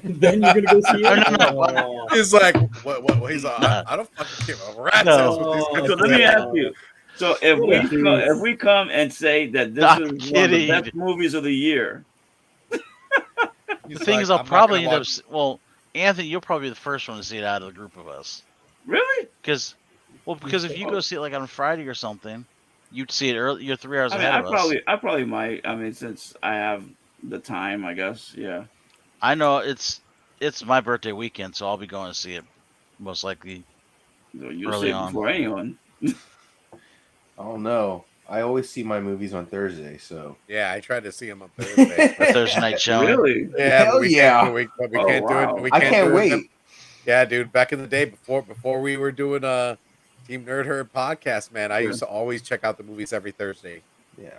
Speaker 5: Then you're gonna go see it.
Speaker 2: No.
Speaker 1: He's like, what? He's like, I don't fucking give a rat's
Speaker 2: No.
Speaker 1: ass what these guys
Speaker 4: So let me
Speaker 1: say.
Speaker 4: ask you. So if we come and say that this
Speaker 2: I'm
Speaker 4: is one of the
Speaker 2: kidding.
Speaker 4: best movies of the year,
Speaker 1: He's
Speaker 2: The thing
Speaker 1: like,
Speaker 2: is, I'll
Speaker 1: I'm not
Speaker 2: probably
Speaker 1: gonna
Speaker 2: end up. Well, Anthony, you'll probably be the first one to see it out of the group of us.
Speaker 4: really?
Speaker 2: Because if you go see it like on Friday or something, you'd see it early. You're 3 hours
Speaker 4: I mean,
Speaker 2: ahead of us.
Speaker 4: I probably might. I mean, since I have the time, I guess. Yeah.
Speaker 2: I know it's my birthday weekend, so I'll be going to see it most likely.
Speaker 4: So you'll
Speaker 2: Early
Speaker 4: see it
Speaker 2: on.
Speaker 4: before anyone.
Speaker 3: I don't know. I always see my movies on Thursday, so
Speaker 1: Yeah, I tried to see him on Thursday.
Speaker 2: The Thursday night showing.
Speaker 4: Really?
Speaker 1: Yeah,
Speaker 3: Hell
Speaker 1: but we
Speaker 3: yeah.
Speaker 1: can't, but we
Speaker 4: Oh,
Speaker 1: can't do
Speaker 4: wow.
Speaker 1: it. We
Speaker 3: I can't
Speaker 1: do it.
Speaker 3: wait.
Speaker 1: Yeah, dude. Back in the day, before we were doing Team Nerd Herd podcast, man, I
Speaker 4: Yeah.
Speaker 1: used to always check out the movies every Thursday.
Speaker 3: Yeah.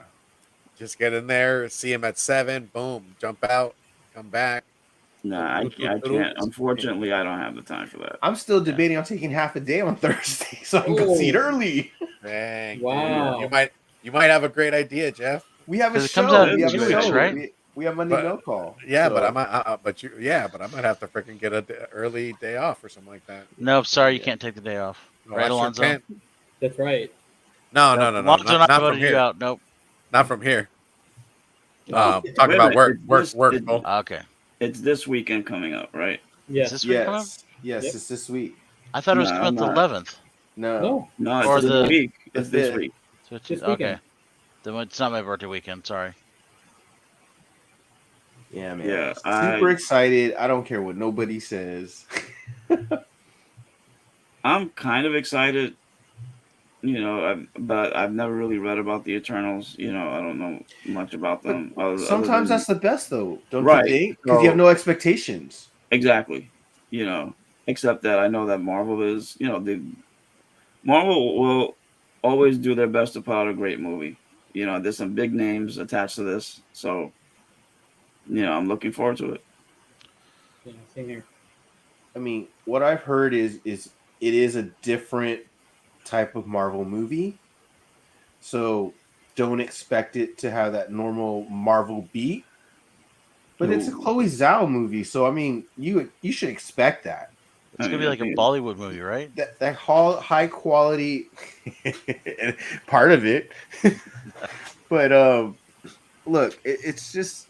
Speaker 1: Just get in there, see him at 7, boom, jump out, come back.
Speaker 4: Nah, I can't. Unfortunately, I don't have the time for that.
Speaker 3: I'm still debating on taking half a day on Thursday, so I can go see it
Speaker 5: Oh.
Speaker 3: early.
Speaker 1: Dang, dude.
Speaker 5: Wow.
Speaker 1: You might have a great idea, Jeff.
Speaker 3: We have a
Speaker 2: 'Cause it
Speaker 3: show.
Speaker 2: comes out
Speaker 4: in
Speaker 3: We have
Speaker 4: 2
Speaker 3: a
Speaker 4: weeks,
Speaker 3: show.
Speaker 2: right?
Speaker 3: We have Monday
Speaker 1: But-
Speaker 3: No Call.
Speaker 1: Yeah,
Speaker 3: so-
Speaker 1: but I might, but I might have to freaking get an early day off or something like that.
Speaker 2: Nope, sorry, you
Speaker 3: Yeah.
Speaker 2: can't take the day off.
Speaker 1: No,
Speaker 2: Right,
Speaker 1: I sure
Speaker 2: Alonzo?
Speaker 1: can't.
Speaker 5: That's right.
Speaker 1: No,
Speaker 2: Alonzo and I
Speaker 1: not from
Speaker 2: voted you
Speaker 1: here.
Speaker 2: out. Nope.
Speaker 1: Not from here.
Speaker 2: Oh.
Speaker 1: Talking
Speaker 4: Wait a
Speaker 1: about
Speaker 4: minute,
Speaker 1: work,
Speaker 4: it's
Speaker 1: work.
Speaker 4: this-
Speaker 1: Cole.
Speaker 2: Okay.
Speaker 4: It's this weekend coming up, right?
Speaker 5: Yes.
Speaker 2: Is this week coming up?
Speaker 3: Yes,
Speaker 5: Yep.
Speaker 3: it's this week.
Speaker 2: I thought it was
Speaker 4: No,
Speaker 2: coming up
Speaker 4: I'm
Speaker 2: the
Speaker 4: not.
Speaker 2: 11th.
Speaker 3: No.
Speaker 5: No.
Speaker 4: No,
Speaker 2: Or
Speaker 4: it's this
Speaker 2: the-
Speaker 4: week. It's
Speaker 3: the
Speaker 4: this
Speaker 3: fifth.
Speaker 4: week.
Speaker 2: So it's,
Speaker 5: This
Speaker 2: okay.
Speaker 5: weekend.
Speaker 2: Then it's not my birthday weekend. Sorry.
Speaker 3: Yeah, man.
Speaker 4: Yeah,
Speaker 3: Super excited. I don't care what nobody says.
Speaker 4: I'm kind of excited. But I've never really read about the Eternals. I don't know much about
Speaker 3: But
Speaker 4: them. Other
Speaker 3: sometimes
Speaker 4: than
Speaker 3: that's the best, though, don't you
Speaker 4: right.
Speaker 3: think? Because you have
Speaker 4: So
Speaker 3: no expectations.
Speaker 4: exactly. Except that I know that Marvel is. Marvel will always do their best to put out a great movie. There's some big names attached to this, so I'm looking forward to it.
Speaker 5: Yeah, same here.
Speaker 3: I mean, what I've heard is it is a different type of Marvel movie, so don't expect it to have that normal Marvel beat. But it's a
Speaker 4: Ooh,
Speaker 3: Chloe Zhao movie, so I mean, you should expect that.
Speaker 2: It's gonna be
Speaker 4: I
Speaker 2: like a
Speaker 4: think
Speaker 2: Bollywood movie, right?
Speaker 3: That high quality part of it. But look, it's just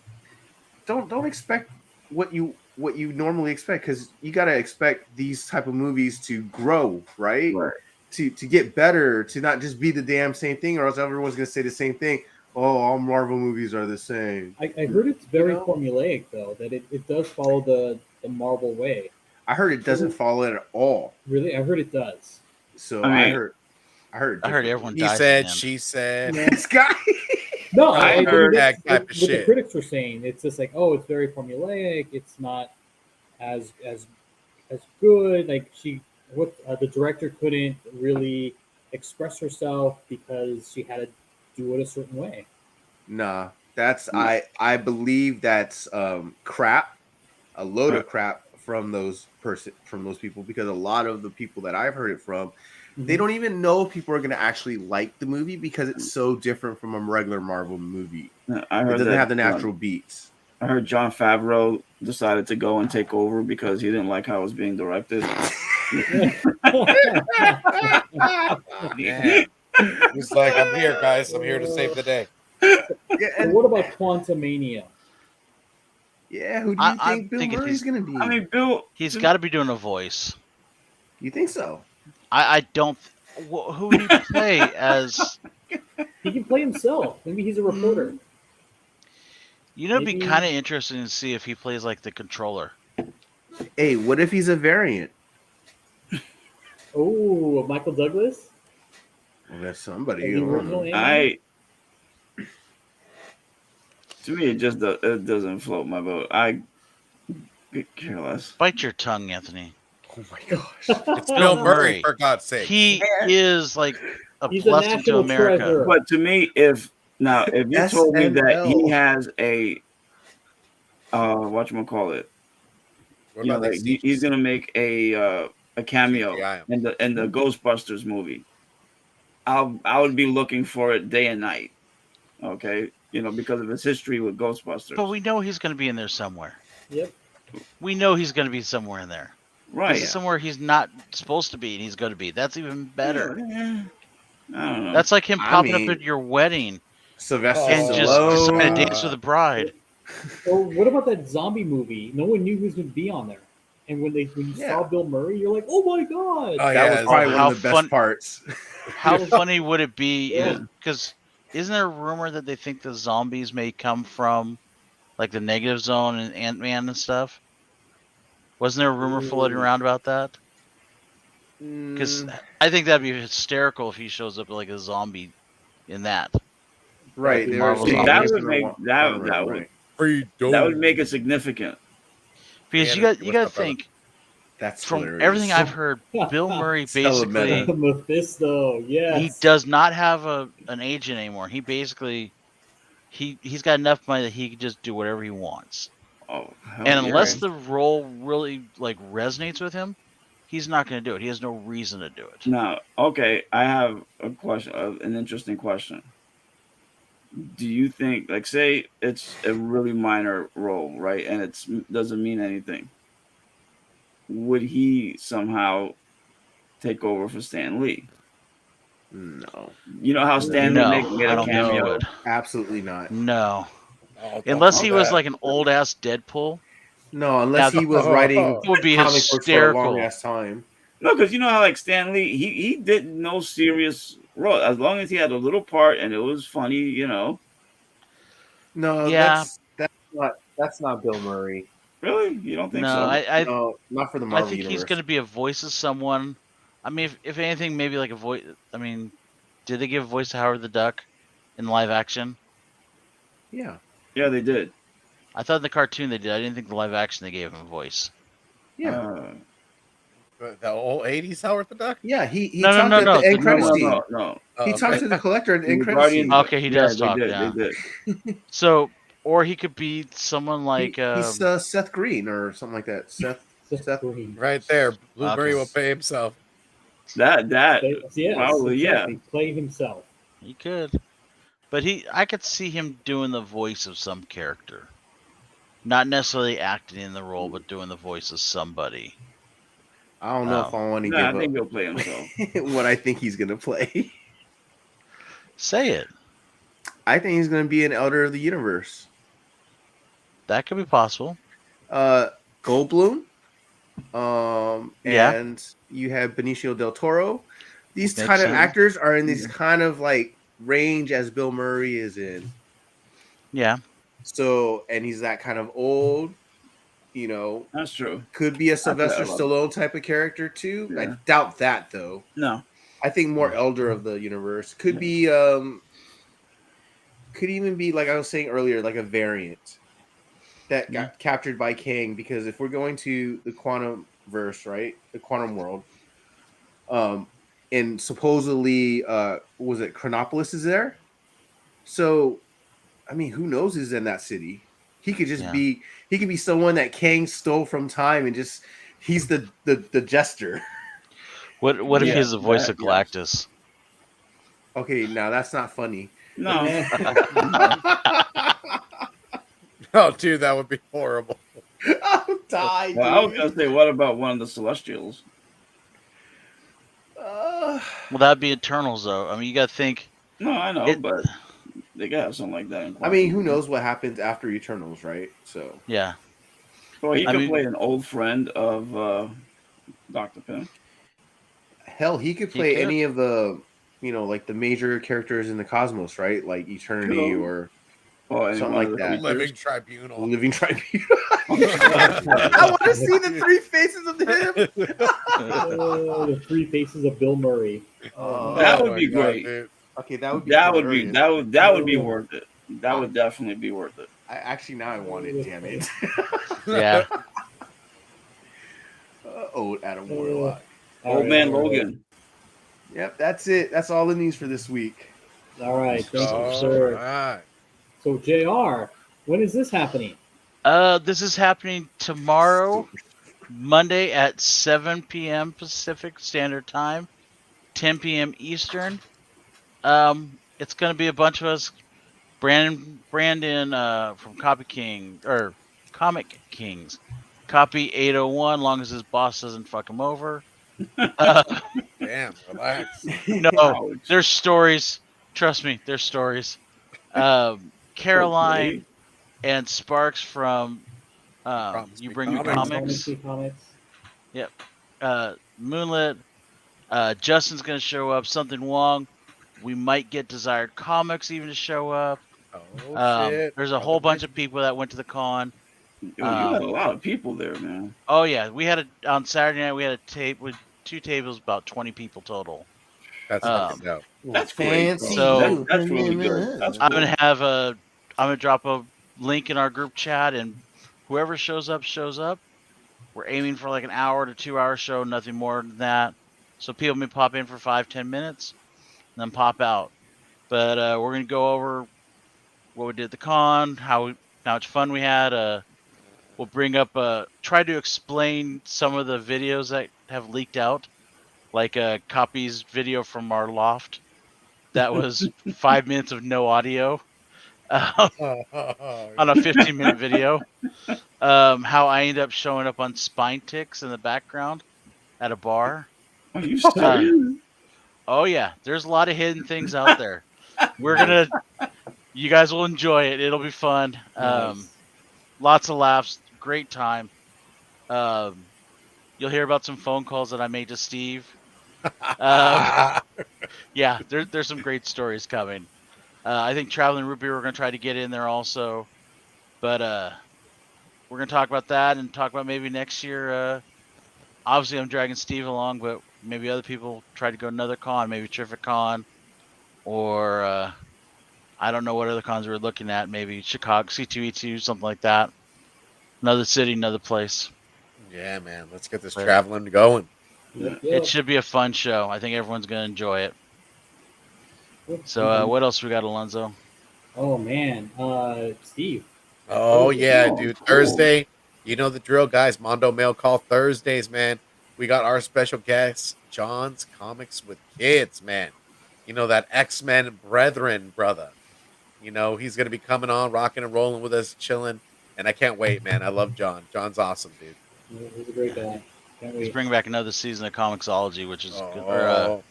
Speaker 3: don't expect what you normally expect, because you got to expect these type of movies to grow, right?
Speaker 4: right.
Speaker 3: To get better, to not just be the damn same thing, or else everyone's gonna say the same thing. Oh, all Marvel movies are the same.
Speaker 5: I heard it's very
Speaker 3: know?
Speaker 5: formulaic though, that it does follow the Marvel way.
Speaker 3: I heard it doesn't follow it at all.
Speaker 5: Really, I heard it does.
Speaker 3: So
Speaker 4: I
Speaker 3: I
Speaker 4: mean,
Speaker 3: heard
Speaker 2: I heard
Speaker 3: differently.
Speaker 2: everyone
Speaker 1: He
Speaker 2: dies
Speaker 1: said,
Speaker 2: at the end.
Speaker 1: she said.
Speaker 5: Yeah.
Speaker 3: This guy.
Speaker 5: No,
Speaker 4: I
Speaker 5: I
Speaker 4: heard
Speaker 5: mean,
Speaker 1: that type of
Speaker 5: what
Speaker 1: shit.
Speaker 5: the critics were saying. It's just like, oh, it's very formulaic. It's not as good. Like the director couldn't really express herself because she had to do it a certain way.
Speaker 3: Nah, I believe that's crap, a load of crap from those people, because a lot of the people that I've heard it from, they don't even know if people are going to actually like the movie, because it's so different from a regular Marvel movie.
Speaker 4: I
Speaker 3: It
Speaker 4: heard
Speaker 3: doesn't
Speaker 4: that
Speaker 3: have the natural beats.
Speaker 4: I heard Jon Favreau decided to go and take over because he didn't like how it was being directed.
Speaker 1: Damn. He's like, I'm here, guys. I'm here to save the day.
Speaker 3: Yeah,
Speaker 5: So what about Quantumania?
Speaker 3: yeah, who do you
Speaker 2: I
Speaker 3: think Bill
Speaker 2: think if
Speaker 3: Murray's
Speaker 2: he's-
Speaker 3: going to be?
Speaker 4: I mean, Bill.
Speaker 2: He's got to be doing a voice.
Speaker 3: You think so?
Speaker 2: I don't. Who would he play as?
Speaker 5: He can play himself. Maybe he's a reporter.
Speaker 2: It'd be
Speaker 5: Maybe-
Speaker 2: kind of interesting to see if he plays like the controller.
Speaker 3: Hey, what if he's a variant?
Speaker 5: Oh, Michael Douglas?
Speaker 3: Well, that's somebody.
Speaker 5: The
Speaker 3: I don't
Speaker 5: original
Speaker 3: know.
Speaker 5: Ant-Man?
Speaker 4: To me, it doesn't float my boat. I could care less.
Speaker 2: Bite your tongue, Anthony.
Speaker 3: Oh my gosh.
Speaker 1: It's Bill Murray, for God's sake.
Speaker 2: He is like a
Speaker 5: He's a
Speaker 2: blessing to
Speaker 5: national
Speaker 2: America.
Speaker 5: treasure.
Speaker 4: But to me, if you told me that he
Speaker 3: SNL.
Speaker 4: has a whatchamacallit,
Speaker 1: What about
Speaker 4: like he's gonna make a cameo
Speaker 1: CGI.
Speaker 4: in the Ghostbusters movie, I would be looking for it day and night. Okay, because of his history with Ghostbusters.
Speaker 2: But we know he's going to be in there somewhere.
Speaker 5: Yep.
Speaker 2: We know he's going to be somewhere in there.
Speaker 4: right.
Speaker 2: This is somewhere he's not supposed to be, and he's going to be. That's even better.
Speaker 4: Yeah. I don't know.
Speaker 2: That's like him
Speaker 3: I
Speaker 2: popping
Speaker 3: mean,
Speaker 2: up at your wedding
Speaker 3: Sylvester
Speaker 2: and just
Speaker 3: Stallone.
Speaker 2: deciding to dance with a bride.
Speaker 5: Or what about that zombie movie? No one knew who was going to be on there. And when you saw Bill Murray, you're like, oh my God.
Speaker 1: Oh,
Speaker 3: That
Speaker 1: yeah,
Speaker 3: was probably
Speaker 2: how
Speaker 3: one of the best
Speaker 2: fun-
Speaker 3: parts.
Speaker 2: How funny would it be?
Speaker 5: Yeah.
Speaker 2: Because isn't there a rumor that they think the zombies may come from like the negative zone and Ant-Man and stuff? Wasn't there a rumor floating around about that? Because I think that'd be hysterical if he shows up like a zombie in that.
Speaker 3: Right.
Speaker 2: Like
Speaker 3: There
Speaker 2: Marvel
Speaker 3: was
Speaker 2: zombies.
Speaker 4: that
Speaker 3: zombies
Speaker 4: would
Speaker 3: in the
Speaker 4: make
Speaker 3: wa-
Speaker 4: that would
Speaker 1: Freedom.
Speaker 4: that would make it significant.
Speaker 2: Because
Speaker 1: Yeah,
Speaker 2: you got to
Speaker 1: what's up, brother?
Speaker 2: think
Speaker 3: That's
Speaker 2: from
Speaker 3: hilarious.
Speaker 2: everything I've heard, Bill Murray
Speaker 3: Hella
Speaker 2: basically
Speaker 3: meta.
Speaker 5: Mephisto, yes.
Speaker 2: he does not have an agent anymore. He basically he's got enough money that he can just do whatever he wants.
Speaker 4: Oh, hell
Speaker 2: And
Speaker 4: yeah.
Speaker 2: unless the role really like resonates with him, he's not going to do it. He has no reason to do it.
Speaker 4: Now, okay, I have a question, an interesting question. Do you think, like, say it's a really minor role, right, and it doesn't mean anything? Would he somehow take over for Stan Lee?
Speaker 3: No,
Speaker 4: You know how Stan
Speaker 2: No,
Speaker 4: Lee made
Speaker 2: I
Speaker 4: a
Speaker 2: don't think he
Speaker 4: cameo?
Speaker 2: would.
Speaker 3: absolutely not.
Speaker 2: No,
Speaker 1: Oh, don't
Speaker 2: unless
Speaker 1: do
Speaker 2: he was
Speaker 1: that.
Speaker 2: like an old ass Deadpool.
Speaker 3: No, unless
Speaker 2: Now,
Speaker 3: he was writing
Speaker 2: It would be
Speaker 3: comic books for a
Speaker 2: hysterical.
Speaker 3: long ass time.
Speaker 4: No, because you know how like Stan Lee, he did no serious role as long as he had a little part and it was funny,
Speaker 3: No,
Speaker 2: Yeah.
Speaker 3: that's not Bill Murray.
Speaker 4: Really, you don't think
Speaker 2: No,
Speaker 4: so?
Speaker 3: No, not for the
Speaker 2: I
Speaker 3: Marvel
Speaker 2: think
Speaker 3: universe.
Speaker 2: he's going to be a voice of someone. I mean, if anything, maybe like a voice. I mean, Did they give a voice to Howard the Duck in live action?
Speaker 3: Yeah.
Speaker 4: Yeah, they did.
Speaker 2: I thought in the cartoon they did. I didn't think the live action they gave him a voice.
Speaker 3: Yeah.
Speaker 1: The old '80s Howard the Duck.
Speaker 3: Yeah. He
Speaker 2: No, no,
Speaker 3: talked
Speaker 2: no,
Speaker 3: at
Speaker 2: no,
Speaker 3: the end
Speaker 2: the
Speaker 3: credit
Speaker 2: new one.
Speaker 3: scene.
Speaker 4: No.
Speaker 1: Oh,
Speaker 3: He talked
Speaker 1: okay.
Speaker 3: to the collector at the
Speaker 4: In
Speaker 3: end
Speaker 4: the
Speaker 3: credit
Speaker 4: Guardian-
Speaker 3: scene.
Speaker 2: Okay, he does
Speaker 4: they
Speaker 2: talk.
Speaker 4: did.
Speaker 2: Yeah.
Speaker 4: They did.
Speaker 2: So, or he could be someone like.
Speaker 3: He's Seth Green or something like that. Seth
Speaker 5: Green.
Speaker 1: Right there, Blueberry
Speaker 2: Okay.
Speaker 1: will pay himself.
Speaker 4: That
Speaker 5: Yes,
Speaker 4: probably
Speaker 5: exactly. Play himself.
Speaker 2: He could, but I could see him doing the voice of some character, not necessarily acting in the role, but doing the voice of somebody.
Speaker 3: I don't know if I want to
Speaker 4: I
Speaker 3: give
Speaker 4: think
Speaker 3: up
Speaker 4: he'll play himself.
Speaker 3: what I think he's gonna play.
Speaker 2: Say it.
Speaker 3: I think he's gonna be an Elder of the Universe.
Speaker 2: That could be possible.
Speaker 3: Goldblum.
Speaker 2: Yeah.
Speaker 3: And you have Benicio del Toro. These
Speaker 2: Makes
Speaker 3: kind of
Speaker 2: sense.
Speaker 3: actors are in this kind of like range as Bill Murray is in.
Speaker 2: Yeah.
Speaker 3: So, and he's that kind of old,
Speaker 4: That's true.
Speaker 3: could be a Sylvester
Speaker 4: about it.
Speaker 3: Stallone type of character too. I
Speaker 4: Yeah.
Speaker 3: doubt that though.
Speaker 4: No.
Speaker 3: I think more Elder of the Universe could be, could even be like I was saying earlier, like a variant that got captured by Kang. Because if we're going to the quantum verse, right, the quantum world, and supposedly, was it Chronopolis is there? So, I mean, who knows who's in that city? He could just be. He could be someone that Kang stole from time, and just he's the jester.
Speaker 2: What if he's the voice of Galactus?
Speaker 3: Okay, now that's not funny.
Speaker 4: No.
Speaker 1: Oh, dude, that would be horrible.
Speaker 3: I'll die.
Speaker 4: Well, I was gonna say, what about one of the Celestials?
Speaker 2: Well, that'd be Eternals, though. I mean, you got to think.
Speaker 4: No, I know, but they gotta have something like that.
Speaker 3: I mean, who knows what happens after Eternals, right? So
Speaker 2: yeah.
Speaker 4: Well, he could play an old friend of Dr. Pym.
Speaker 3: Hell, he could play any of the, like the major characters in the cosmos, right? Like Eternity or something like that.
Speaker 1: Living Tribunal.
Speaker 3: Living Tribunal. I want to see the three faces of him.
Speaker 5: The three faces of Bill Murray.
Speaker 4: That would be great.
Speaker 1: Dude.
Speaker 3: Okay, that would be
Speaker 4: that would be worth it. That would definitely be worth it.
Speaker 3: Now I want it. Damn it.
Speaker 2: Yeah.
Speaker 3: Adam Warlock.
Speaker 4: Old man Logan.
Speaker 3: Yep, that's it. That's all the news for this week.
Speaker 5: All right, thank you, sir.
Speaker 1: Right.
Speaker 5: So, JR, when is this happening?
Speaker 2: This is happening tomorrow, Monday at 7 p.m. Pacific Standard Time, 10 p.m. Eastern. It's going to be a bunch of us. Brandon from Comic Kings, copy 801, long as his boss doesn't fuck him over.
Speaker 1: Damn, relax.
Speaker 2: No, there's stories. Trust me, there's stories. Caroline and Sparks from You Bring Me Comics. Yep. Moonlit. Justin's going to show up. Something Wong. We might get Desired Comics even to show up.
Speaker 1: Oh, shit.
Speaker 2: There's a whole bunch of people that went to the con.
Speaker 4: You had a lot of people there, man.
Speaker 2: Oh yeah, we had on Saturday night. We had a tape with 2 tables, about 20 people total.
Speaker 1: That's fucking dope.
Speaker 4: That's
Speaker 3: fancy.
Speaker 4: great.
Speaker 2: So
Speaker 4: that's really good. That's
Speaker 2: I'm
Speaker 4: cool.
Speaker 2: gonna drop a link in our group chat, and whoever shows up shows up. We're aiming for like an hour to 2 hour show, nothing more than that. So people may pop in for 5-10 minutes, and then pop out. But we're gonna go over what we did at the con, how much fun we had. We'll bring up, try to explain some of the videos that have leaked out, like Copy's video from our loft. That was 5 minutes of no audio on a 15-minute video. How I ended up showing up on Spine Ticks in the background at a bar.
Speaker 4: Are you serious?
Speaker 2: Oh yeah, there's a lot of hidden things out there. You guys will enjoy it. It'll be fun.
Speaker 5: Nice.
Speaker 2: Lots of laughs. Great time. You'll hear about some phone calls that I made to Steve. Yeah, there's some great stories coming. I think Traveling Ruby we're going to try to get in there also. But we're going to talk about that and talk about maybe next year. Obviously, I'm dragging Steve along, but maybe other people try to go to another con, maybe Terrific Con. or I don't know what other cons we're looking at. Maybe Chicago, C2E2, something like that. Another city, another place.
Speaker 1: Yeah, man. Let's get this
Speaker 2: But
Speaker 1: traveling going.
Speaker 5: Yep,
Speaker 2: it
Speaker 5: yep.
Speaker 2: should be a fun show. I think everyone's gonna enjoy it.
Speaker 5: Yep.
Speaker 2: So what else we got, Alonzo?
Speaker 5: Oh man, Steve.
Speaker 1: Oh
Speaker 5: What is it?
Speaker 1: yeah,
Speaker 3: Oh,
Speaker 1: dude.
Speaker 3: cool.
Speaker 1: Thursday. You know the drill, guys. Mondo Mail Call Thursdays, man. We got our special guest, John's Comics with Kids, man. You know that X-Men brethren, brother. You know, he's gonna be coming on, rocking and rolling with us, chilling. And I can't wait, man. I love John. John's awesome, dude.
Speaker 5: He's a great
Speaker 2: Yeah.
Speaker 5: guy. Can't
Speaker 2: He's
Speaker 5: wait.
Speaker 2: bringing back another season of Comixology, which is good. Or
Speaker 1: Oh,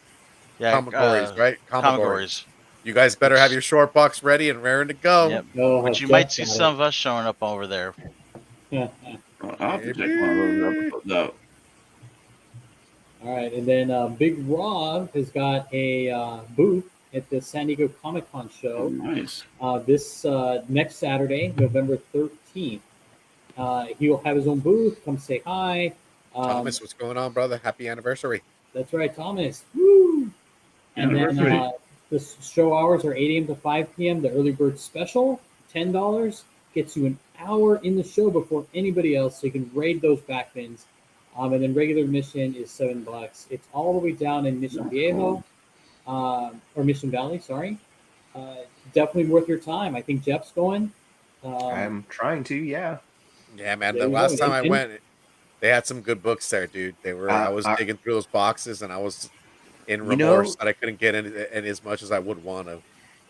Speaker 2: yeah,
Speaker 1: Comigories, right?
Speaker 2: Comigories.
Speaker 1: You guys better have
Speaker 2: Which-
Speaker 1: your short box ready and raring to go.
Speaker 2: Yep.
Speaker 5: Oh,
Speaker 2: Which you
Speaker 5: Jeff
Speaker 2: might see
Speaker 5: got
Speaker 2: some of us showing up over there.
Speaker 5: it.
Speaker 4: I'll have to check one of those episodes out.
Speaker 5: All right, and then Big Rob has got a booth at the San Diego Comic Con
Speaker 4: Oh,
Speaker 5: show
Speaker 4: nice.
Speaker 5: this next Saturday, November 13th. He will have his own booth. Come say hi.
Speaker 1: Thomas, what's going on, brother? Happy anniversary.
Speaker 5: That's right, Thomas. Woo! And then
Speaker 4: Anniversary.
Speaker 5: the show hours are 8 a.m. to 5 p.m. The early bird special, $10, gets you an hour in the show before anybody else, so you can raid those back bins. And then regular admission is $7. It's all the way down in Mission Viejo, or Mission Valley. Sorry. Definitely worth your time. I think Jeff's going.
Speaker 3: I'm trying to, yeah.
Speaker 1: Yeah, man.
Speaker 5: There
Speaker 1: The
Speaker 5: you
Speaker 1: last
Speaker 5: go.
Speaker 1: time I
Speaker 5: And-
Speaker 1: went, they had some good books there, dude. They were. I was digging through those boxes, and I was in
Speaker 3: You know-
Speaker 1: remorse that I couldn't get in as much as I would want to.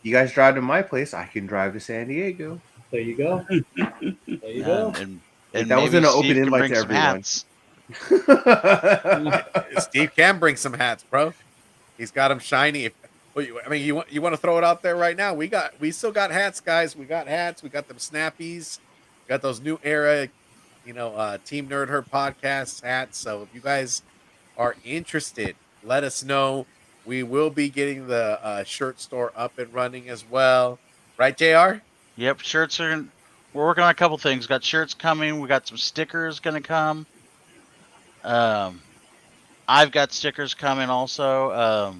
Speaker 3: You guys drive to my place, I can drive to San Diego.
Speaker 5: There you go. There you go.
Speaker 2: And
Speaker 3: That
Speaker 2: maybe
Speaker 3: wasn't an
Speaker 2: Steve
Speaker 3: open
Speaker 2: can
Speaker 3: invite
Speaker 2: bring
Speaker 3: to
Speaker 2: some
Speaker 3: everyone.
Speaker 2: hats.
Speaker 1: Steve can bring some hats, bro. He's got them shiny. I mean, you want to throw it out there right now? We still got hats, guys. We got hats. We got them snappies. We got those new era, Team Nerd Herd podcast hats. So if you guys are interested, let us know. We will be getting the shirt store up and running as well, right, Jr.?
Speaker 2: Yep, shirts are. We're working on a couple things. Got shirts coming. We got some stickers gonna come. I've got stickers coming also.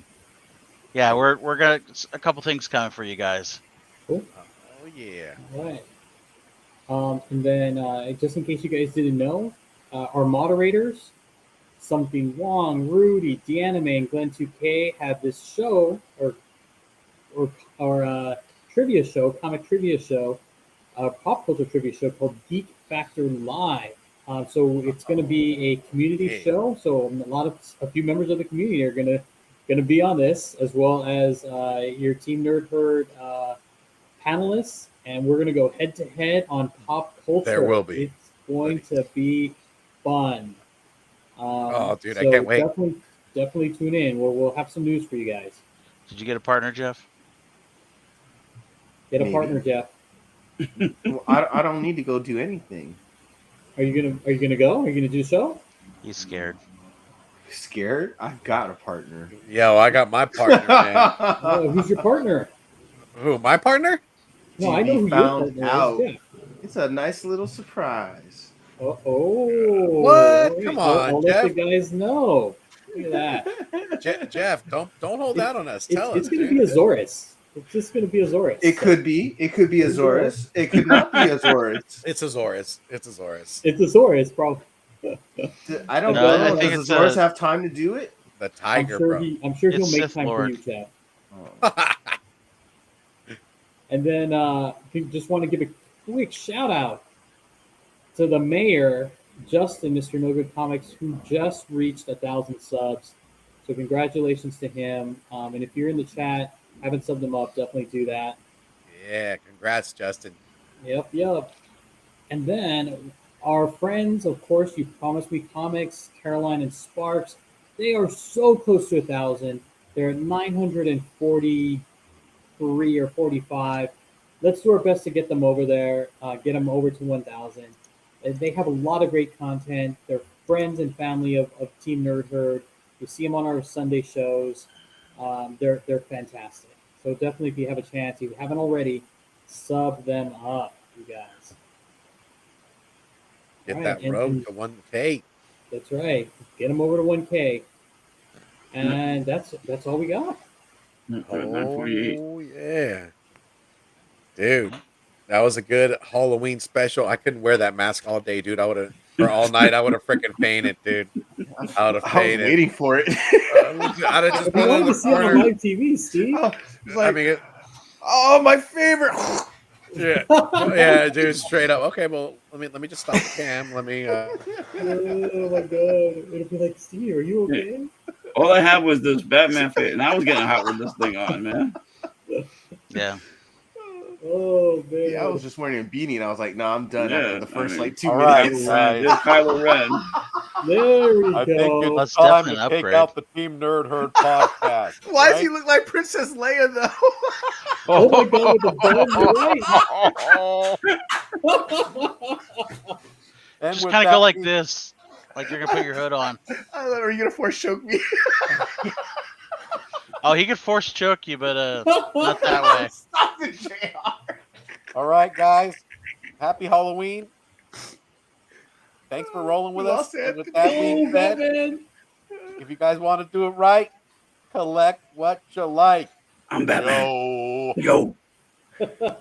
Speaker 2: Yeah, we're gonna a couple things coming for you guys.
Speaker 1: Oh yeah.
Speaker 5: All right. And then, just in case you guys didn't know, our moderators, Something Wong, Rudy, Deanime, and Glenn 2K have this show or trivia show, comic trivia show, pop culture trivia show called Geek Factor Live. So it's going to be a community show. So a few members of the community are going to be on this, as well as your Team Nerd Herd panelists, and we're going to go head to head on pop culture.
Speaker 1: There will be.
Speaker 5: It's going to be fun.
Speaker 1: Oh, dude, I
Speaker 5: so
Speaker 1: can't wait.
Speaker 5: Definitely tune in. We'll have some news for you guys.
Speaker 2: Did you get a partner, Jeff?
Speaker 5: Get a
Speaker 3: Maybe.
Speaker 5: partner, Jeff.
Speaker 3: Well, I don't need to go do anything.
Speaker 5: Are you gonna go? Are you gonna do the show?
Speaker 2: He's scared.
Speaker 3: Scared? I've got a partner.
Speaker 1: Yo, I got my partner, man.
Speaker 5: Oh, who's your partner?
Speaker 1: Who, my partner?
Speaker 5: No, I know who your
Speaker 3: Found
Speaker 5: partner
Speaker 3: out.
Speaker 5: is.
Speaker 3: It's a nice little surprise.
Speaker 5: Oh,
Speaker 1: What?
Speaker 5: all right.
Speaker 1: Come
Speaker 5: I'll
Speaker 1: on,
Speaker 5: let
Speaker 1: Jeff.
Speaker 5: the guys know. Look at that.
Speaker 1: Jeff, don't hold that on us. Tell
Speaker 5: It's
Speaker 1: us.
Speaker 5: gonna
Speaker 1: dude.
Speaker 5: be a Zorus. It's just gonna be a Zorus.
Speaker 3: It could be. It could be a Zorus. It could not be a Zorus.
Speaker 1: It's a Zorus. It's a Zorus.
Speaker 5: It's a Zorus, probably.
Speaker 3: I don't
Speaker 2: No, I
Speaker 3: know.
Speaker 2: think
Speaker 3: Does
Speaker 2: it's
Speaker 3: the Zorus
Speaker 2: a-
Speaker 3: have time to do it?
Speaker 1: The tiger,
Speaker 5: I'm sure he'll
Speaker 2: It's
Speaker 5: make
Speaker 2: Sith
Speaker 5: time
Speaker 2: Lord.
Speaker 5: for you, Jeff.
Speaker 3: Oh.
Speaker 1: bro.
Speaker 5: And then just want to give a quick shout out to the mayor, Justin, Mr. No Good Comics, who just reached 1,000 subs. So congratulations to him. And if you're in the chat, haven't subbed him up, definitely do that.
Speaker 1: Yeah, congrats, Justin.
Speaker 5: Yep. And then our friends, of course, You Promised Me Comics, Caroline and Sparks, they are so close to 1,000. They're at 943 or 45. Let's do our best to get them over there, get them over to 1,000. They have a lot of great content. They're friends and family of Team Nerd Herd. You see them on our Sunday shows. They're fantastic. So definitely, if you have a chance, if you haven't already, sub them up, you guys.
Speaker 1: Get
Speaker 5: All right,
Speaker 1: that
Speaker 5: and-
Speaker 1: road
Speaker 5: and-
Speaker 1: to 1K.
Speaker 5: That's right. Get them over to 1K. And that's all we got.
Speaker 4: They're at 948.
Speaker 1: Oh yeah, dude, that was a good Halloween special. I couldn't wear that mask all day, dude. I would have, or all night. I would have freaking fainted, dude. I would have
Speaker 3: I was
Speaker 1: fainted.
Speaker 3: waiting for it.
Speaker 1: I'd have just
Speaker 5: If
Speaker 1: put
Speaker 5: you
Speaker 1: it in
Speaker 5: wanted
Speaker 1: the
Speaker 5: to see it on
Speaker 1: corner.
Speaker 5: live TV, Steve.
Speaker 3: It's like,
Speaker 1: I mean,
Speaker 3: oh, my favorite.
Speaker 1: yeah, yeah, dude, straight up. Okay, well, let me just stop the cam. Let me.
Speaker 5: Oh my god! It'll be like, Steve, are you okay?
Speaker 4: All I had was this Batman face, and I was getting hot with this thing on, man.
Speaker 2: Yeah.
Speaker 5: Oh man!
Speaker 3: Yeah, I was just wearing a beanie, and I was like, no, I'm done
Speaker 4: Yeah,
Speaker 3: after the first
Speaker 4: I mean,
Speaker 3: like 2
Speaker 1: all right,
Speaker 3: minutes.
Speaker 1: guys.
Speaker 4: There's Kylo Ren.
Speaker 5: There we
Speaker 1: I
Speaker 5: go.
Speaker 1: think it's
Speaker 2: That's
Speaker 1: time
Speaker 2: definitely
Speaker 1: to
Speaker 2: an
Speaker 1: take
Speaker 2: upgrade.
Speaker 1: out the Team Nerd Herd podcast.
Speaker 3: Why does
Speaker 1: right?
Speaker 3: he look like Princess Leia though?
Speaker 5: Oh my god, with the bun, you're right.
Speaker 1: And
Speaker 2: Just
Speaker 1: with
Speaker 2: kind of
Speaker 1: that
Speaker 2: go like
Speaker 1: being-
Speaker 2: this, like you're gonna put your hood on.
Speaker 3: I don't know, are you gonna force choke me?
Speaker 2: Oh, he could force choke you, but not that way.
Speaker 3: Stop it, JR.
Speaker 1: All right, guys. Happy Halloween. Thanks for rolling with
Speaker 3: We
Speaker 1: us.
Speaker 3: lost
Speaker 1: And with
Speaker 3: Anthony.
Speaker 1: that
Speaker 5: Oh,
Speaker 1: being said,
Speaker 5: Batman.
Speaker 1: if you guys want to do it right, collect what you like.
Speaker 4: I'm Batman.
Speaker 1: Yo.
Speaker 4: Yo.